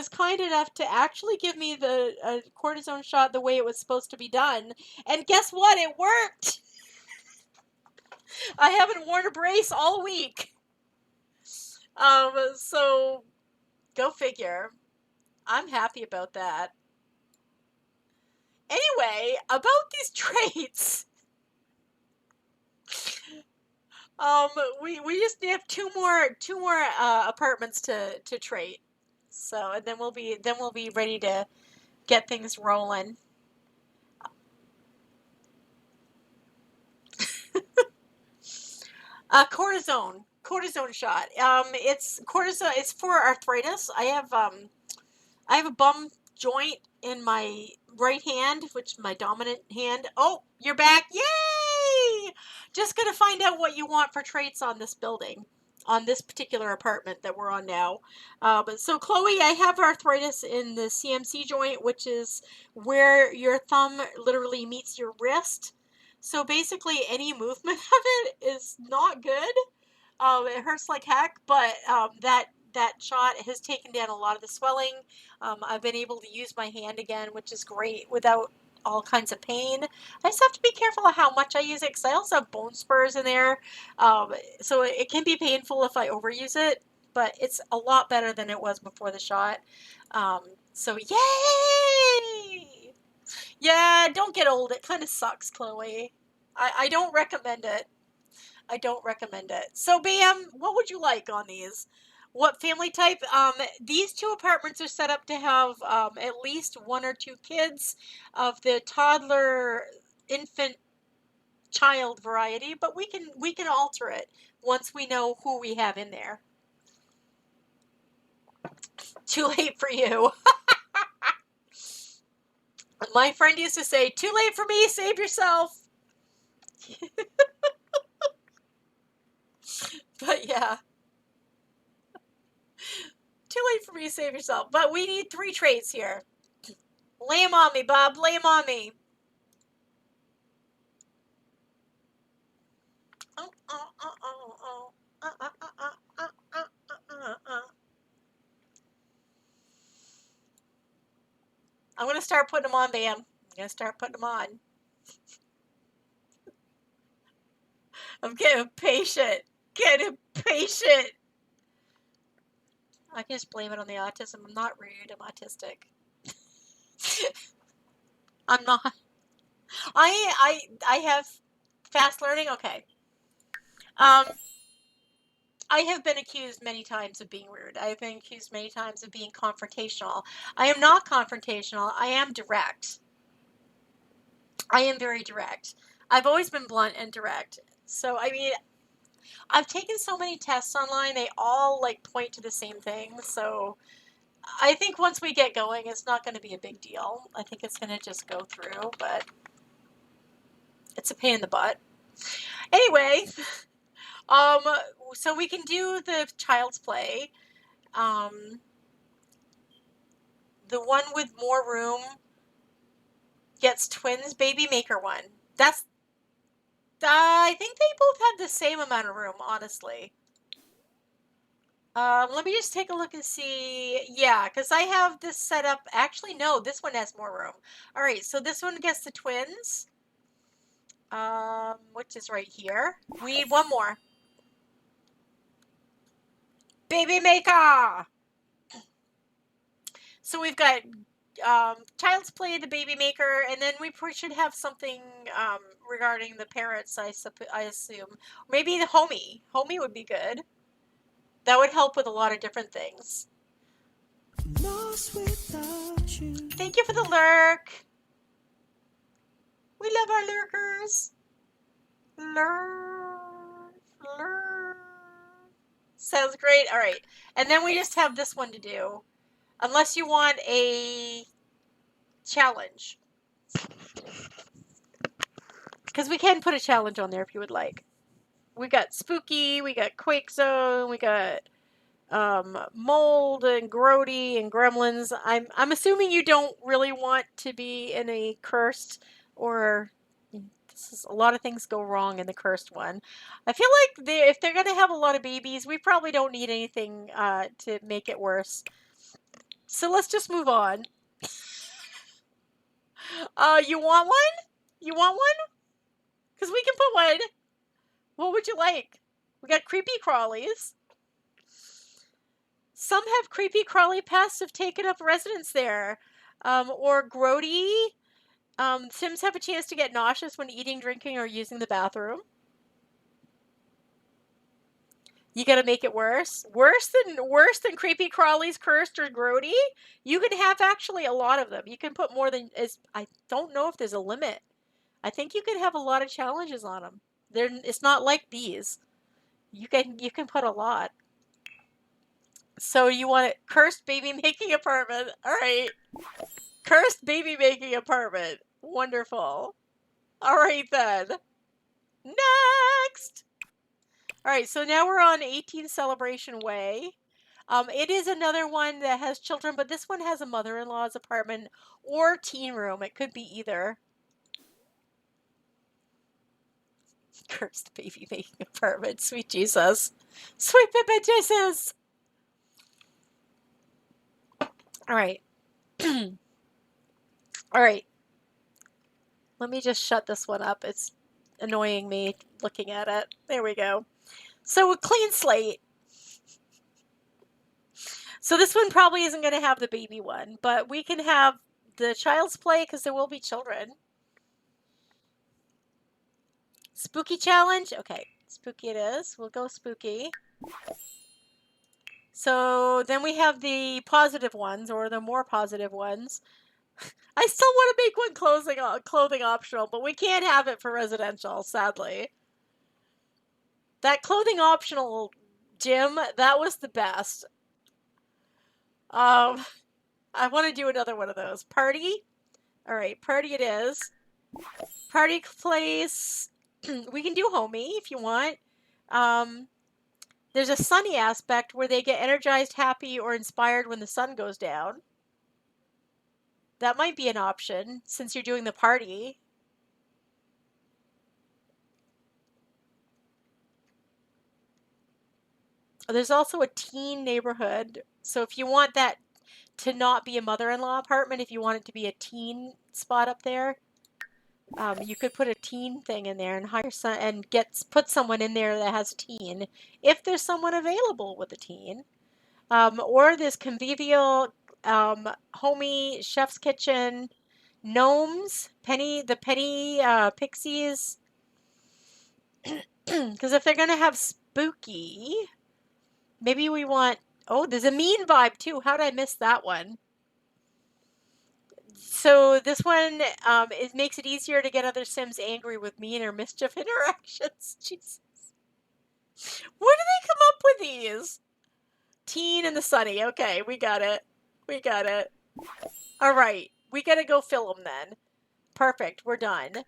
kind enough to actually give me the cortisone shot the way it was supposed to be done, and guess what? It worked. I haven't worn a brace all week. So go figure. I'm happy about that. Anyway, about these traits. We just have two more apartments to trade. So, and then we'll be ready to get things rolling. Cortisone shot. It's cortisone. It's for arthritis. I have a bum joint in my right hand, which is my dominant hand. Oh, you're back! Yay! Just gonna find out what you want for traits on this building, on this particular apartment that we're on now. So Chloe, I have arthritis in the CMC joint, which is where your thumb literally meets your wrist. So basically, any movement of it is not good. It hurts like heck, but that shot has taken down a lot of the swelling. I've been able to use my hand again, which is great without all kinds of pain. I just have to be careful of how much I use it because I also have bone spurs in there. So it can be painful if I overuse it, but it's a lot better than it was before the shot. So yay! Yeah, don't get old. It kind of sucks, Chloe. I don't recommend it. I don't recommend it. So, Bam, what would you like on these? What family type? These 2 apartments are set up to have at least 1 or 2 kids of the toddler, infant, child variety, but we can alter it once we know who we have in there. Too late for you. My friend used to say, "Too late for me, save yourself." But yeah. Too late for me, save yourself. But we need 3 traits here. Lay 'em on me, Bob. Lay 'em on me. I'm going to start putting them on, Bam. I'm going to start putting them on. I'm getting impatient. Getting impatient. I can just blame it on the autism. I'm not rude. I'm autistic. I'm not. I have fast learning. Okay. I have been accused many times of being rude. I have been accused many times of being confrontational. I am not confrontational. I am direct. I am very direct. I've always been blunt and direct. So, I mean, I've taken so many tests online, they all like point to the same thing. So, I think once we get going, it's not going to be a big deal. I think it's going to just go through, but it's a pain in the butt. Anyway, so we can do the child's play. The one with more room gets twins. Baby maker one. That's. I think they both have the same amount of room, honestly. Let me just take a look and see. Yeah, because I have this set up. Actually, no, this one has more room. All right, so this one gets the twins, which is right here. We need one more. Baby maker! So we've got child's play, the baby maker, and then we should have something regarding the parents, I assume. Maybe the homie. Homie would be good. That would help with a lot of different things. Thank you for the lurk. We love our lurkers. Lurk. Sounds great. All right. And then we just have this one to do. Unless you want a challenge. Because we can put a challenge on there if you would like. We got Spooky, we got Quake Zone, we got Mold and Grody and Gremlins. I'm assuming you don't really want to be in a cursed or a lot of things go wrong in the cursed one. I feel like if they're going to have a lot of babies, we probably don't need anything to make it worse. So let's just move on. You want one? You want one? Because we can put one. What would you like? We got creepy crawlies. Some have creepy crawly pests have taken up residence there. Or grody. Sims have a chance to get nauseous when eating, drinking, or using the bathroom. You gotta make it worse. Worse than creepy crawlies, cursed, or grody. You can have actually a lot of them. You can put more than I don't know if there's a limit. I think you can have a lot of challenges on them. It's not like bees. You can put a lot. So you want it cursed baby making apartment. All right. Cursed baby making apartment. Wonderful. All right then. Next. All right, so now we're on 18 Celebration Way. It is another one that has children, but this one has a mother-in-law's apartment or teen room. It could be either. Cursed baby making apartment. Sweet Jesus. Sweet Pippin Jesus. All right. All right. Let me just shut this one up. It's annoying me looking at it. There we go. So a clean slate. So this one probably isn't going to have the baby one, but we can have the child's play because there will be children. Spooky challenge. Okay, spooky it is. We'll go spooky. So then we have the positive ones or the more positive ones. I still want to make one clothing optional, but we can't have it for residential, sadly. That clothing optional gym, that was the best. I want to do another one of those. Party? All right, party it is. Party place. We can do homie if you want. There's a sunny aspect where they get energized, happy, or inspired when the sun goes down. That might be an option since you're doing the party. There's also a teen neighborhood. So if you want that to not be a mother-in-law apartment, if you want it to be a teen spot up there, you could put a teen thing in there and hire put someone in there that has a teen, if there's someone available with a teen. Or this convivial, homey chef's kitchen, Gnomes, the penny pixies. Because if they're gonna have spooky, maybe we want. Oh, there's a mean vibe too. How did I miss that one? So this one, it makes it easier to get other Sims angry with mean or mischief interactions. Jesus. Where do they come up with these? Teen and the Sunny. Okay, we got it. We got it. All right, we gotta go fill them then. Perfect. We're done.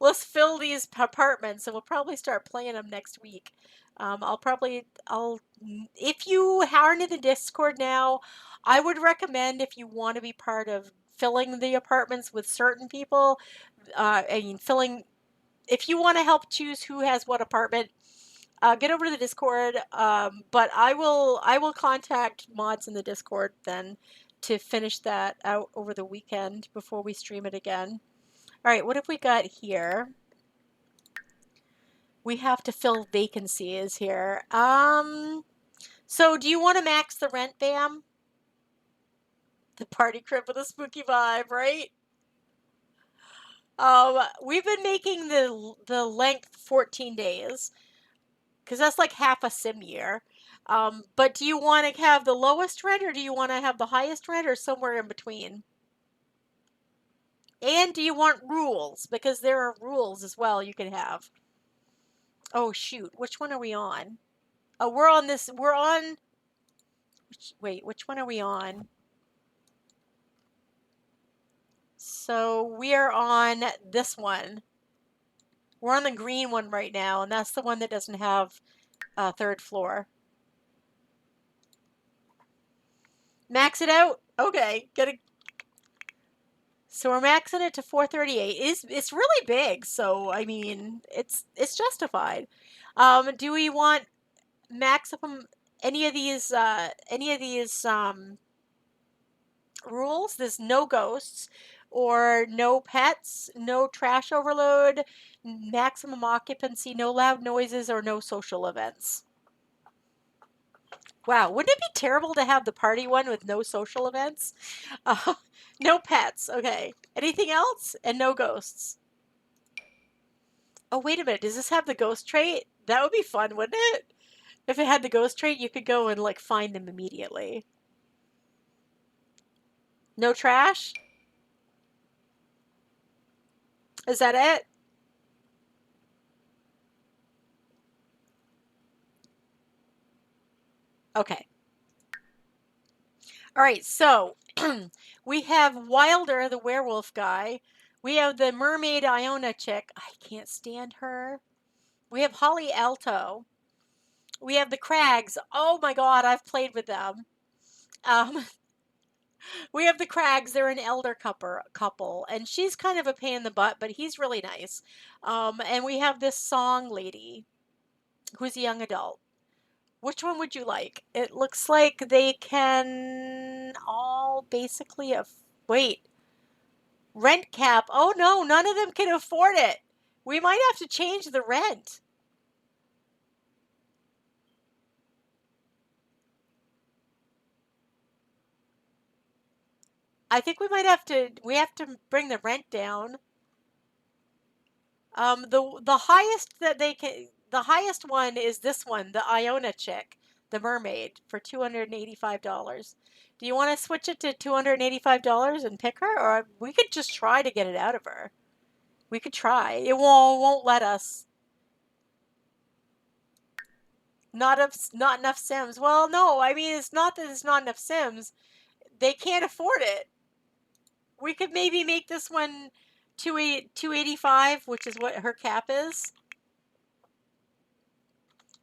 Let's fill these apartments, and we'll probably start playing them next week. If you aren't in the Discord now, I would recommend, if you want to be part of filling the apartments with certain people, if you want to help choose who has what apartment, get over to the Discord. But I will contact mods in the Discord then to finish that out over the weekend before we stream it again. All right, what have we got here? We have to fill vacancies here. So do you want to max the rent, Bam? The party crib with a spooky vibe, right? We've been making the length 14 days because that's like half a sim year. But do you want to have the lowest rent, or do you want to have the highest rent, or somewhere in between? And do you want rules? Because there are rules as well you can have. Oh, shoot. Which one are we on? Oh, we're on this. We're on. Wait, which one are we on? So we are on this one. We're on the green one right now, and that's the one that doesn't have a third floor. Max it out? Okay. So we're maxing it to 438. It's really big, so I mean it's justified. Do we want maximum any of these rules? There's no ghosts, or no pets, no trash overload, maximum occupancy, no loud noises, or no social events. Wow, wouldn't it be terrible to have the party one with no social events? No pets. Okay. Anything else? And no ghosts. Oh, wait a minute. Does this have the ghost trait? That would be fun, wouldn't it? If it had the ghost trait, you could go and, like, find them immediately. No trash? Is that it? Okay. All right, so we have Wilder, the werewolf guy. We have the mermaid Iona chick. I can't stand her. We have Holly Alto. We have the Crags. Oh my god, I've played with them. We have the Crags. They're an elder couple, and she's kind of a pain in the butt, but he's really nice. And we have this song lady, who's a young adult. Which one would you like? It looks like they can all basically wait. Rent cap. Oh no, none of them can afford it. We might have to change the rent. I think we have to bring the rent down. The highest that they can, the highest one is this one, the Iona chick, the mermaid, for $285. Do you want to switch it to $285 and pick her, or we could just try to get it out of her? We could try. It won't let us. Not enough Sims. Well, no, I mean, it's not that it's not enough Sims. They can't afford it. We could maybe make this one $285, which is what her cap is.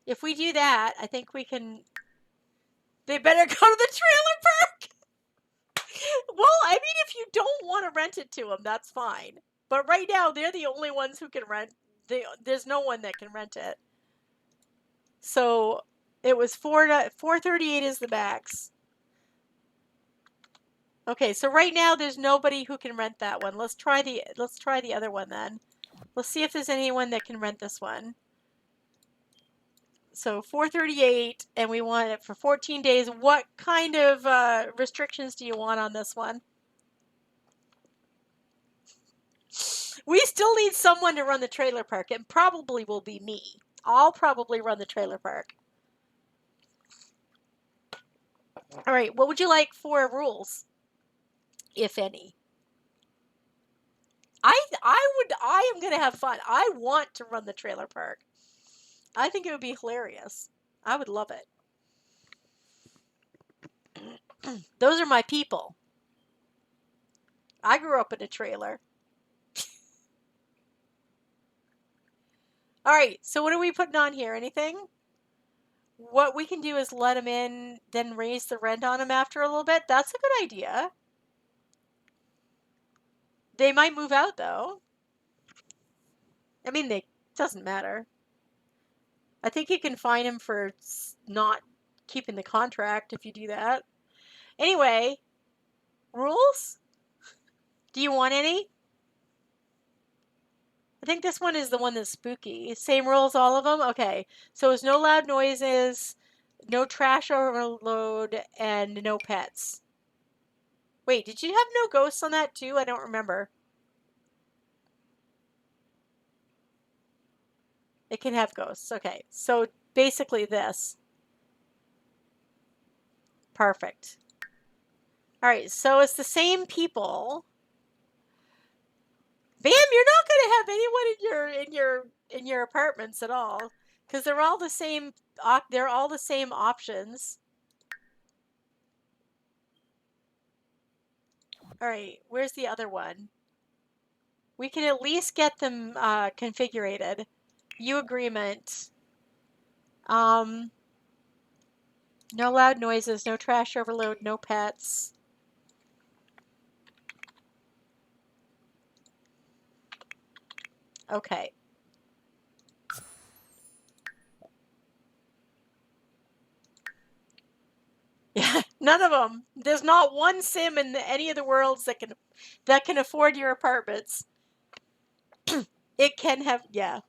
If we do that, I think we can. They better go to the trailer park. Well, I mean, if you don't want to rent it to them, that's fine. But right now, they're the only ones who can rent. There's no one that can rent it. So it was $438 is the max. Okay, so right now there's nobody who can rent that one. Let's try the other one then. Let's see if there's anyone that can rent this one. So 438, and we want it for 14 days. What kind of restrictions do you want on this one? We still need someone to run the trailer park. It probably will be me. I'll probably run the trailer park. All right, what would you like for rules, if any? I am gonna have fun. I want to run the trailer park. I think it would be hilarious. I would love it. Those are my people. I grew up in a trailer. All right, so what are we putting on here? Anything? What we can do is let them in, then raise the rent on them after a little bit. That's a good idea. They might move out, though. I mean, it doesn't matter. I think you can fine him for not keeping the contract if you do that. Anyway, rules? Do you want any? I think this one is the one that's spooky. Same rules, all of them? Okay. So it's no loud noises, no trash overload, and no pets. Wait, did you have no ghosts on that too? I don't remember. It can have ghosts. Okay. So basically this. Perfect. All right. So it's the same people. Bam, you're not going to have anyone in your apartments at all, because they're all the same. They're all the same options. All right, where's the other one? We can at least get them configured. You agreement. No loud noises, no trash overload, no pets. Okay. Yeah, none of them. There's not one sim in any of the worlds that can afford your apartments. It can have, yeah.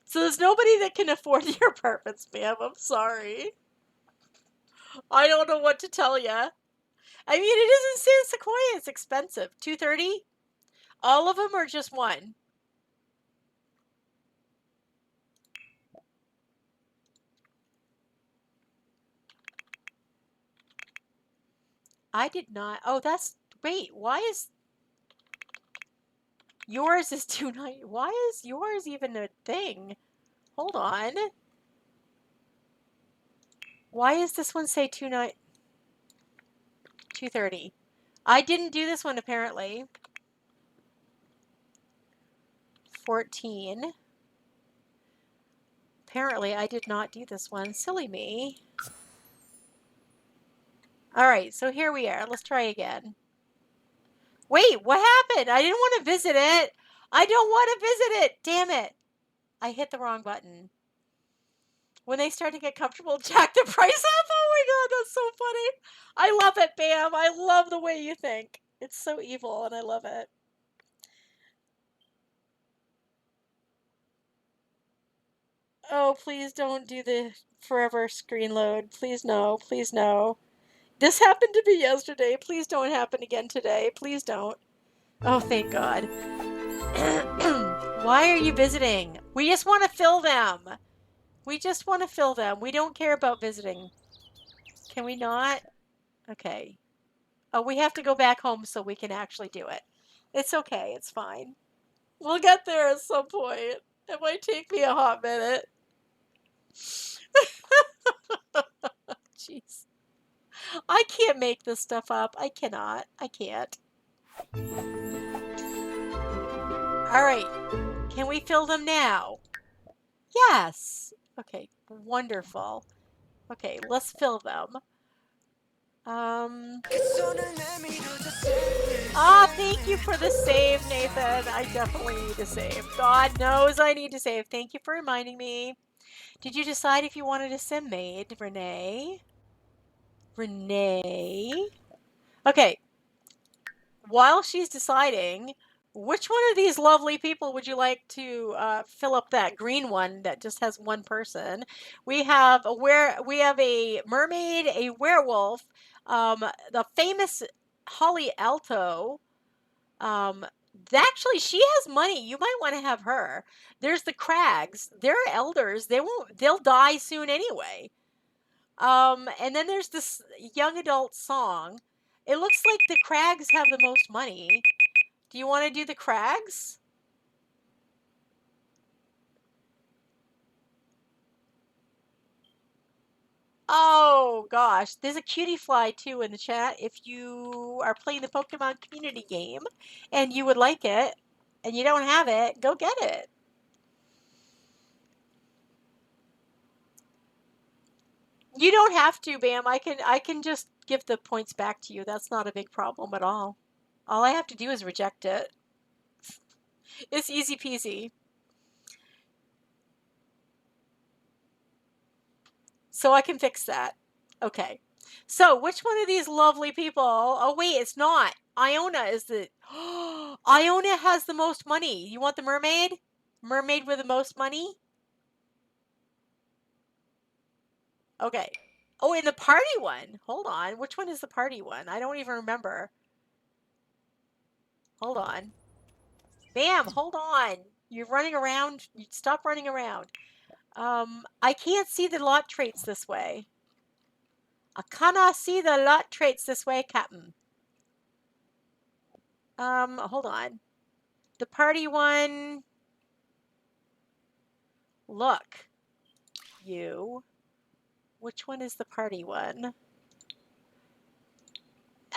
So there's nobody that can afford your apartments, ma'am. I'm sorry. I don't know what to tell you. I mean, it isn't San Sequoia. It's expensive. $230. All of them or just one? I did not. Oh, that's... Wait, why is... Yours is $290. Why is yours even a thing? Hold on. Why does this one say $230? I didn't do this one, apparently. 14. Apparently, I did not do this one. Silly me. All right, so here we are. Let's try again. Wait, what happened? I didn't want to visit it. I don't want to visit it. Damn it. I hit the wrong button. When they start to get comfortable, jack the price up. Oh my god, that's so funny. I love it, Bam. I love the way you think. It's so evil, and I love it. Oh, please don't do the forever screen load. Please no. Please no. This happened to me yesterday. Please don't happen again today. Please don't. Oh, thank God. Why are you visiting? We just want to fill them. We just want to fill them. We don't care about visiting. Can we not? Okay. Oh, we have to go back home so we can actually do it. It's okay. It's fine. We'll get there at some point. It might take me a hot minute. Jeez. I can't make this stuff up. I cannot. I can't. All right. Can we fill them now? Yes. Okay. Wonderful. Okay, let's fill them. Thank you for the save, Nathan. I definitely need to save. God knows I need to save. Thank you for reminding me. Did you decide if you wanted a sim maid, Renee? Renee? Okay. While she's deciding, Which one of these lovely people would you like to fill up that green one that just has one person? We have a mermaid, a werewolf, the famous Holly Alto. Actually, she has money. You might want to have her. There's the Crags. They're elders. They'll die soon anyway. And then there's this young adult song. It looks like the Crags have the most money. Do you want to do the Crags? Oh gosh, there's a cutie fly too in the chat. If you are playing the Pokemon community game and you would like it and you don't have it, go get it. You don't have to, Bam. I can just give the points back to you. That's not a big problem at all. All I have to do is reject it. It's easy peasy. So I can fix that. Okay. So which one of these lovely people? Oh wait, it's not. Iona is the Iona has the most money. You want the mermaid? Mermaid with the most money? Okay. Oh, and the party one. Hold on. Which one is the party one? I don't even remember. Hold on. Bam, hold on. You're running around. Stop running around. I can't see the lot traits this way. I cannot see the lot traits this way, Captain. Hold on. The party one. Look. You. Which one is the party one?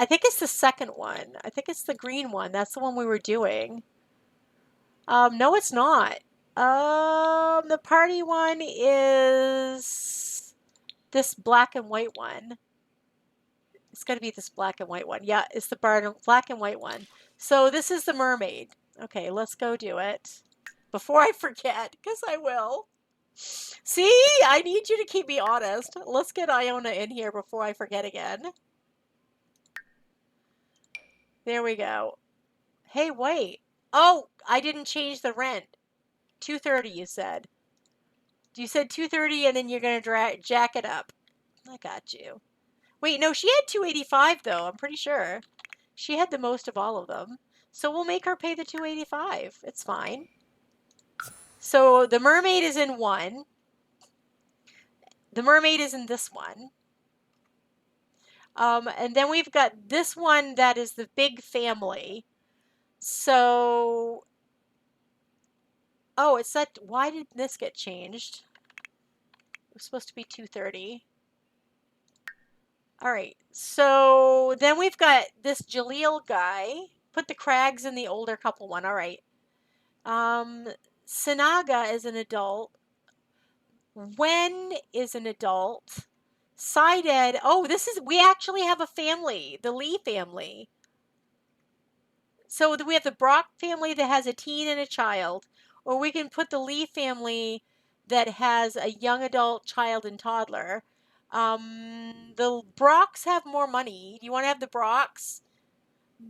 I think it's the second one. I think it's the green one. That's the one we were doing. No, it's not. The party one is this black and white one. It's got to be this black and white one. Yeah, it's the black and white one. So this is the mermaid. Okay, let's go do it. Before I forget, because I will. See, I need you to keep me honest. Let's get Iona in here before I forget again. There we go. Hey, wait. Oh, I didn't change the rent. $230, you said. You said $230 and then you're going to jack it up. I got you. Wait, no, she had $285 though. I'm pretty sure. She had the most of all of them. So we'll make her pay the $285. It's fine. So the mermaid is in one. The mermaid is in this one. And then we've got this one that is the big family. So, oh, it's that. Why did this get changed? It was supposed to be $230. All right. So then we've got this Jaleel guy. Put the Crags in the older couple one. All right. Sinaga is an adult. Wen is an adult. Sided. Oh, we actually have a family. The Lee family. So we have the Brock family that has a teen and a child, or we can put the Lee family that has a young adult, child, and toddler. The Brocks have more money. Do you want to have the Brocks?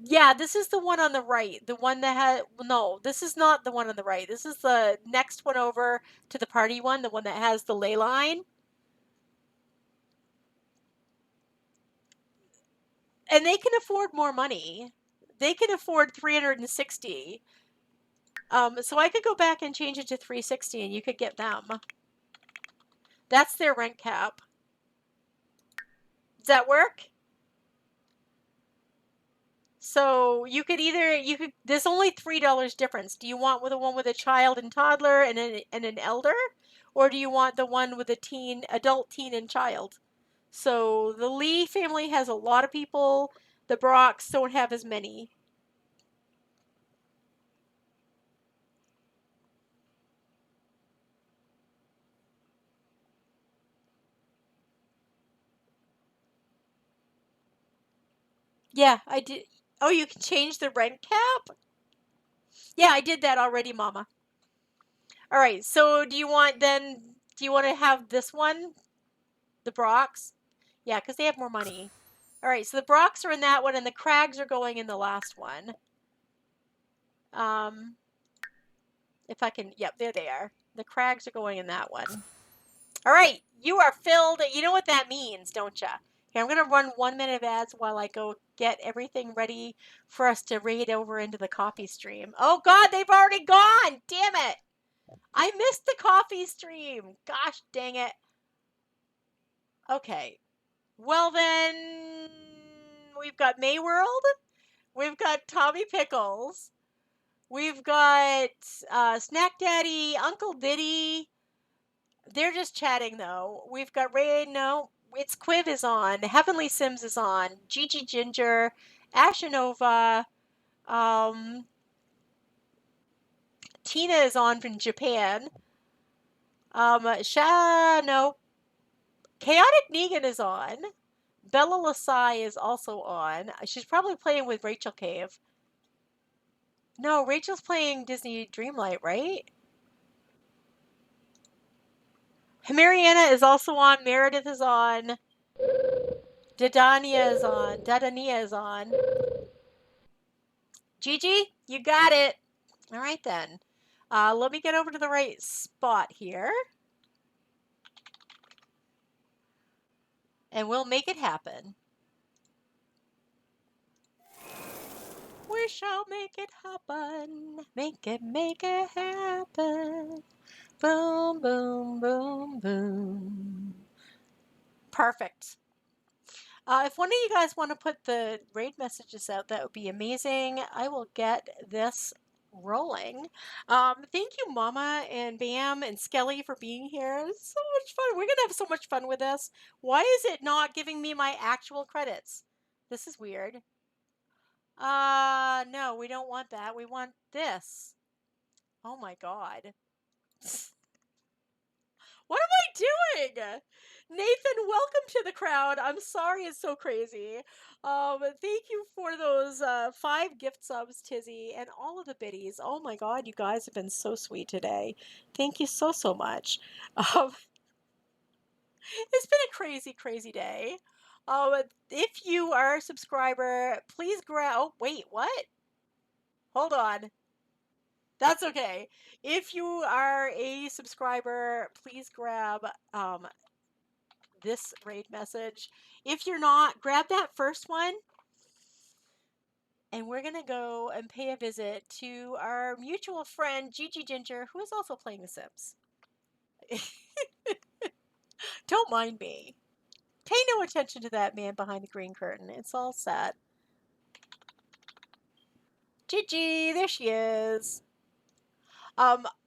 Yeah, this is the one on the right. The one that has... No, this is not the one on the right. This is the next one over to the party one, the one that has the ley line. And they can afford more money. They can afford $360. So I could go back and change it to $360 and you could get them. That's their rent cap. Does that work? So you could there's only $3 difference. Do you want the one with a child and toddler and an elder? Or do you want the one with a adult, teen, and child? So the Lee family has a lot of people. The Brocks don't have as many. Yeah, I did. Oh, you can change the rent cap? Yeah, I did that already, Mama. All right, so do you want to have this one? The Brocks? Yeah, because they have more money. All right, so the Brocks are in that one, and the Crags are going in the last one. If I can, yep, there they are. The crags are going in that one. All right, you are filled. You know what that means, don't you? Here, I'm going to run 1 minute of ads while I go get everything ready for us to raid over into the coffee stream. Oh, God, they've already gone. Damn it. I missed the coffee stream. Gosh dang it. Okay. Well, then, we've got Mayworld. We've got Tommy Pickles. We've got Snack Daddy, Uncle Diddy. They're just chatting, though. We've got Ray. No, it's Quiv is on. Heavenly Sims is on. Gigi Ginger. Ashanova. Tina is on from Japan. No. Chaotic Negan is on. Bella Lasai is also on. She's probably playing with Rachel Cave. No, Rachel's playing Disney Dreamlight, right? Mariana is also on. Meredith is on. Didania is on. Dadania is on. Gigi, you got it. All right, then. Let me get over to the right spot here. And we'll make it happen. We shall make it happen. Make it happen. Boom, boom, boom, boom. Perfect. If one of you guys want to put the raid messages out, that would be amazing. I will get this rolling. Thank you, Mama and Bam and Skelly, for being here. It's so much fun. We're going to have so much fun with this. Why is it not giving me my actual credits? This is weird. No, we don't want that. We want this. Oh my God. What am I doing? Nathan, welcome to the crowd. I'm sorry it's so crazy. Thank you for those 5 gift subs, Tizzy, and all of the biddies. Oh my God, you guys have been so sweet today. Thank you so, so much. It's been a crazy, crazy day. If you are a subscriber, please grab... Oh, wait, what? Hold on. That's okay. If you are a subscriber, please grab this raid message. If you're not, grab that first one. And we're going to go and pay a visit to our mutual friend, Gigi Ginger, who is also playing The Sims. Don't mind me. Pay no attention to that man behind the green curtain. It's all sad. Gigi, there she is.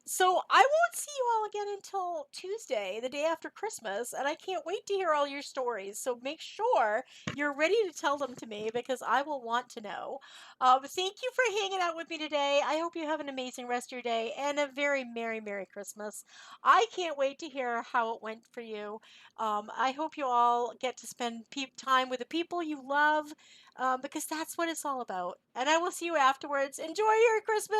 So I won't see you all again until Tuesday, the day after Christmas, and I can't wait to hear all your stories. So make sure you're ready to tell them to me because I will want to know. Thank you for hanging out with me today. I hope you have an amazing rest of your day and a very Merry, Merry Christmas. I can't wait to hear how it went for you. I hope you all get to spend time with the people you love because that's what it's all about. And I will see you afterwards. Enjoy your Christmas.